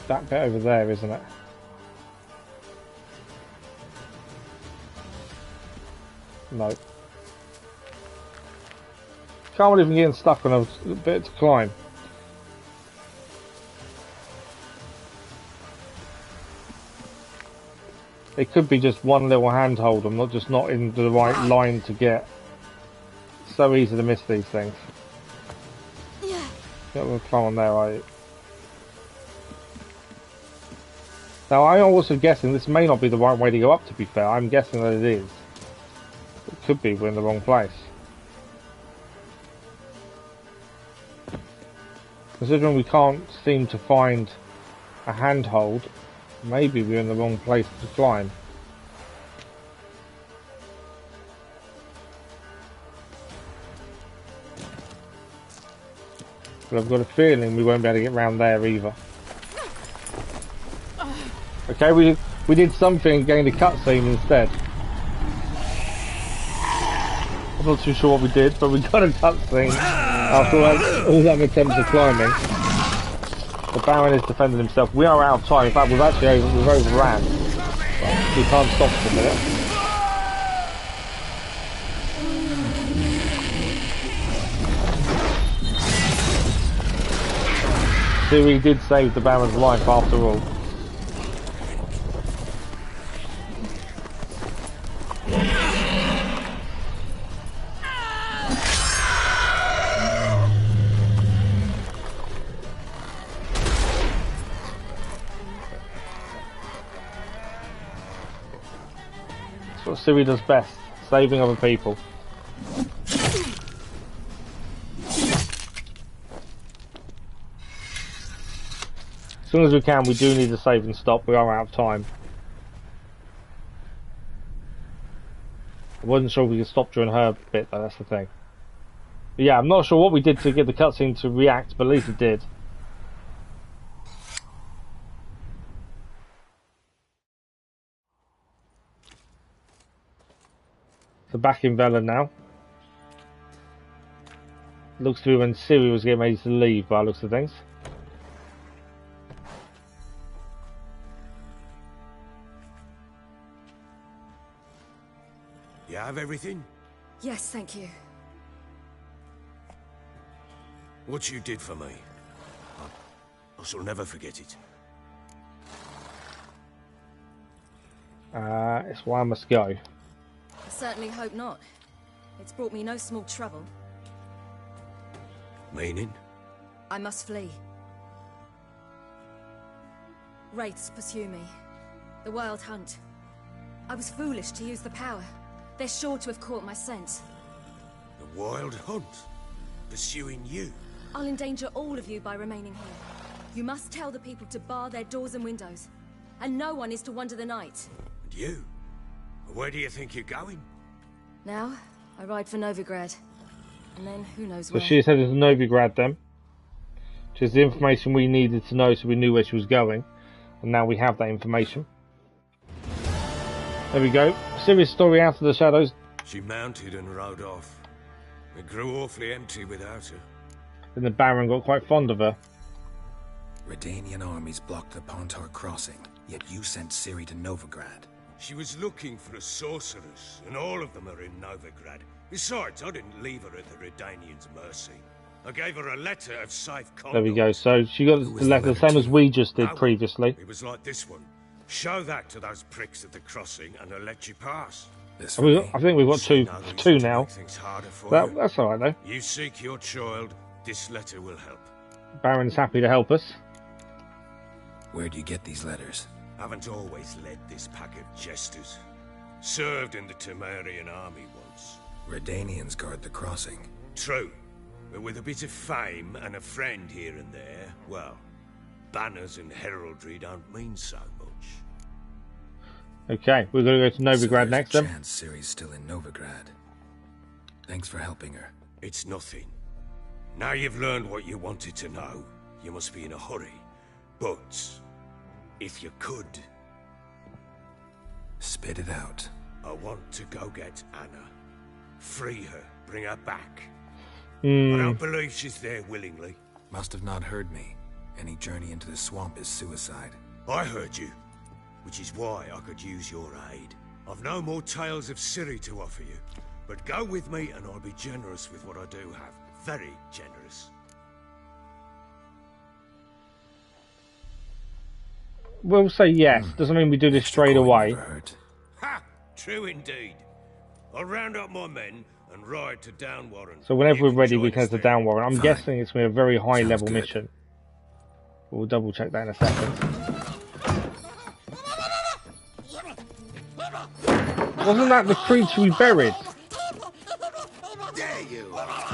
that bit over there, isn't it? No. Can't believe I'm getting stuck on a bit to climb. It could be just one little handhold. I'm not in the right line to get. It's so easy to miss these things. You're not going to climb on there, are you? Now, I'm also guessing this may not be the right way to go up, to be fair. I'm guessing that it is. It could be we're in the wrong place. Considering we can't seem to find a handhold, maybe we're in the wrong place to climb. But I've got a feeling we won't be able to get round there either. Okay, we did something and gained a cutscene instead. I'm not too sure what we did, but we got a cutscene after all that attempts of climbing. The Baron is defending himself. We are out of time. In fact, we've overran. But we can't stop for a minute. Ciri did save the Baron's life after all. what Ciri does best, saving other people. As soon as we can, we do need to save and stop. We are out of time. I wasn't sure if we could stop during her bit, though, that's the thing. But yeah, I'm not sure what we did to get the cutscene to react, but at least it did. So back in Valhalla now. Looks to be when Ciri was getting ready to leave, by the looks of things. You have everything? Yes, thank you. What you did for me, I shall never forget it. It's why I must go. I certainly hope not. It's brought me no small trouble. Meaning? I must flee. Wraiths pursue me. The Wild Hunt. I was foolish to use the power. They're sure to have caught my scent. The Wild Hunt? Pursuing you? I'll endanger all of you by remaining here. You must tell the people to bar their doors and windows. And no one is to wander the night. And you? Where do you think you're going? Now, I ride for Novigrad. And then, who knows So where. she said it's Novigrad then. Which is the information we needed to know so we knew where she was going. And now we have that information. There we go. Ciri's story out of the shadows. She mounted and rode off. It grew awfully empty without her. Then the Baron got quite fond of her. Redanian armies blocked the Pontar crossing, yet you sent Ciri to Novigrad. She was looking for a sorceress, and all of them are in Novigrad. Besides, I didn't leave her at the Redanians' mercy. I gave her a letter of safe conduct. There we go. So she got the letter the same as we just did previously. It was like this one. Show that to those pricks at the crossing, and they'll let you pass. I think we've got two now. That's all right though. You seek your child. This letter will help. Baron's happy to help us. Where do you get these letters? Haven't always led this pack of jesters. Served in the Temerian army once. Redanians guard the crossing. True. But with a bit of fame and a friend here and there, well, banners and heraldry don't mean so much. Okay, we're going to go to Novigrad next then. Chance Ciri's still in Novigrad. Thanks for helping her. It's nothing. Now you've learned what you wanted to know, you must be in a hurry. But, if you could... Spit it out. I want to go get Anna. Free her, bring her back. I don't believe she's there willingly. Must have not heard me. Any journey into the swamp is suicide. I heard you, which is why I could use your aid. I've no more tales of Ciri to offer you, but go with me and I'll be generous with what I do have. Very generous. We'll say yes. Doesn't mean we do this straight away. Ha! True indeed. I'll round up my men and ride to Downwarren. So whenever we're ready, we can head to Downwarren. I'm guessing it's going to be a very high level mission. We'll double check that in a second. Wasn't that the creature we buried? There you are.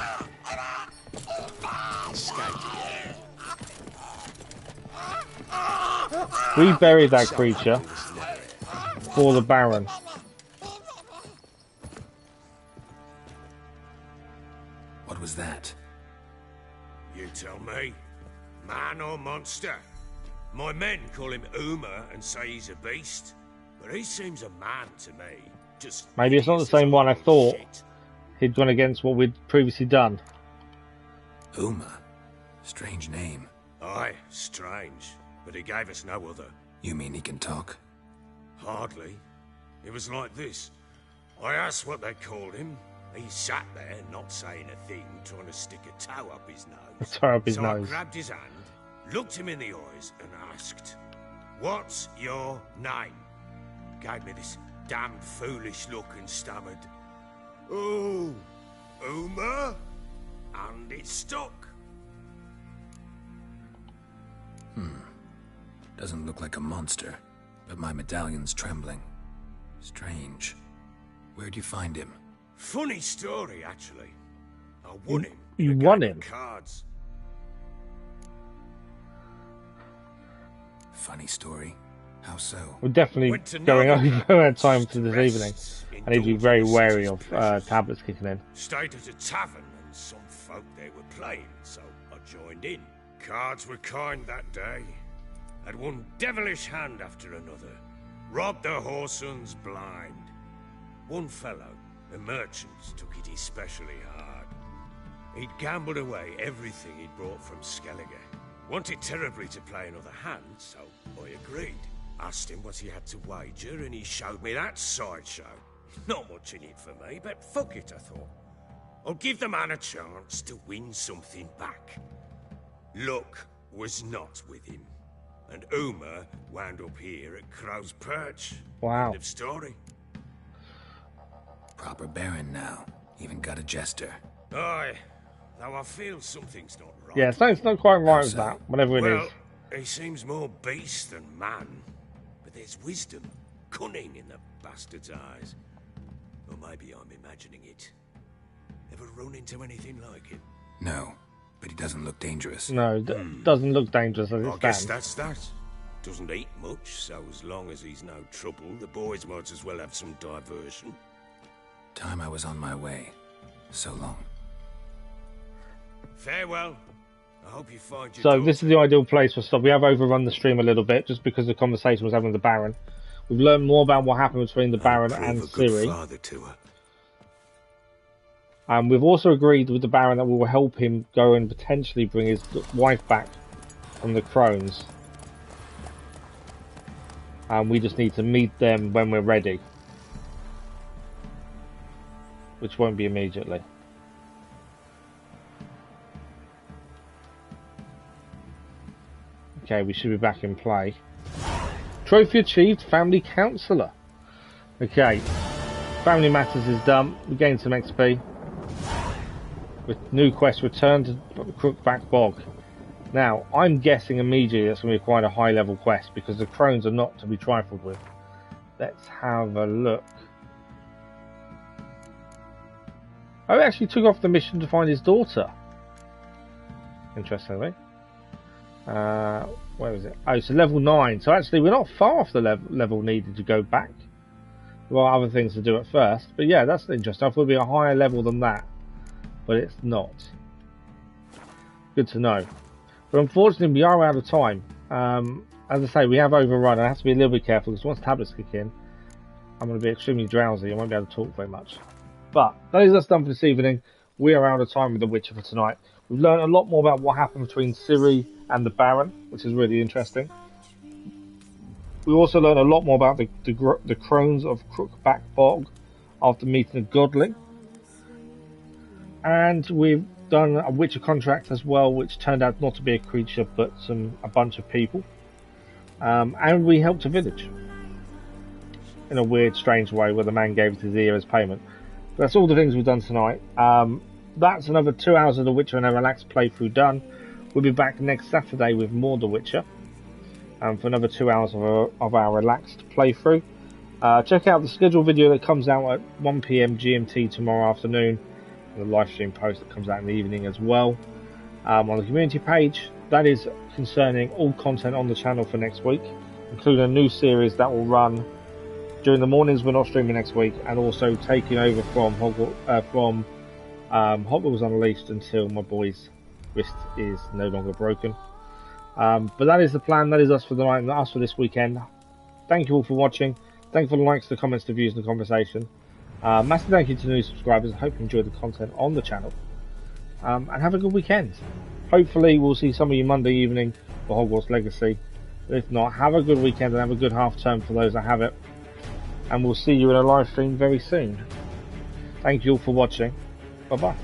We buried that creature for the Baron. What was that? You tell me. Man or monster? My men call him Uma and say he's a beast, but he seems a man to me. Just maybe it's not the same one I thought. He'd gone against what we'd previously done. Uma? Strange name. Aye, strange. But he gave us no other. You mean he can talk? Hardly. It was like this. I asked what they called him. He sat there, not saying a thing, trying to stick a toe up his nose. So I grabbed his hand, looked him in the eyes, and asked, "What's your name?" Gave me this damned foolish look and stammered, "Oh, Uma?" And it stuck. Doesn't look like a monster, but my medallion's trembling. Strange. Where'd you find him? Funny story, actually. I won him. You won him? Cards. Funny story? How so? We're definitely going over our time for this evening. I need to be very wary of tablets kicking in. Stayed at a tavern and some folk there were playing, so I joined in. Cards were kind that day. Had one devilish hand after another. Robbed the whoresons blind. One fellow, a merchant, took it especially hard. He'd gambled away everything he'd brought from Skellige. Wanted terribly to play another hand, so I agreed. Asked him what he had to wager, and he showed me that sideshow. Not much in it for me, but fuck it, I thought. I'll give the man a chance to win something back. Luck was not with him, and Uma wound up here at Crow's Perch. Wow. End of story. Proper baron now. Even got a jester. Aye, though I feel something's not right. Yeah, something's not quite right with that, whatever it is. He seems more beast than man, but there's wisdom, cunning in the bastard's eyes. Or maybe I'm imagining it. Ever run into anything like him? No, but he doesn't look dangerous. No, doesn't look dangerous as it I guess stands. that's that. Doesn't eat much, so as long as he's no trouble, the boys might as well have some diversion. Time I was on my way. So long. Farewell. I hope you find your So daughter. this is the ideal place for stop. We have overrun the stream a little bit just because the conversation was having with the Baron. We've learned more about what happened between the Baron and Ciri. And we've also agreed with the Baron that we will help him go and potentially bring his wife back from the Crones. And we just need to meet them when we're ready. Which won't be immediately. Okay, we should be back in play. Trophy achieved, family counsellor. Okay, family matters is done. We gained some XP. With new quest, return to Brookback Bog. Now, I'm guessing immediately that's going to be quite a high level quest because the Crones are not to be trifled with. Let's have a look. I actually took off the mission to find his daughter. Interestingly. Where is it? Oh, so level 9. So actually we're not far off the level needed to go back. There are other things to do at first. But yeah, that's interesting. I thought it would be a higher level than that. But it's not. Good to know. But unfortunately we are out of time. As I say, we have overrun. I have to be a little bit careful because once tablets kick in, I'm going to be extremely drowsy. I won't be able to talk very much. But that is us done for this evening. We are out of time with The Witcher for tonight. We've learned a lot more about what happened between Ciri and the Baron, which is really interesting. We also learned a lot more about the Crones of Brookback Bog after meeting a Godling. And we've done a Witcher contract as well, which turned out not to be a creature, but a bunch of people. And we helped a village. In a weird, strange way, where the man gave us his ear as payment. That's all the things we've done tonight. That's another 2 hours of The Witcher and a relaxed playthrough done. We'll be back next Saturday with more The Witcher. For another 2 hours of our relaxed playthrough. Check out the scheduled video that comes out at 1 PM GMT tomorrow afternoon. And the live stream post that comes out in the evening as well. On the community page, that is concerning all content on the channel for next week. Including a new series that will run during the mornings. We're not streaming next week, and also taking over from Hot Wheels Unleashed until my boy's wrist is no longer broken. But that is the plan. That is us for the night and us for this weekend. Thank you all for watching. Thank you for the likes, the comments, the views, and the conversation. Massive thank you to the new subscribers. I hope you enjoyed the content on the channel. And have a good weekend. Hopefully we'll see some of you Monday evening for Hogwarts Legacy. If not, have a good weekend and have a good half term for those that have it. And we'll see you in a live stream very soon. Thank you all for watching. Bye bye.